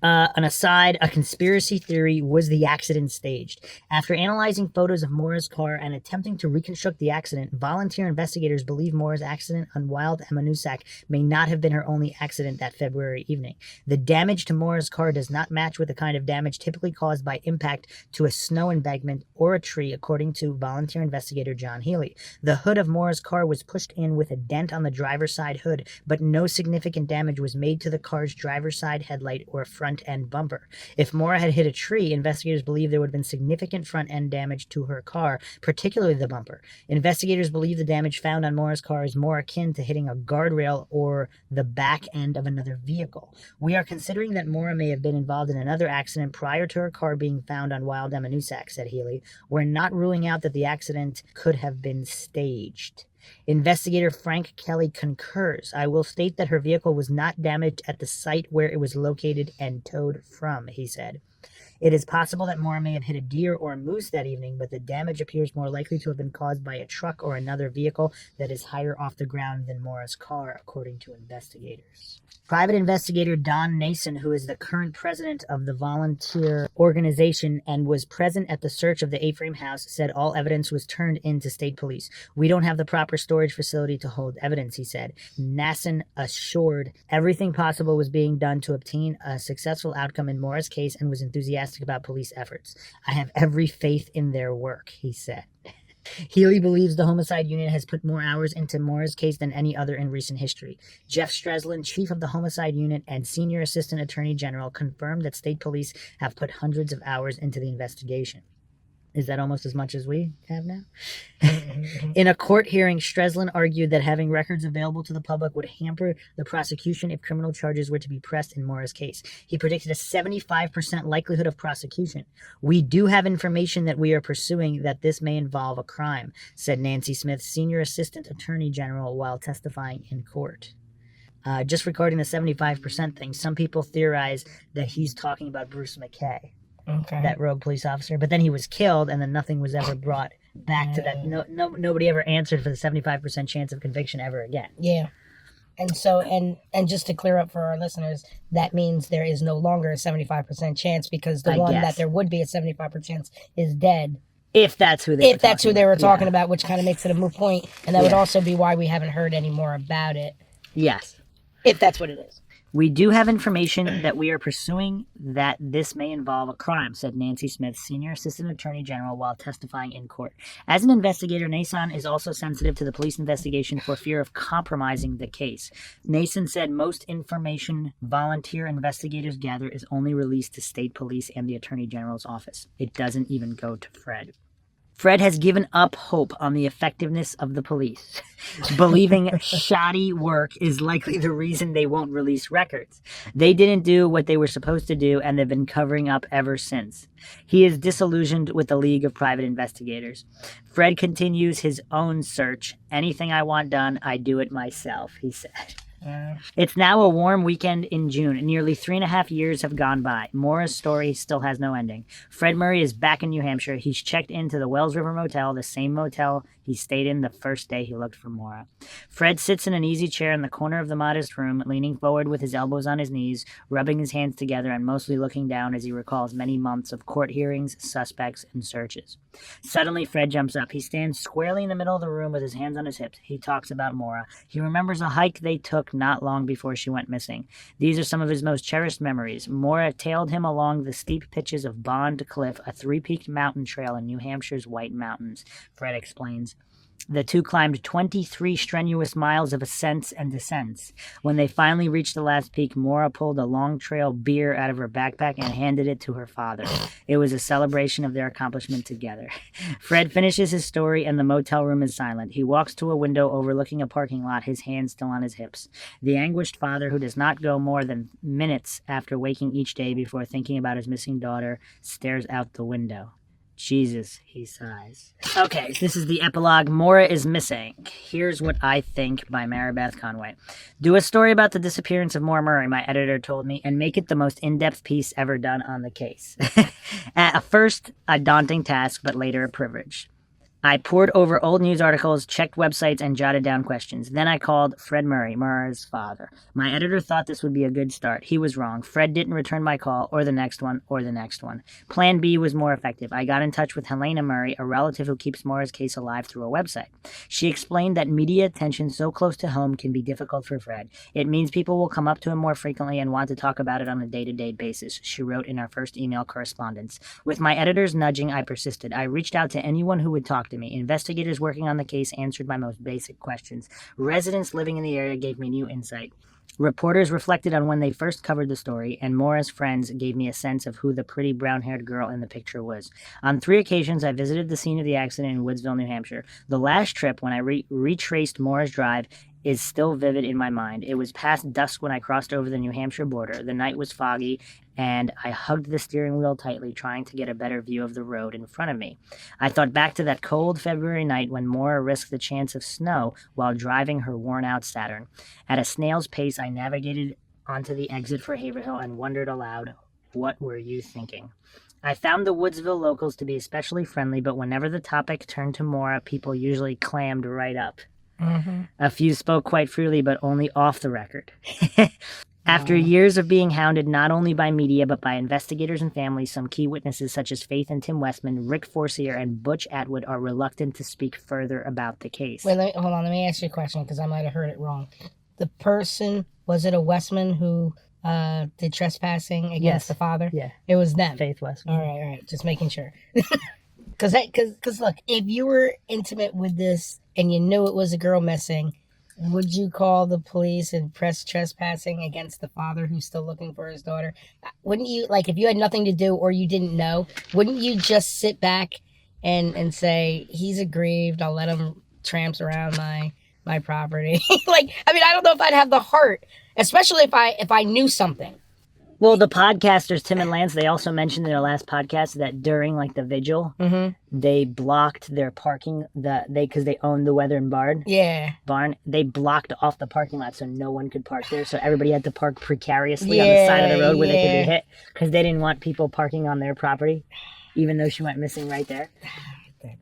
An aside, a conspiracy theory was the accident staged. After analyzing photos of Maura's car and attempting to reconstruct the accident, volunteer investigators believe Maura's accident on Wild Amanusak may not have been her only accident that February evening. The damage to Maura's car does not match with the kind of damage typically caused by impact to a snow embankment or a tree, according to volunteer investigator John Healy. The hood of Maura's car was pushed in with a dent on the driver's side hood, but no significant damage was made to the car's driver's side headlight or front end bumper. If Maura had hit a tree, investigators believe there would have been significant front end damage to her car, particularly the bumper. Investigators believe the damage found on Maura's car is more akin to hitting a guardrail or the back end of another vehicle. We are considering that Maura may have been involved in another accident prior to her car being found on Wild Amanusak, said Healy. We're not ruling out that the accident could have been staged. Investigator Frank Kelly concurs. I will state that her vehicle was not damaged at the site where it was located and towed from, he said. It is possible that Maura may have hit a deer or a moose that evening, but the damage appears more likely to have been caused by a truck or another vehicle that is higher off the ground than Maura's car, according to investigators. Private investigator Don Nason, who is the current president of the volunteer organization and was present at the search of the A-frame house, said all evidence was turned in to state police. We don't have the proper storage facility to hold evidence, he said. Nason assured everything possible was being done to obtain a successful outcome in Maura's case and was enthusiastic about police efforts. I have every faith in their work, he said. Healy believes the homicide unit has put more hours into Maura's case than any other in recent history. Jeff Streslin, chief of the homicide unit and senior assistant attorney general, confirmed that state police have put hundreds of hours into the investigation. Is that almost as much as we have now? In a court hearing, Streslin argued that having records available to the public would hamper the prosecution if criminal charges were to be pressed in Maura's case. He predicted a 75% likelihood of prosecution. We do have information that we are pursuing that this may involve a crime, said Nancy Smith, senior assistant attorney general, while testifying in court. Just regarding the 75% thing, some people theorize that he's talking about Bruce McKay. Okay. That rogue police officer, but then he was killed, and then nothing was ever brought back to that. Nobody ever answered for the 75% chance of conviction ever again. Yeah, and so and just to clear up for our listeners, that means there is no longer a 75% chance because the one that there would be a 75% chance is dead. If that's who they were talking about, which kind of makes it a moot point, and that would also be why we haven't heard any more about it. Yes, if that's what it is. We do have information that we are pursuing that this may involve a crime, said Nancy Smith, senior assistant attorney general, while testifying in court. As an investigator, Nason is also sensitive to the police investigation for fear of compromising the case. Nason said most information volunteer investigators gather is only released to state police and the attorney general's office. It doesn't even go to Fred. Fred has given up hope on the effectiveness of the police, believing shoddy work is likely the reason they won't release records. They didn't do what they were supposed to do, and they've been covering up ever since. He is disillusioned with the League of Private Investigators. Fred continues his own search. Anything I want done, I do it myself, he said. It's now a warm weekend in June. Nearly 3.5 years have gone by. Maura's story still has no ending. Fred Murray is back in New Hampshire. He's checked into the Wells River Motel, the same motel he stayed in the first day he looked for Maura. Fred sits in an easy chair in the corner of the modest room, leaning forward with his elbows on his knees, rubbing his hands together and mostly looking down as he recalls many months of court hearings, suspects, and searches. Suddenly, Fred jumps up. He stands squarely in the middle of the room with his hands on his hips. He talks about Maura. He remembers a hike they took not long before she went missing. These are some of his most cherished memories. Maura tailed him along the steep pitches of Bond Cliff, a three-peaked mountain trail in New Hampshire's White Mountains, Fred explains. The two climbed 23 strenuous miles of ascents and descents. When they finally reached the last peak, Maura pulled a long trail beer out of her backpack and handed it to her father. It was a celebration of their accomplishment together. Fred finishes his story and the motel room is silent. He walks to a window overlooking a parking lot, his hands still on his hips. The anguished father, who does not go more than minutes after waking each day before thinking about his missing daughter, stares out the window. Jesus, he sighs. Okay, this is the epilogue. Maura is missing. Here's What I Think by Maribeth Conway. Do a story about the disappearance of Maura Murray, my editor told me, and make it the most in-depth piece ever done on the case. At first, a daunting task, but later a privilege. I pored over old news articles, checked websites, and jotted down questions. Then I called Fred Murray, Maura's father. My editor thought this would be a good start. He was wrong. Fred didn't return my call, or the next one, or the next one. Plan B was more effective. I got in touch with Helena Murray, a relative who keeps Maura's case alive through a website. She explained that media attention so close to home can be difficult for Fred. It means people will come up to him more frequently and want to talk about it on a day-to-day basis, she wrote in our first email correspondence. With my editor's nudging, I persisted. I reached out to anyone who would talk to me. Investigators working on the case answered my most basic questions. Residents living in the area gave me new insight. Reporters reflected on when they first covered the story, and Maura's friends gave me a sense of who the pretty brown-haired girl in the picture was. On 3 occasions, I visited the scene of the accident in Woodsville, New Hampshire. The last trip, when I retraced Maura's drive, is still vivid in my mind. It was past dusk when I crossed over the New Hampshire border. The night was foggy, and I hugged the steering wheel tightly, trying to get a better view of the road in front of me. I thought back to that cold February night when Maura risked the chance of snow while driving her worn-out Saturn. At a snail's pace, I navigated onto the exit for Haverhill and wondered aloud, what were you thinking? I found the Woodsville locals to be especially friendly, but whenever the topic turned to Maura, people usually clammed right up. Mm-hmm. A few spoke quite freely, but only off the record. After years of being hounded not only by media, but by investigators and families, some key witnesses such as Faith and Tim Westman, Rick Forcier, and Butch Atwood are reluctant to speak further about the case. Wait, hold on. Let me ask you a question because I might have heard it wrong. The person, was it a Westman who did trespassing against the father? Yeah. It was them. Faith Westman. All right. Just making sure. Because look, if you were intimate with this and you knew it was a girl missing, would you call the police and press trespassing against the father who's still looking for his daughter? Wouldn't you, like, if you had nothing to do or you didn't know, wouldn't you just sit back and say, he's aggrieved, I'll let him tramps around my property? Like, I mean, I don't know if I'd have the heart, especially if I knew something. Well, the podcasters, Tim and Lance, they also mentioned in their last podcast that during, like, the vigil, they blocked their parking, because they owned the Weathern Barn. Yeah. They blocked off the parking lot so no one could park there. So everybody had to park precariously on the side of the road where they could be hit because they didn't want people parking on their property, even though she went missing right there.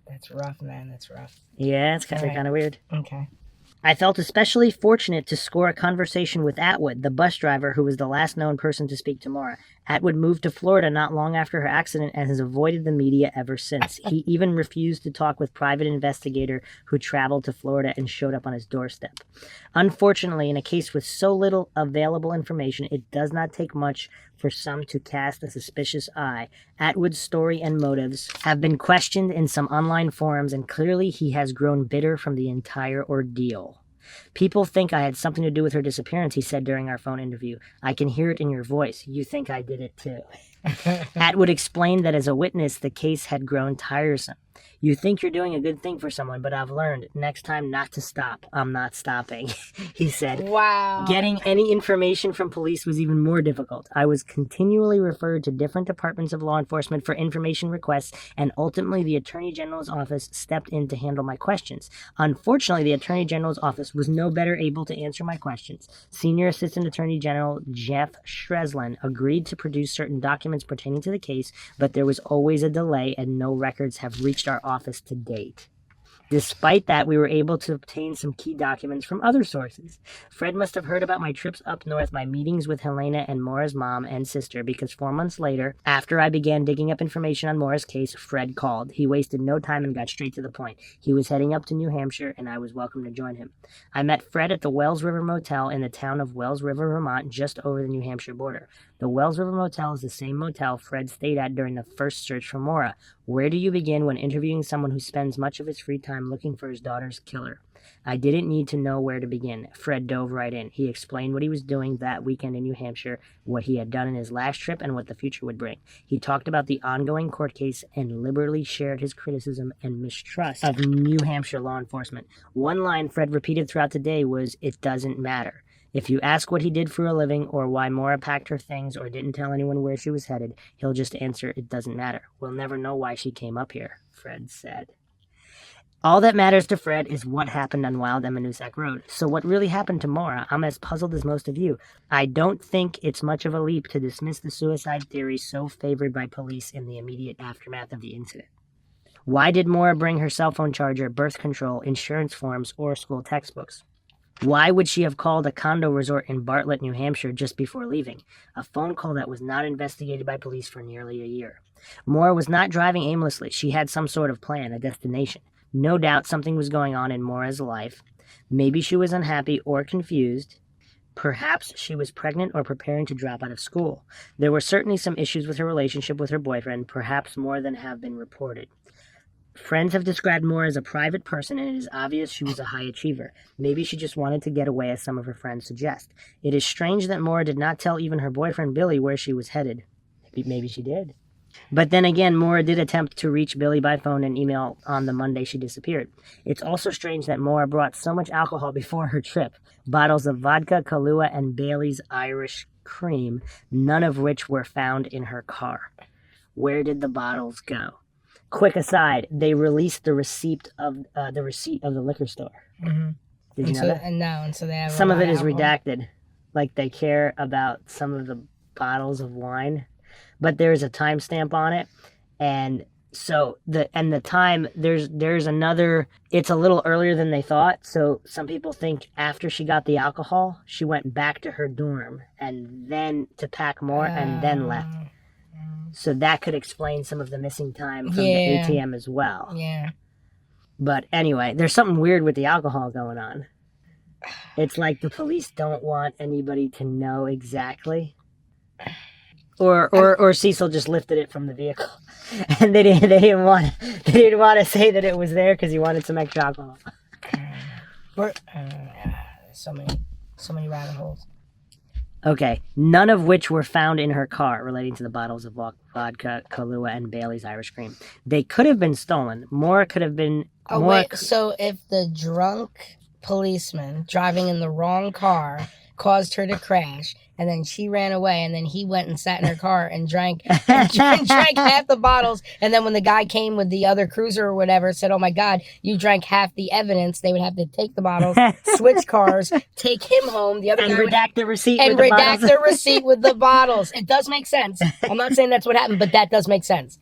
That's rough, man. That's rough. Yeah, it's kind of weird. Okay. I felt especially fortunate to score a conversation with Atwood, the bus driver who was the last known person to speak to Maura. Atwood moved to Florida not long after her accident and has avoided the media ever since. He even refused to talk with private investigator who traveled to Florida and showed up on his doorstep. Unfortunately, in a case with so little available information, it does not take much for some to cast a suspicious eye. Atwood's story and motives have been questioned in some online forums, and clearly he has grown bitter from the entire ordeal. People think I had something to do with her disappearance, he said during our phone interview. I can hear it in your voice. You think I did it too. Atwood explained that as a witness, the case had grown tiresome. You think you're doing a good thing for someone, but I've learned next time not to stop. I'm not stopping, he said. Wow. Getting any information from police was even more difficult. I was continually referred to different departments of law enforcement for information requests, and ultimately the Attorney General's office stepped in to handle my questions. Unfortunately, the Attorney General's office was no better able to answer my questions. Senior Assistant Attorney General Jeff Shreslin agreed to produce certain documents pertaining to the case, but there was always a delay and no records have reached our office to date. Despite that, we were able to obtain some key documents from other sources. Fred must have heard about my trips up north, my meetings with Helena and Maura's mom and sister, because 4 months later, after I began digging up information on Maura's case, Fred called. He wasted no time and got straight to the point. He was heading up to New Hampshire, and I was welcome to join him. I met Fred at the Wells River Motel in the town of Wells River, Vermont, just over the New Hampshire border. The Wells River Motel is the same motel Fred stayed at during the first search for Maura. Where do you begin when interviewing someone who spends much of his free time looking for his daughter's killer? I didn't need to know where to begin. Fred dove right in. He explained what he was doing that weekend in New Hampshire, what he had done in his last trip, and what the future would bring. He talked about the ongoing court case and liberally shared his criticism and mistrust of New Hampshire law enforcement. One line Fred repeated throughout the day was, "It doesn't matter." If you ask what he did for a living or why Maura packed her things or didn't tell anyone where she was headed, he'll just answer, "It doesn't matter. We'll never know why she came up here," Fred said. All that matters to Fred is what happened on Wild Emmanusack Road. So what really happened to Maura? I'm as puzzled as most of you. I don't think it's much of a leap to dismiss the suicide theory so favored by police in the immediate aftermath of the incident. Why did Maura bring her cell phone charger, birth control, insurance forms, or school textbooks? Why would she have called a condo resort in Bartlett, New Hampshire just before leaving? A phone call that was not investigated by police for nearly a year. Maura was not driving aimlessly. She had some sort of plan, a destination. No doubt something was going on in Maura's life. Maybe she was unhappy or confused. Perhaps she was pregnant or preparing to drop out of school. There were certainly some issues with her relationship with her boyfriend, perhaps more than have been reported. Friends have described Maura as a private person, and it is obvious she was a high achiever. Maybe she just wanted to get away, as some of her friends suggest. It is strange that Maura did not tell even her boyfriend Billy where she was headed. Maybe she did. But then again, Maura did attempt to reach Billy by phone and email on the Monday she disappeared. It's also strange that Maura brought so much alcohol before her trip. Bottles of vodka, Kahlua, and Bailey's Irish Cream, none of which were found in her car. Where did the bottles go? Quick aside, they released the receipt of the liquor store. Mm-hmm. Did you know that? And so they have some of it is redacted. Like, they care about some of the bottles of wine, but there's a timestamp on it, and so the time there's another. It's a little earlier than they thought. So some people think after she got the alcohol, she went back to her dorm and then to pack more and then left. So that could explain some of the missing time from the ATM as well. Yeah. But anyway, there's something weird with the alcohol going on. It's like the police don't want anybody to know exactly. Or Cecil just lifted it from the vehicle, and they didn't want to say that it was there because he wanted some extra alcohol. So many rabbit holes. Okay, none of which were found in her car relating to the bottles of vodka, Kahlua, and Bailey's Irish Cream. They could have been stolen. More could have been... So if the drunk policeman driving in the wrong car caused her to crash, and then she ran away, and then he went and sat in her car and drank half the bottles, and then when the guy came with the other cruiser or whatever, said, "Oh my God, you drank half the evidence," they would have to take the bottles, switch cars, take him home, the other and guy redact the receipt and with the redact bottles. the receipt with the bottles. It does make sense. I'm not saying that's what happened, but that does make sense.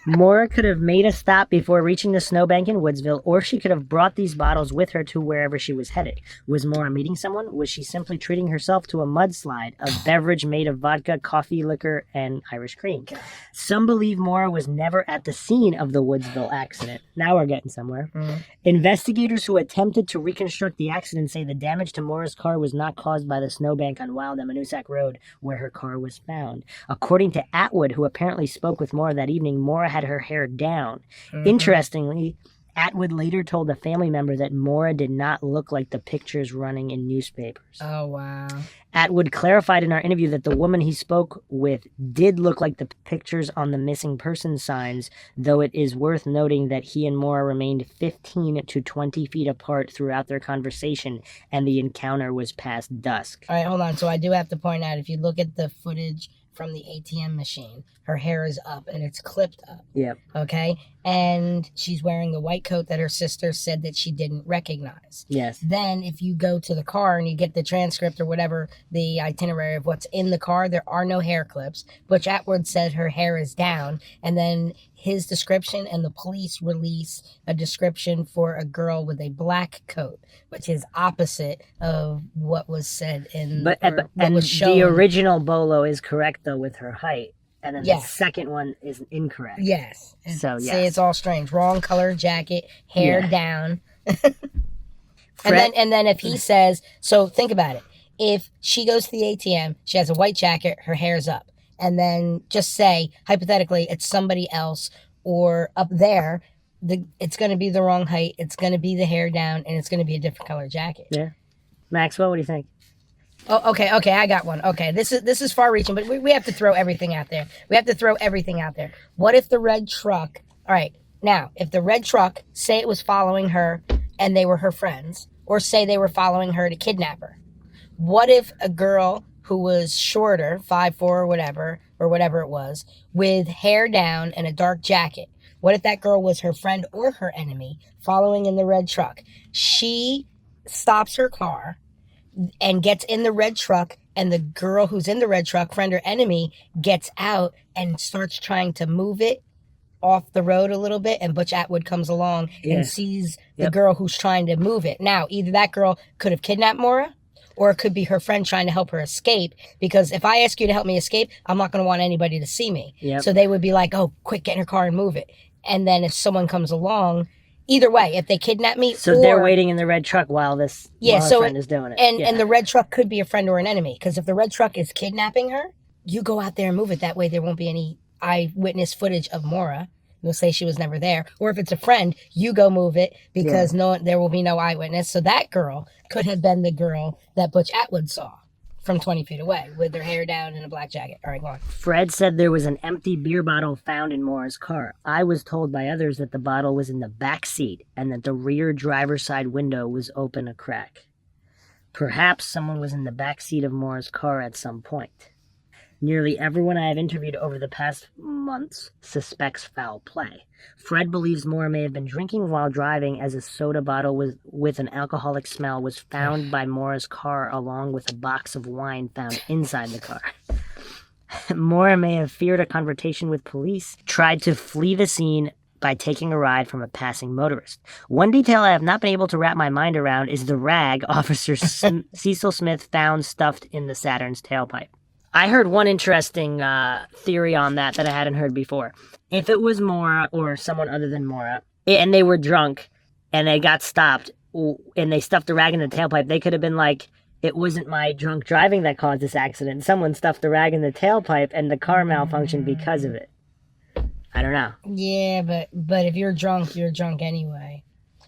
Maura could have made a stop before reaching the snowbank in Woodsville, or she could have brought these bottles with her to wherever she was headed. Was Maura meeting someone? Was she simply treating herself to a mudslide, a beverage made of vodka, coffee, liquor, and Irish cream? Some believe Maura was never at the scene of the Woodsville accident. Now we're getting somewhere. Investigators who attempted to reconstruct the accident say the damage to Maura's car was not caused by the snowbank on Wild and Manusac Road, where her car was found. According to Atwood, who apparently spoke with Maura that evening, Maura had her hair down. Interestingly, Atwood later told a family member that Maura did not look like the pictures running in newspapers. Oh, wow. Atwood clarified in our interview that the woman he spoke with did look like the pictures on the missing person signs, though it is worth noting that he and Maura remained 15 to 20 feet apart throughout their conversation, and the encounter was past dusk. All right, hold on. So I do have to point out, if you look at the footage from the ATM machine, her hair is up and it's clipped up. Yep. Okay? And she's wearing the white coat that her sister said that she didn't recognize. Yes. Then if you go to the car and you get the transcript or whatever, the itinerary of what's in the car, there are no hair clips. Butch Atwood said her hair is down. And then his description, and the police release a description for a girl with a black coat, which is opposite of what was said in what was shown. The original bolo is correct, though, with her height. And then the second one is incorrect. Yes. So, yes. Say it's all strange. Wrong color jacket, hair down. and then if he says, so think about it. If she goes to the ATM, she has a white jacket, her hair's up. And then just say, hypothetically, it's somebody else or up there, it's going to be the wrong height, it's going to be the hair down, and it's going to be a different color jacket. Yeah. Maxwell, what do you think? Oh, okay, I got one. Okay, this is far-reaching, but we have to throw everything out there. What if the red truck... All right, now, if the red truck, say it was following her and they were her friends, or say they were following her to kidnap her, what if a girl who was shorter, 5'4", or whatever it was, with hair down and a dark jacket, what if that girl was her friend or her enemy following in the red truck? She stops her car and gets in the red truck, and the girl who's in the red truck, friend or enemy, gets out and starts trying to move it off the road a little bit, and Butch Atwood comes along and sees the girl who's trying to move it. Now, either that girl could have kidnapped Maura, or it could be her friend trying to help her escape, because if I ask you to help me escape, I'm not going to want anybody to see me. Yep. So they would be like, oh, quick, get in her car and move it. And then if someone comes along, either way, if they kidnap me, so they're waiting in the red truck while her friend is doing it. And the red truck could be a friend or an enemy, because if the red truck is kidnapping her, you go out there and move it. That way there won't be any eyewitness footage of Maura. You'll say she was never there. Or if it's a friend, you go move it, because there will be no eyewitness. So that girl could have been the girl that Butch Atwood saw from 20 feet away with her hair down and a black jacket. All right, go on. Fred said there was an empty beer bottle found in Maura's car. I was told by others that the bottle was in the back seat and that the rear driver's side window was open a crack. Perhaps someone was in the back seat of Maura's car at some point. Nearly everyone I have interviewed over the past months suspects foul play. Fred believes Maura may have been drinking while driving, as a soda bottle with an alcoholic smell was found by Maura's car, along with a box of wine found inside the car. Maura may have feared a confrontation with police, tried to flee the scene by taking a ride from a passing motorist. One detail I have not been able to wrap my mind around is the rag Officer Cecil Smith found stuffed in the Saturn's tailpipe. I heard one interesting theory on that I hadn't heard before. If it was Maura or someone other than Maura, and they were drunk, and they got stopped, and they stuffed the rag in the tailpipe, they could have been like, it wasn't my drunk driving that caused this accident. Someone stuffed the rag in the tailpipe, and the car malfunctioned because of it. I don't know. Yeah, but if you're drunk anyway.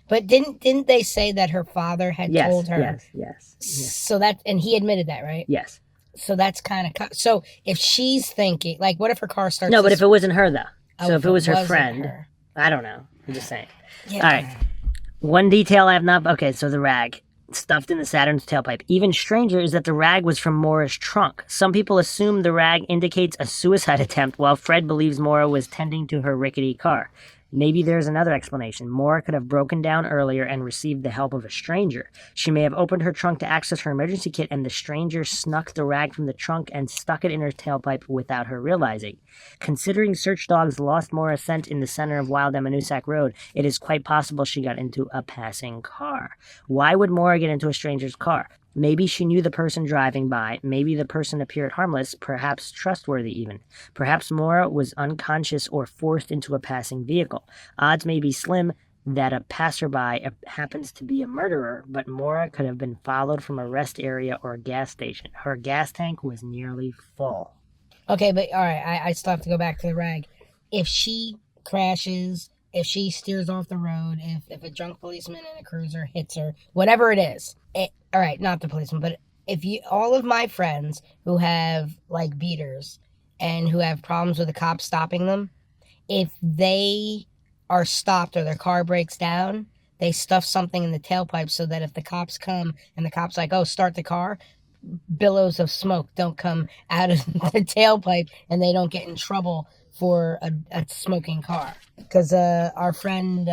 But didn't they say that her father had told her? Yes. So and he admitted that, right? Yes. So that's kind of... So if she's thinking... Like, what if her car starts... No, but if it wasn't her, though. So if it was her friend... Her. I don't know. I'm just saying. Yeah. All right. One detail I have not... Okay, so the rag stuffed in the Saturn's tailpipe. Even stranger is that the rag was from Maura's trunk. Some people assume the rag indicates a suicide attempt, while Fred believes Maura was tending to her rickety car. Maybe there's another explanation. Maura could have broken down earlier and received the help of a stranger. She may have opened her trunk to access her emergency kit, and the stranger snuck the rag from the trunk and stuck it in her tailpipe without her realizing. Considering search dogs lost Maura's scent in the center of Wild and Manusac Road, it is quite possible she got into a passing car. Why would Maura get into a stranger's car? Maybe she knew the person driving by. Maybe the person appeared harmless, perhaps trustworthy even. Perhaps Maura was unconscious or forced into a passing vehicle. Odds may be slim that a passerby happens to be a murderer, but Maura could have been followed from a rest area or a gas station. Her gas tank was nearly full. Okay, but all right, I still have to go back to the rag. If she crashes, if she steers off the road, if a drunk policeman in a cruiser hits her, whatever it is, all right, not the policeman, but if all of my friends who have like beaters and who have problems with the cops stopping them, if they are stopped or their car breaks down, they stuff something in the tailpipe so that if the cops come and the cops like, oh, start the car, billows of smoke don't come out of the tailpipe and they don't get in trouble for a smoking car. Because our friend,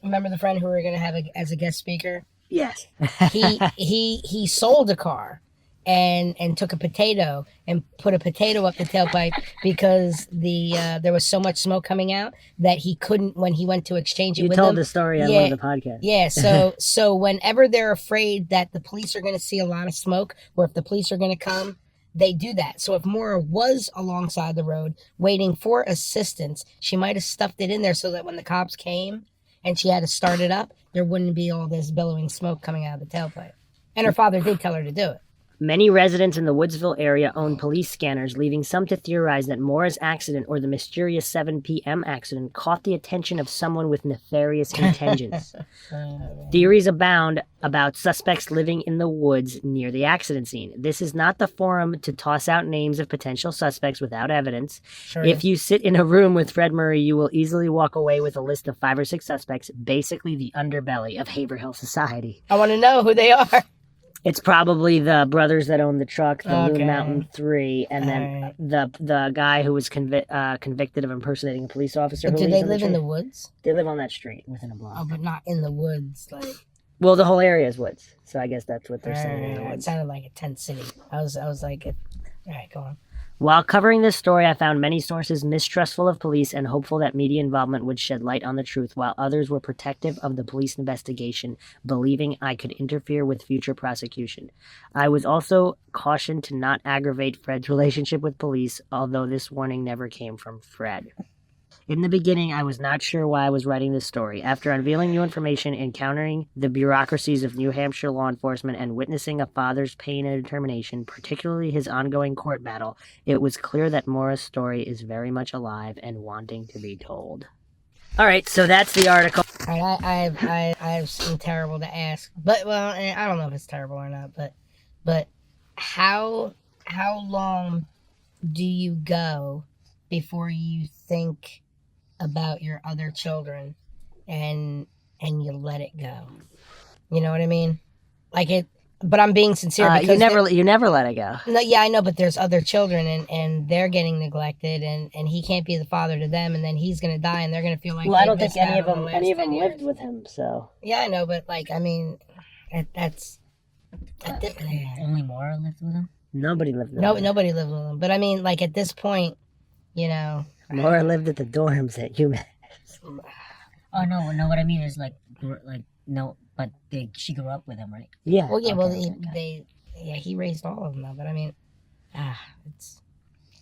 remember the friend who we were going to have as a guest speaker? Yes. he sold a car and took a potato and put a potato up the tailpipe because there was so much smoke coming out that he couldn't, when he went to exchange it with them. You told the story on one of the podcasts. Yeah, so whenever they're afraid that the police are going to see a lot of smoke, or if the police are going to come, they do that. So if Maura was alongside the road waiting for assistance, she might have stuffed it in there so that when the cops came and she had to start it up, there wouldn't be all this billowing smoke coming out of the tailpipe. And her father did tell her to do it. Many residents in the Woodsville area own police scanners, leading some to theorize that Maura's accident or the mysterious 7 p.m. accident caught the attention of someone with nefarious intentions. Theories abound about suspects living in the woods near the accident scene. This is not the forum to toss out names of potential suspects without evidence. Sure. If you sit in a room with Fred Murray, you will easily walk away with a list of 5 or 6 suspects, basically the underbelly of Haverhill society. I want to know who they are. It's probably the brothers that own the truck, the Loon Mountain 3, and then the guy who was convicted of impersonating a police officer. But do they live in the woods? They live on that street within a block. Oh, but not in the woods, like. Well, the whole area is woods, so I guess that's what they're saying. It sounded like a tent city. I was like, all right, go on. While covering this story, I found many sources mistrustful of police and hopeful that media involvement would shed light on the truth, while others were protective of the police investigation, believing I could interfere with future prosecution. I was also cautioned to not aggravate Fred's relationship with police, although this warning never came from Fred. In the beginning, I was not sure why I was writing this story. After unveiling new information, encountering the bureaucracies of New Hampshire law enforcement, and witnessing a father's pain and determination, particularly his ongoing court battle, it was clear that Maura's story is very much alive and wanting to be told. All right, so that's the article. All right, I have something terrible to ask, but well, I don't know if it's terrible or not, but how long do you go before you think about your other children and you let it go? You know what I mean? Like it, but I'm being sincere because you never let it go. No, yeah, I know, but there's other children and they're getting neglected and he can't be the father to them, and then he's gonna die and they're gonna feel like, well, I don't think any of them lived with him, so yeah, I know, but like, I mean, that's only Maura lived with him. Nobody lived with him. Nobody lived with him, but I mean, like, at this point, you know, Maura lived at the dorms that you met. Oh no, what I mean is like no, but she grew up with him, right? Yeah. well, yeah, Okay. He raised all of them though, but I mean,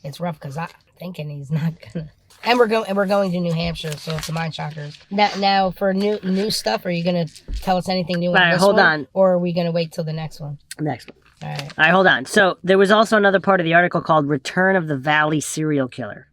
it's rough because I'm thinking he's not gonna. And we're going to New Hampshire, so it's a mind shocker. Now for new stuff, are you gonna tell us anything new? All right, hold on. Or are we gonna wait till the next one? Next one. All right. All right, hold on. So there was also another part of the article called Return of the Valley Serial Killer.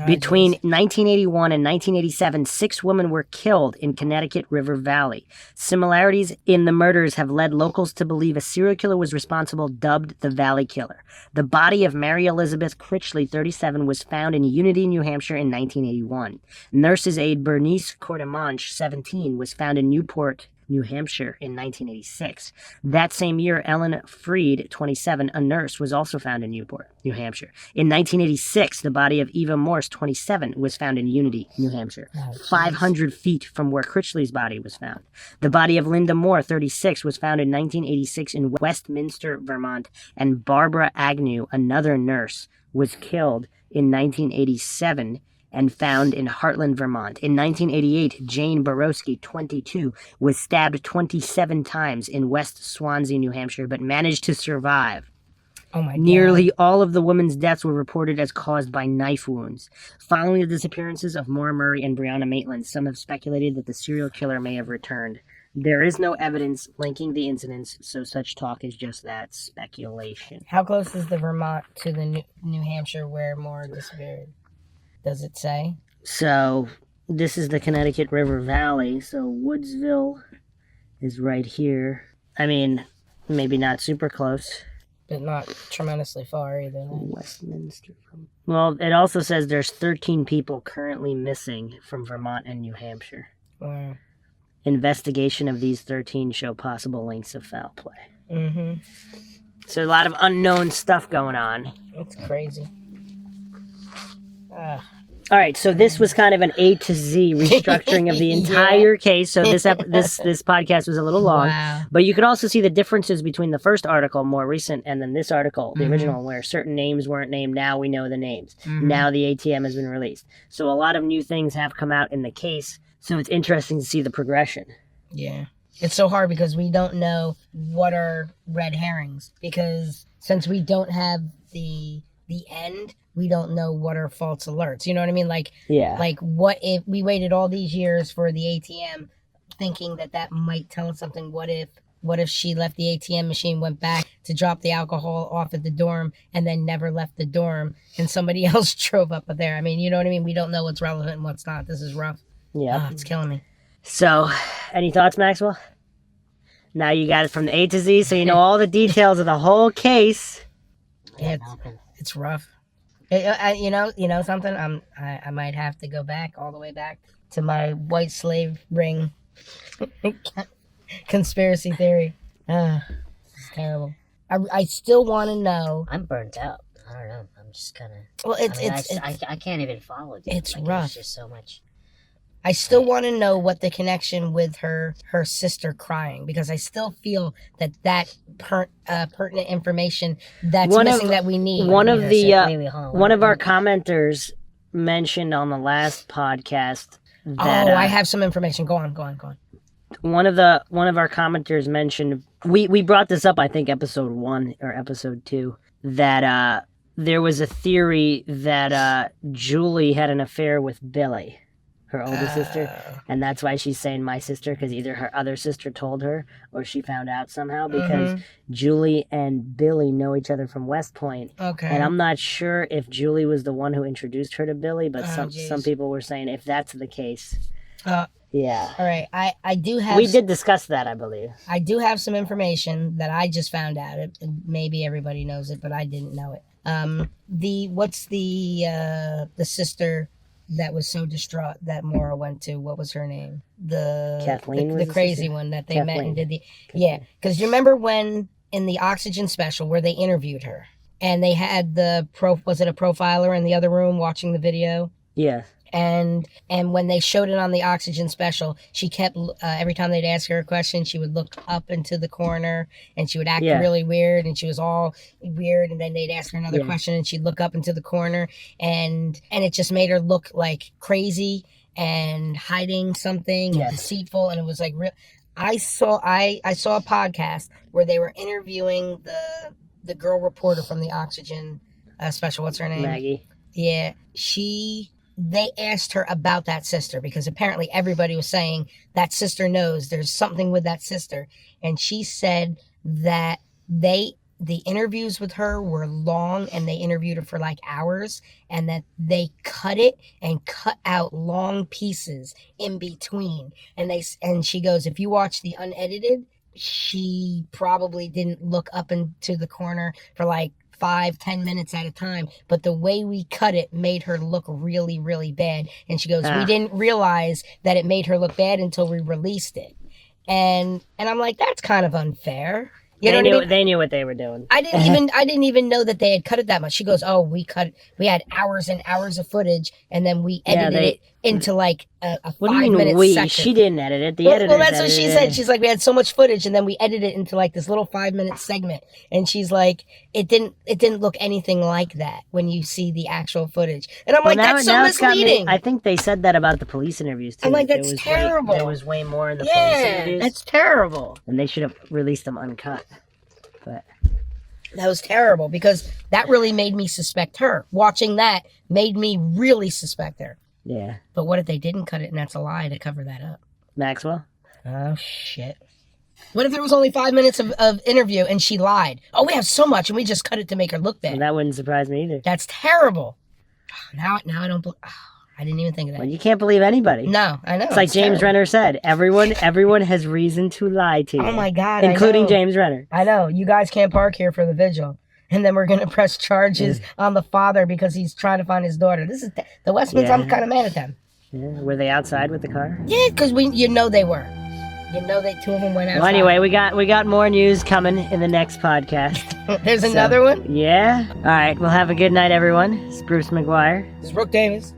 Between 1981 and 1987, 6 women were killed in Connecticut River Valley. Similarities in the murders have led locals to believe a serial killer was responsible, dubbed the Valley Killer. The body of Mary Elizabeth Critchley, 37, was found in Unity, New Hampshire in 1981. Nurse's aide Bernice Courtemanche, 17, was found in Newport, New Hampshire in 1986. That same year, Ellen Freed, 27, a nurse, was also found in Newport, New Hampshire. In 1986, the body of Eva Morse, 27, was found in Unity, New Hampshire, 500 feet from where Critchley's body was found. The body of Linda Moore, 36, was found in 1986 in Westminster, Vermont, and Barbara Agnew, another nurse, was killed in 1987 and found in Hartland, Vermont. In 1988, Jane Borowski, 22, was stabbed 27 times in West Swansea, New Hampshire, but managed to survive. Oh my God. Nearly all of the women's deaths were reported as caused by knife wounds. Following the disappearances of Maura Murray and Brianna Maitland, some have speculated that the serial killer may have returned. There is no evidence linking the incidents, so such talk is just that, speculation. How close is the Vermont to the New Hampshire where Maura disappeared? Does it say? So, this is the Connecticut River Valley, so Woodsville is right here. I mean, maybe not super close. But not tremendously far either. Westminster. Well, it also says there's 13 people currently missing from Vermont and New Hampshire. Wow. Investigation of these 13 show possible links of foul play. Mm-hmm. So a lot of unknown stuff going on. It's crazy. All right, so this was kind of an A to Z restructuring of the entire case. So this podcast was a little long, but you could also see the differences between the first article, more recent, and then this article, the original, where certain names weren't named. Now we know the names. Now the ATM has been released. So a lot of new things have come out in the case. So it's interesting to see the progression. Yeah. It's so hard because we don't know what are red herrings, because since we don't have the end, we don't know what are false alerts. You know what I mean? Like, yeah. Like, what if we waited all these years for the ATM thinking that might tell us something? What if she left the ATM machine, went back to drop the alcohol off at the dorm, and then never left the dorm, and somebody else drove up there? I mean, you know what I mean? We don't know what's relevant and what's not. This is rough. Yeah. It's killing me. So, any thoughts, Maxwell? Now you got it from the A to Z, so you know all the details of the whole case. Yeah, it's rough. You know something? I might have to go back all the way back to my white slave ring conspiracy theory. It's terrible. I still want to know. I'm burnt out. I don't know. I'm just kind of. Well, I can't even follow it. It's like, rough. There's just so much. I still want to know what the connection with her sister crying, because I still feel that pertinent information that's missing that we need. One of our Wait. commenters mentioned on the last podcast that I have some information. Go on. one of our commenters mentioned, we brought this up, I think episode 1 or episode 2, that there was a theory that Julie had an affair with Billy, her older sister, and that's why she's saying my sister, because either her other sister told her or she found out somehow, because Julie and Billy know each other from West Point. Okay. And I'm not sure if Julie was the one who introduced her to Billy, but some people were saying if that's the case. Yeah. All right. I do have. We did discuss that, I believe. I do have some information that I just found out. Maybe everybody knows it, but I didn't know it. What's the sister that was so distraught that Maura went to? What was her name? Kathleen, the crazy one that they met and did the because you remember when in the Oxygen special where they interviewed her and they had was it a profiler in the other room watching the video? Yes. And when they showed it on the Oxygen special, she kept every time they'd ask her a question, she would look up into the corner and she would act really weird, and she was all weird. And then they'd ask her another question, and she'd look up into the corner, and it just made her look like crazy and hiding something, and deceitful. And it was like real. I saw a podcast where they were interviewing the girl reporter from the Oxygen special. What's her name? Maggie. Yeah, they asked her about that sister, because apparently everybody was saying that sister knows there's something with that sister. And she said that the interviews with her were long, and they interviewed her for like hours, and that they cut it and cut out long pieces in between. And she goes, if you watch the unedited, she probably didn't look up into the corner for like 5-10 minutes at a time, but the way we cut it made her look really, really bad. And she goes, we didn't realize that it made her look bad until we released it. And I'm like, that's kind of unfair. They knew what they were doing. I didn't even know that they had cut it that much. She goes, we had hours and hours of footage, and then we edited it into like a 5-minute section. She didn't edit it. The editor. Well, that's what she said. She's like, we had so much footage, and then we edited it into like this little 5-minute segment. And she's like, it didn't look anything like that when you see the actual footage. And I'm like, that's so misleading. I think they said that about the police interviews too. I'm like, that's terrible. There was way more in the police interviews. That's terrible. And they should have released them uncut. But that was terrible, because that really made me suspect her. Watching that made me really suspect her. Yeah. But what if they didn't cut it and that's a lie to cover that up? Maxwell? Oh, shit. What if there was only 5 minutes of interview and she lied? Oh, we have so much and we just cut it to make her look bad. Well, that wouldn't surprise me either. That's terrible. Now I don't believe... I didn't even think of that. Well, you can't believe anybody. No, I know. It's like James Renner said. Everyone has reason to lie to you. Oh my God, including James Renner. I know. You guys can't park here for the vigil. And then we're going to press charges on the father because he's trying to find his daughter. This is... The Westmans, I'm kind of mad at them. Yeah. Were they outside with the car? Yeah, because you know they were. You know they two of them went outside. Well, anyway, we got more news coming in the next podcast. There's another one? Yeah. All right. Well, have a good night, everyone. It's Bruce McGuire. This is Brooke Davis.